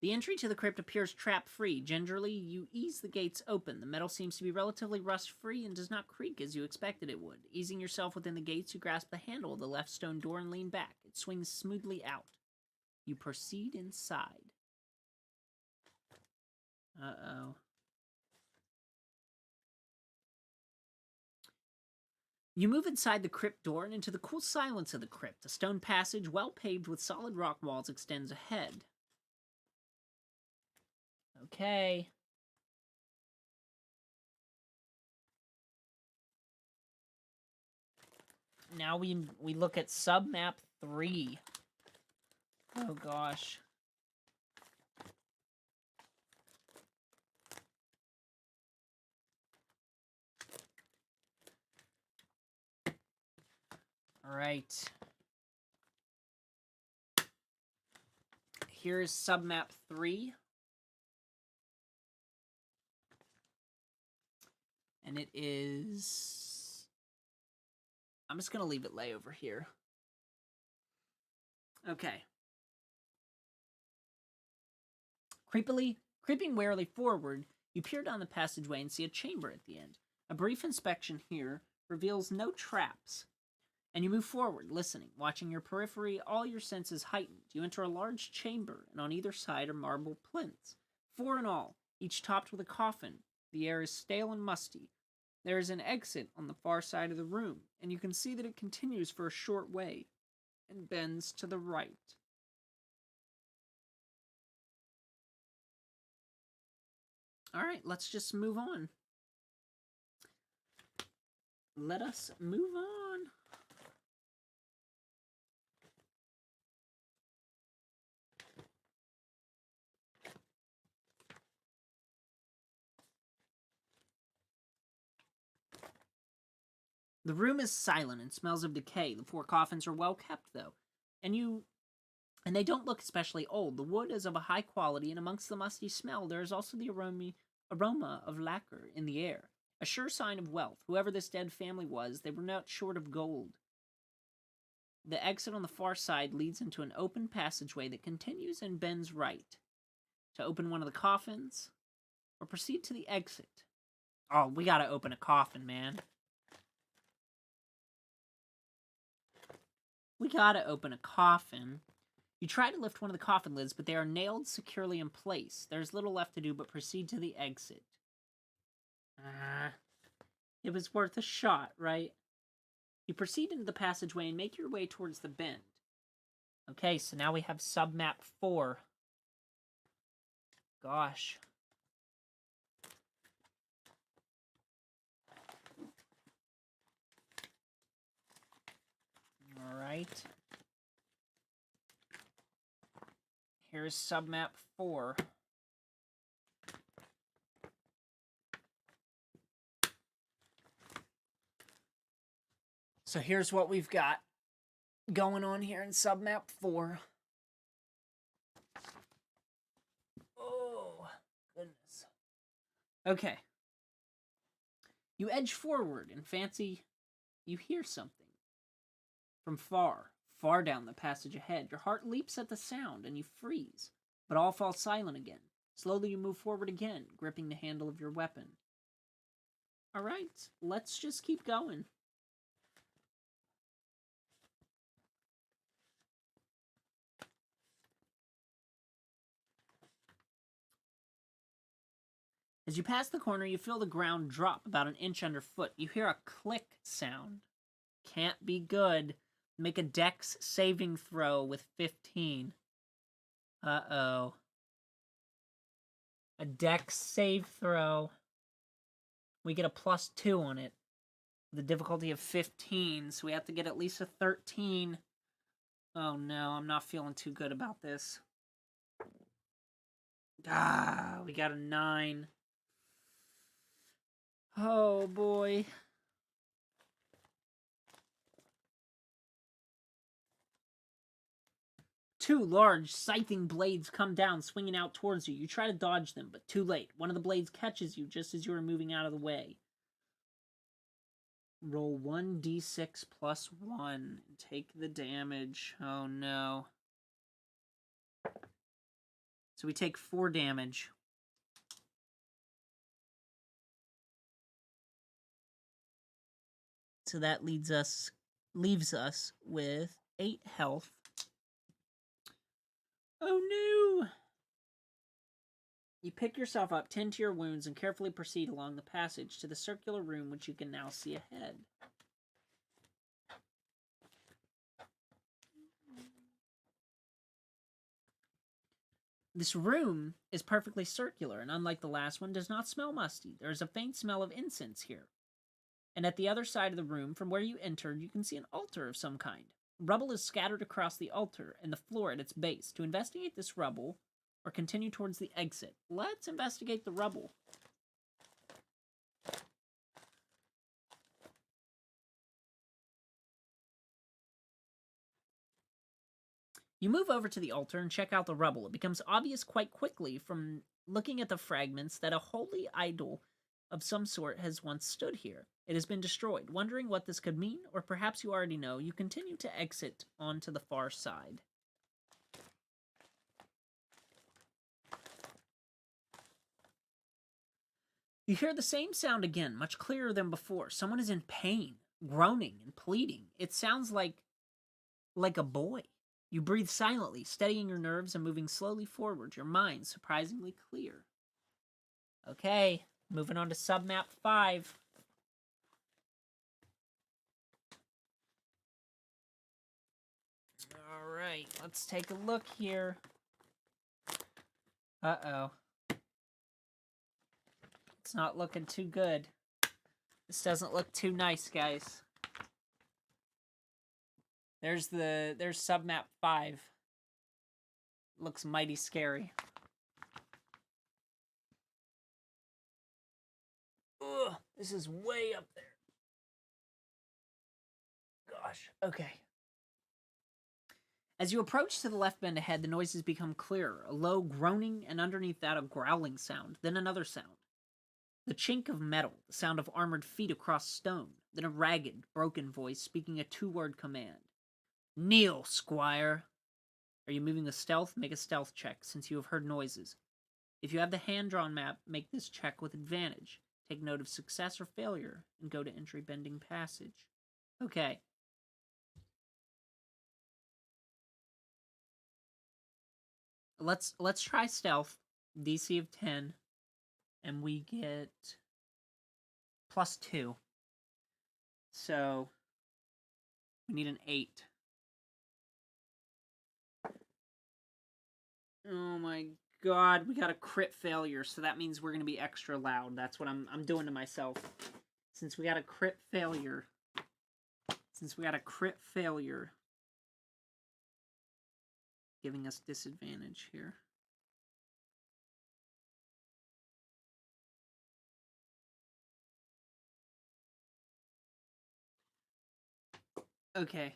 The entry to the crypt appears trap-free. Gingerly, you ease the gates open. The metal seems to be relatively rust-free and does not creak as you expected it would. Easing yourself within the gates, you grasp the handle of the left stone door and lean back. It swings smoothly out. You proceed inside. Uh-oh. You move inside the crypt door and into the cool silence of the crypt. A stone passage, well paved with solid rock walls, extends ahead. Okay. Now we look at submap 3. Oh gosh. All right. Here's submap 3. And it is... I'm just going to leave it lay over here. Okay. Creeping warily forward, you peer down the passageway and see a chamber at the end. A brief inspection here reveals no traps. And you move forward, listening, watching your periphery, all your senses heightened. You enter a large chamber, and on either side are marble plinths. 4 in all, each topped with a coffin. The air is stale and musty. There is an exit on the far side of the room, and you can see that it continues for a short way and bends to the right. Alright, let's just move on. Let us move on. The room is silent and smells of decay. The 4 coffins are well kept, though, and they don't look especially old. The wood is of a high quality, and amongst the musty smell, there is also the aroma of lacquer in the air. A sure sign of wealth. Whoever this dead family was, they were not short of gold. The exit on the far side leads into an open passageway that continues and bends right. To open one of the coffins, or proceed to the exit. Oh, we gotta open a coffin, man. We gotta open a coffin. You try to lift one of the coffin lids, but they are nailed securely in place. There's little left to do but proceed to the exit. It was worth a shot, right? You proceed into the passageway and make your way towards the bend. Okay, so now we have submap 4. Gosh. Alright. Here's submap 4. So here's what we've got going on here in submap 4. Oh, goodness. Okay. You edge forward and fancy you hear something. From far down the passage ahead, your heart leaps at the sound and you freeze. but all falls silent again. Slowly you move forward again, gripping the handle of your weapon. Alright, let's just keep going. As you pass the corner, you feel the ground drop about an inch underfoot. You hear a click sound. Can't be good. Make a dex saving throw with 15. Uh-oh. A dex save throw. We get a +2 on it. The difficulty of 15, so we have to get at least a 13. Oh no, I'm not feeling too good about this. We got a 9. Oh boy. Two large, scything blades come down, swinging out towards you. You try to dodge them, but too late. One of the blades catches you just as you are moving out of the way. Roll 1d6 plus 1 and take the damage. Oh no. So we take 4 damage. So that leaves us with 8 health. Oh no! You pick yourself up, tend to your wounds, and carefully proceed along the passage to the circular room which you can now see ahead. This room is perfectly circular, and unlike the last one, does not smell musty. There is a faint smell of incense here. And at the other side of the room, from where you entered, you can see an altar of some kind. Rubble is scattered across the altar and the floor at its base. To investigate this rubble, or continue towards the exit, let's investigate the rubble. You move over to the altar and check out the rubble. It becomes obvious quite quickly from looking at the fragments that a holy idol of some sort has once stood here. It has been destroyed. Wondering what this could mean, or perhaps you already know, you continue to exit onto the far side. You hear the same sound again, much clearer than before. Someone is in pain, groaning and pleading. It sounds like a boy. You breathe silently, steadying your nerves and moving slowly forward, your mind surprisingly clear. Okay, moving on to submap 5. Alright, let's take a look here. Uh-oh. It's not looking too good. This doesn't look too nice, guys. There's submap 5. Looks mighty scary. Ugh, this is way up there. Gosh, okay. As you approach to the left bend ahead, the noises become clearer. A low groaning, and underneath that a growling sound, then another sound. The chink of metal, the sound of armored feet across stone, then a ragged, broken voice speaking a 2-word command. Kneel, Squire. Are you moving with stealth? Make a stealth check, since you have heard noises. If you have the hand-drawn map, make this check with advantage. Take note of success or failure, and go to entry bending passage. Okay. Let's try stealth. DC of 10. And we get +2. So we need an 8. Oh my god, we got a crit failure, so that means we're gonna be extra loud. That's what I'm doing to myself. Since we got a crit failure. Giving us disadvantage here. Okay.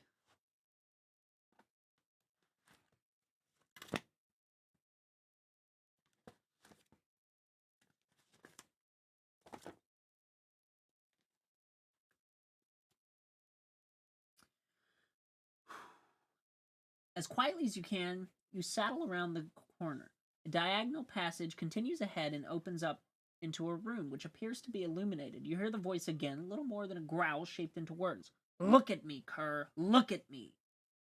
As quietly as you can, you saddle around the corner. A diagonal passage continues ahead and opens up into a room which appears to be illuminated. You hear the voice again, little more than a growl shaped into words. Look at me, Kerr. Look at me.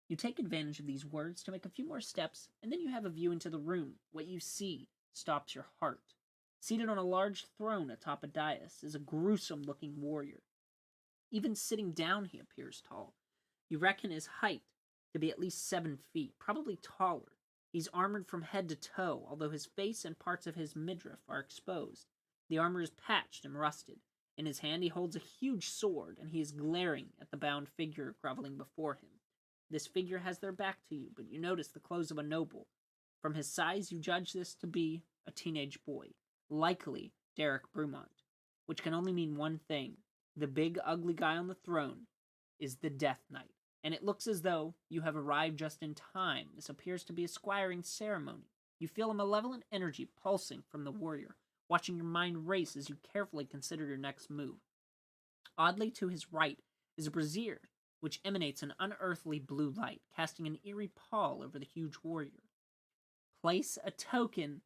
You take advantage of these words to make a few more steps, and then you have a view into the room. What you see stops your heart. Seated on a large throne atop a dais is a gruesome-looking warrior. Even sitting down, he appears tall. You reckon his height to be at least 7 feet, probably taller. He's armored from head to toe, although his face and parts of his midriff are exposed. The armor is patched and rusted. In his hand he holds a huge sword, and he is glaring at the bound figure groveling before him. This figure has their back to you, but you notice the clothes of a noble. From his size, you judge this to be a teenage boy, likely Derek Brumont, which can only mean one thing. The big, ugly guy on the throne is the Death Knight, and it looks as though you have arrived just in time. This appears to be a squiring ceremony. You feel a malevolent energy pulsing from the warrior, watching your mind race as you carefully consider your next move. Oddly to his right is a brazier, which emanates an unearthly blue light, casting an eerie pall over the huge warrior. Place a token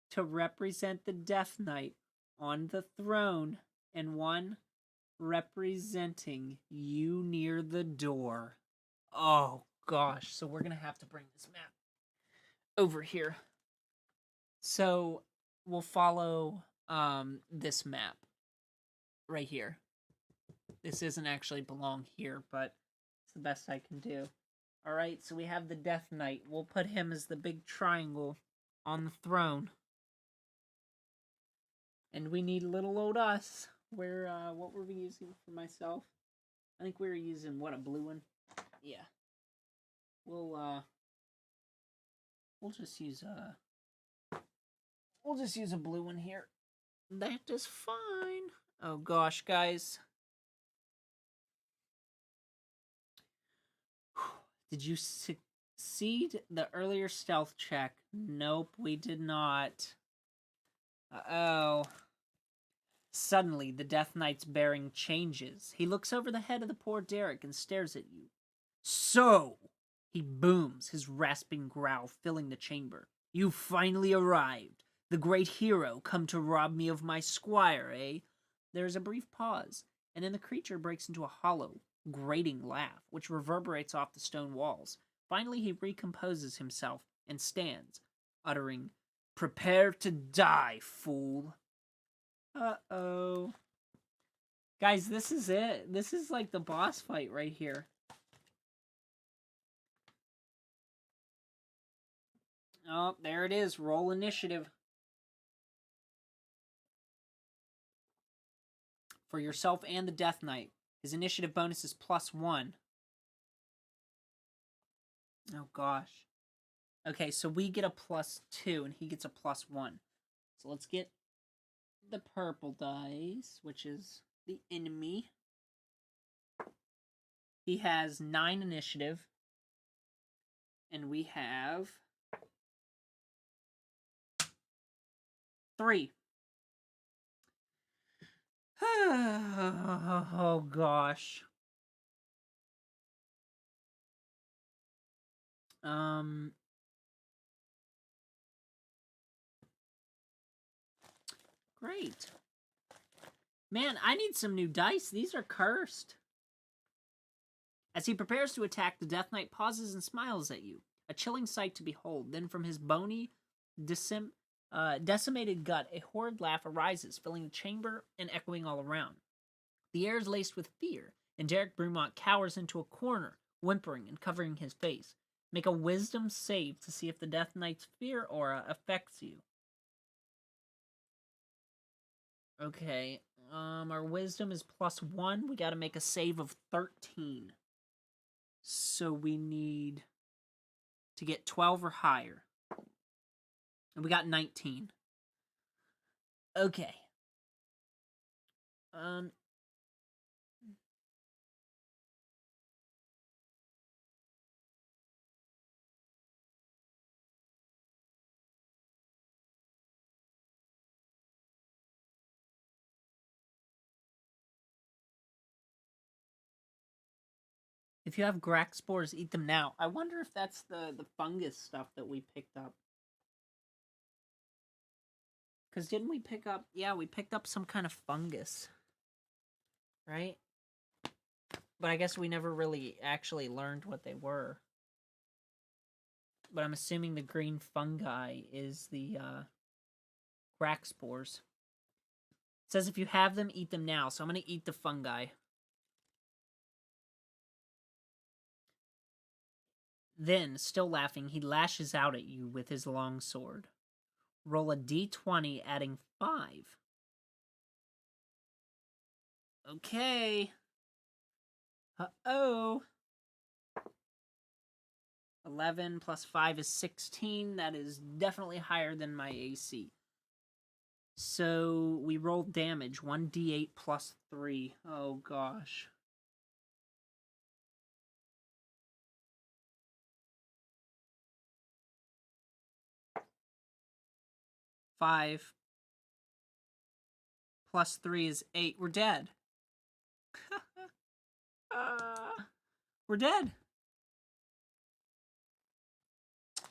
to represent the Death Knight on the throne, and one representing you near the door. Oh gosh, so we're gonna have to bring this map over here. So we'll follow this map right here. This doesn't actually belong here, but it's the best I can do. Alright, so we have the Death Knight. We'll put him as the big triangle on the throne. And we need little old us. Where, what were we using for myself? I think we were using, what, a blue one? Yeah. We'll just use a blue one here. That is fine. Oh gosh, guys. Did you succeed the earlier stealth check? Nope, we did not. Uh-oh. Suddenly, the Death Knight's bearing changes. He looks over the head of the poor Derek and stares at you. So, he booms, his rasping growl filling the chamber. You finally arrived. The great hero come to rob me of my squire, eh? There is a brief pause, and then the creature breaks into a hollow, grating laugh, which reverberates off the stone walls. Finally, he recomposes himself and stands, uttering, "Prepare to die, fool." Uh-oh. Guys, this is it. This is like the boss fight right here. Oh, there it is. Roll initiative. For yourself and the Death Knight. His initiative bonus is +1. Oh, gosh. Okay, so we get a +2, and he gets a +1. So let's get the purple dice, which is the enemy. He has 9 initiative. And we have 3. Oh, gosh. Great. Man, I need some new dice. These are cursed. As he prepares to attack, the Death Knight pauses and smiles at you. A chilling sight to behold. Then from his bony, decimated gut, a horrid laugh arises, filling the chamber and echoing all around. The air is laced with fear, and Derek Brumont cowers into a corner, whimpering and covering his face. Make a wisdom save to see if the Death Knight's fear aura affects you. Okay, our wisdom is +1. We gotta make a save of 13. So we need to get 12 or higher. And we got 19. Okay. If you have Grax spores, eat them now. I wonder if that's the fungus stuff that we picked up. Because didn't we pick up... Yeah, we picked up some kind of fungus. Right? But I guess we never really actually learned what they were. But I'm assuming the green fungi is the crack spores. It says if you have them, eat them now. So I'm going to eat the fungi. Then, still laughing, he lashes out at you with his long sword. Roll a d20, adding 5. Okay. Uh-oh. 11 plus 5 is 16. That is definitely higher than my AC. So we roll damage. 1d8 plus 3. Oh, gosh. Five plus 3 is 8. We're dead. We're dead.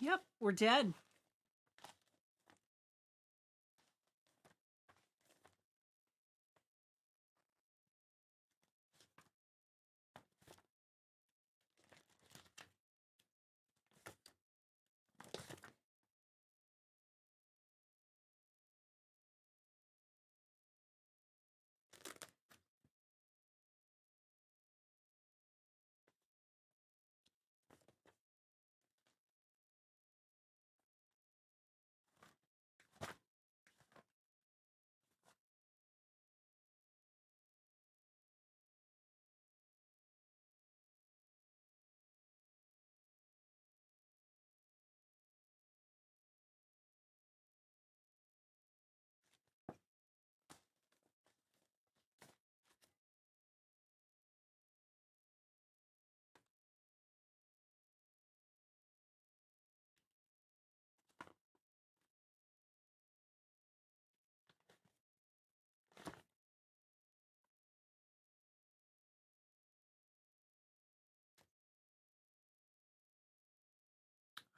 Yep, we're dead.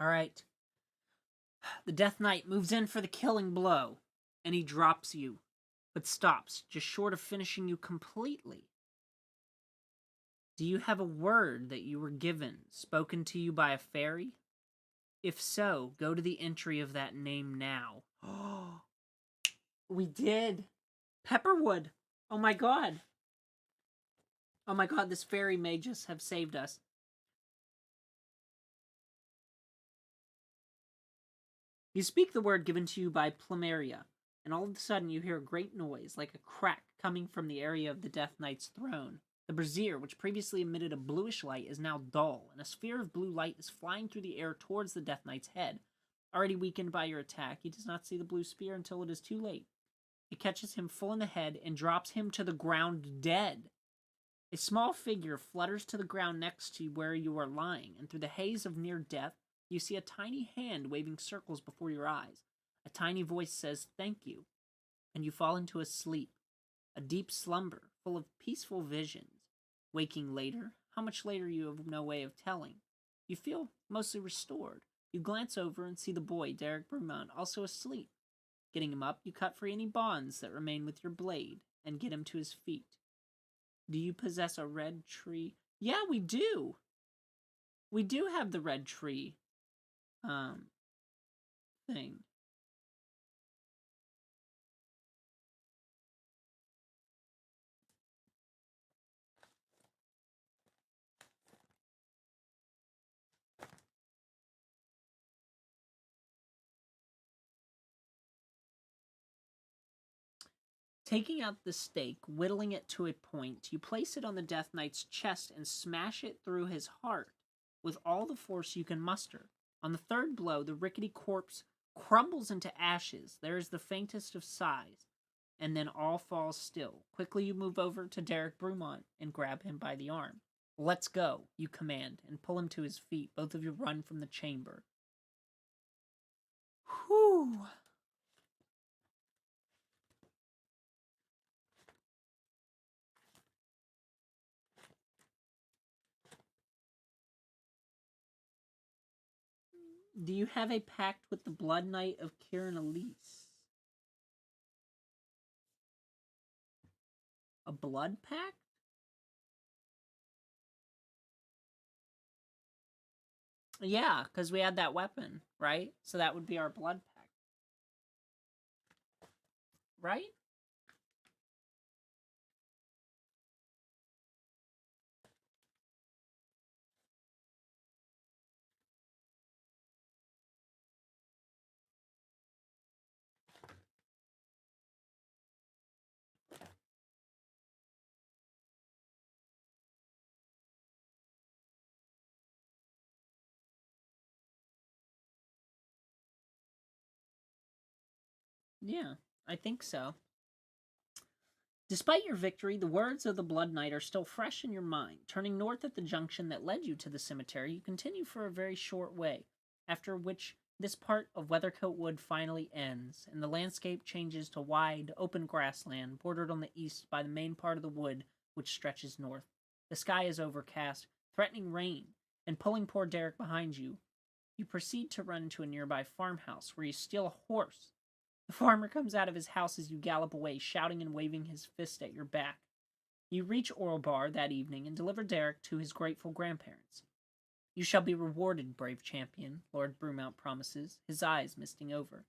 All right. The Death Knight moves in for the killing blow, and he drops you, but stops just short of finishing you completely. Do you have a word that you were given, spoken to you by a fairy? If so, go to the entry of that name now. Oh, we did. Pepperwood. Oh my god. Oh my god, this fairy may just have saved us. You speak the word given to you by Plumeria, and all of a sudden you hear a great noise, like a crack coming from the area of the Death Knight's throne. The brazier, which previously emitted a bluish light, is now dull, and a sphere of blue light is flying through the air towards the Death Knight's head. Already weakened by your attack, he does not see the blue spear until it is too late. It catches him full in the head and drops him to the ground dead. A small figure flutters to the ground next to where you are lying, and through the haze of near death, you see a tiny hand waving circles before your eyes. A tiny voice says, "Thank you," and you fall into a sleep, a deep slumber full of peaceful visions. Waking later, how much later you have no way of telling. You feel mostly restored. You glance over and see the boy, Derek Brumont, also asleep. Getting him up, you cut free any bonds that remain with your blade and get him to his feet. Do you possess a red tree? Yeah, we do. We do have the red tree thing. Taking out the stake, whittling it to a point, you place it on the Death Knight's chest and smash it through his heart with all the force you can muster. On the third blow, the rickety corpse crumbles into ashes. There is the faintest of sighs, and then all falls still. Quickly you move over to Derek Brumont and grab him by the arm. "Let's go," you command, and pull him to his feet. Both of you run from the chamber. Whew. Do you have a pact with the Blood Knight of Kirin Elise? A blood pact? Yeah, because we had that weapon, right? So that would be our blood pact. Right? Yeah, I think so. Despite your victory, the words of the Blood Knight are still fresh in your mind. Turning north at the junction that led you to the cemetery, you continue for a very short way, after which this part of Weathercoat Wood finally ends, and the landscape changes to wide, open grassland, bordered on the east by the main part of the wood, which stretches north. The sky is overcast, threatening rain, and pulling poor Derek behind you. You proceed to run to a nearby farmhouse, where you steal a horse. The farmer comes out of his house as you gallop away, shouting and waving his fist at your back. You reach Orlebar that evening and deliver Derek to his grateful grandparents. You shall be rewarded, brave champion, Lord Brumount promises, his eyes misting over.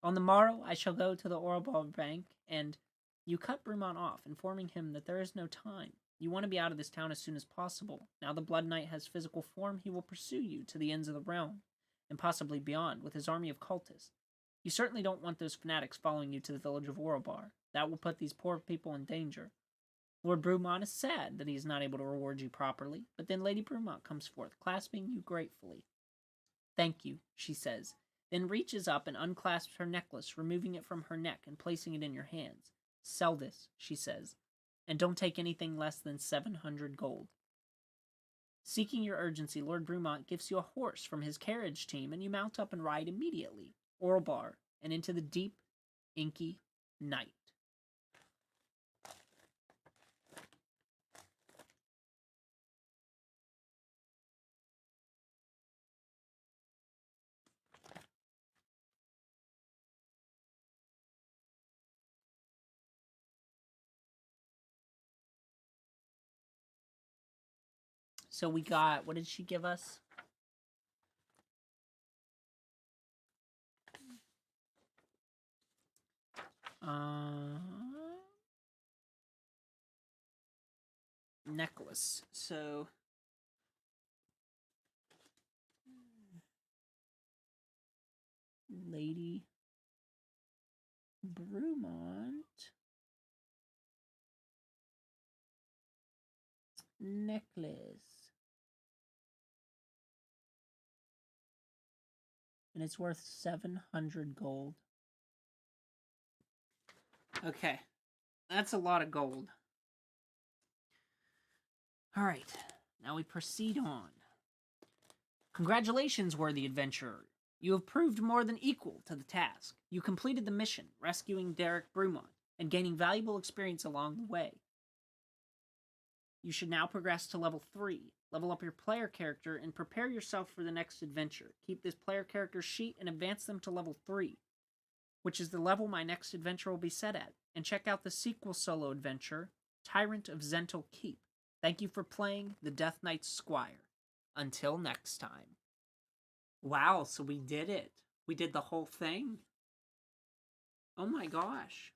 On the morrow I shall go to the Orlebar bank, and you cut Brumount off, informing him that there is no time. You want to be out of this town as soon as possible. Now the Blood Knight has physical form, he will pursue you to the ends of the realm, and possibly beyond, with his army of cultists. You certainly don't want those fanatics following you to the village of Orlebar. That will put these poor people in danger. Lord Brumont is sad that he is not able to reward you properly, but then Lady Brumont comes forth, clasping you gratefully. Thank you, she says, then reaches up and unclasps her necklace, removing it from her neck and placing it in your hands. Sell this, she says, and don't take anything less than 700 gold. Seeking your urgency, Lord Brumont gives you a horse from his carriage team, and you mount up and ride immediately. Orlebar, and into the deep, inky night. So we got, what did she give us? Necklace. So Lady Brumont necklace. And it's worth 700 gold. Okay. That's a lot of gold. Alright. Now we proceed on. Congratulations, worthy adventurer. You have proved more than equal to the task. You completed the mission, rescuing Derek Brumont, and gaining valuable experience along the way. You should now progress to level 3. Level up your player character and prepare yourself for the next adventure. Keep this player character sheet and advance them to level 3, which is the level my next adventure will be set at. And check out the sequel solo adventure, Tyrant of Zental Keep. Thank you for playing the Death Knight's Squire. Until next time. Wow, so we did it. We did the whole thing. Oh my gosh.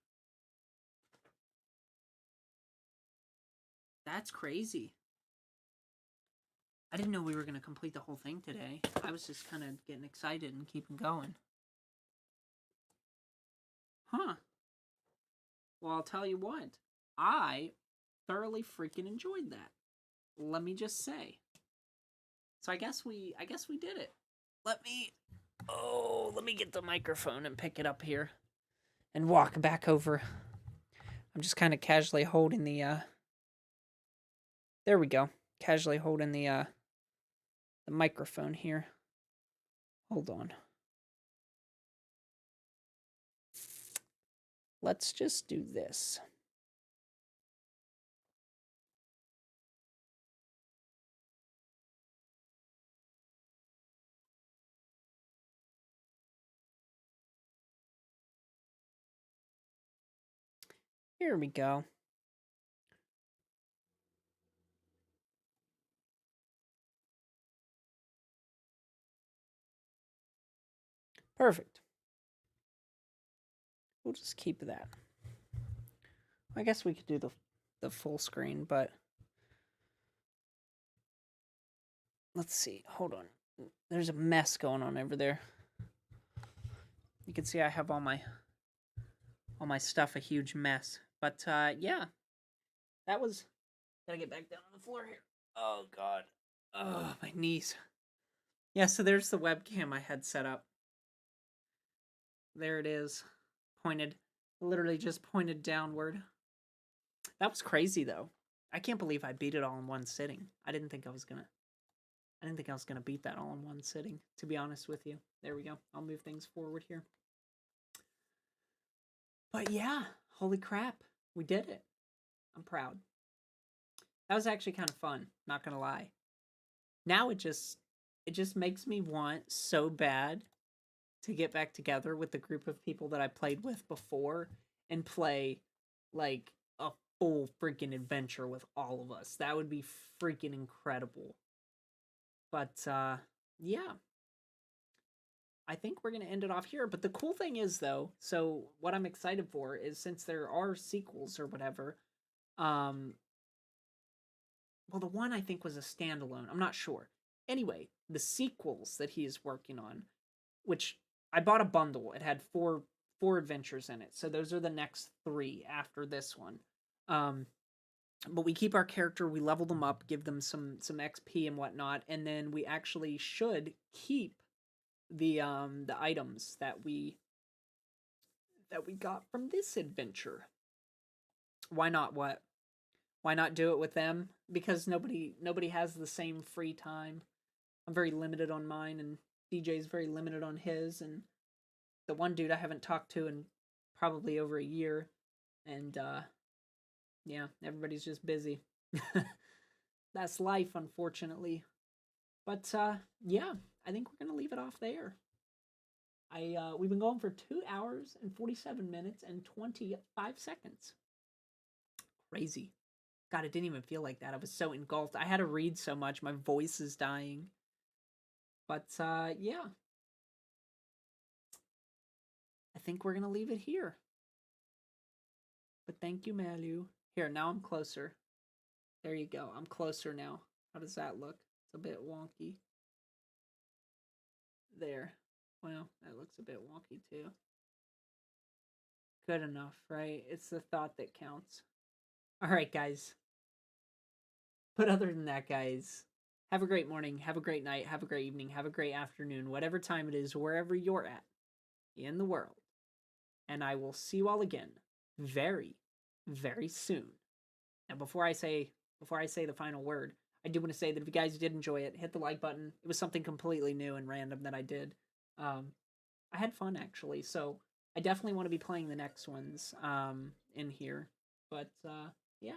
That's crazy. I didn't know we were going to complete the whole thing today. I was just kind of getting excited and keeping going. Huh. Well, I'll tell you what. I thoroughly freaking enjoyed that. Let me just say. So I guess we did it. Let me get the microphone and pick it up here and walk back over. I'm just kind of casually holding the there we go. Casually holding the microphone here. Hold on. Let's just do this. Here we go. Perfect. We'll just keep that. I guess we could do the full screen, but let's see. Hold on. There's a mess going on over there. You can see I have all my stuff a huge mess. But yeah. That was gotta get back down on the floor here. Oh god. Oh, my knees. Yeah, so there's the webcam I had set up. There it is. Pointed, literally just pointed downward. That was crazy though. I can't believe I beat it all in one sitting. I didn't think I was gonna beat that all in one sitting, to be honest with you. There we go. I'll move things forward here. But yeah, holy crap. We did it. I'm proud. That was actually kind of fun, not gonna lie. Now it just makes me want so bad to get back together with the group of people that I played with before and play like a full freaking adventure with all of us. That would be freaking incredible. But yeah. I think we're going to end it off here. But the cool thing is though, so what I'm excited for is since there are sequels or whatever, well, the one I think was a standalone. I'm not sure. Anyway, the sequels that he is working on, which I bought a bundle. It had four adventures in it. So those are the next 3 after this one. But we keep our character, we level them up, give them some XP and whatnot, and then we actually should keep the items that we got from this adventure. Why not? What? Why not do it with them? Because nobody has the same free time. I'm very limited on mine, and DJ's very limited on his, and the one dude I haven't talked to in probably over a year, and yeah, everybody's just busy. That's life, unfortunately. But yeah, I think we're gonna leave it off there. We've been going for 2 hours and 47 minutes and 25 seconds. Crazy. God, it didn't even feel like that. I was so engulfed. I had to read so much. My voice is dying. But yeah. I think we're gonna leave it here. But thank you, Malu. Here, now I'm closer. There you go. I'm closer now. How does that look? It's a bit wonky. There. Well, that looks a bit wonky too. Good enough, right? It's the thought that counts. Alright, guys. But other than that, guys, have a great morning, have a great night, have a great evening, have a great afternoon, whatever time it is, wherever you're at in the world. And I will see you all again very, very soon. Now, before I say the final word, I do want to say that if you guys did enjoy it, hit the like button. It was something completely new and random that I did. I had fun, actually, so I definitely want to be playing the next ones in here. But yeah,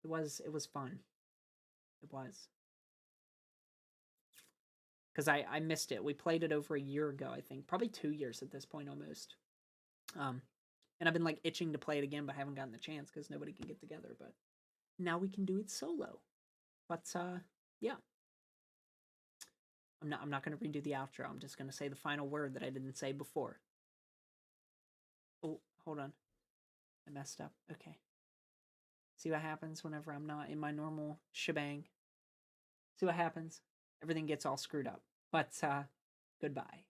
it was fun. It was. Because I missed it. We played it over a year ago, I think. Probably 2 years at this point, almost. And I've been, like, itching to play it again, but I haven't gotten the chance because nobody can get together. But now we can do it solo. But, yeah. I'm not going to redo the outro. I'm just going to say the final word that I didn't say before. Oh, hold on. I messed up. Okay. See what happens whenever I'm not in my normal shebang. See what happens. Everything gets all screwed up. But, goodbye.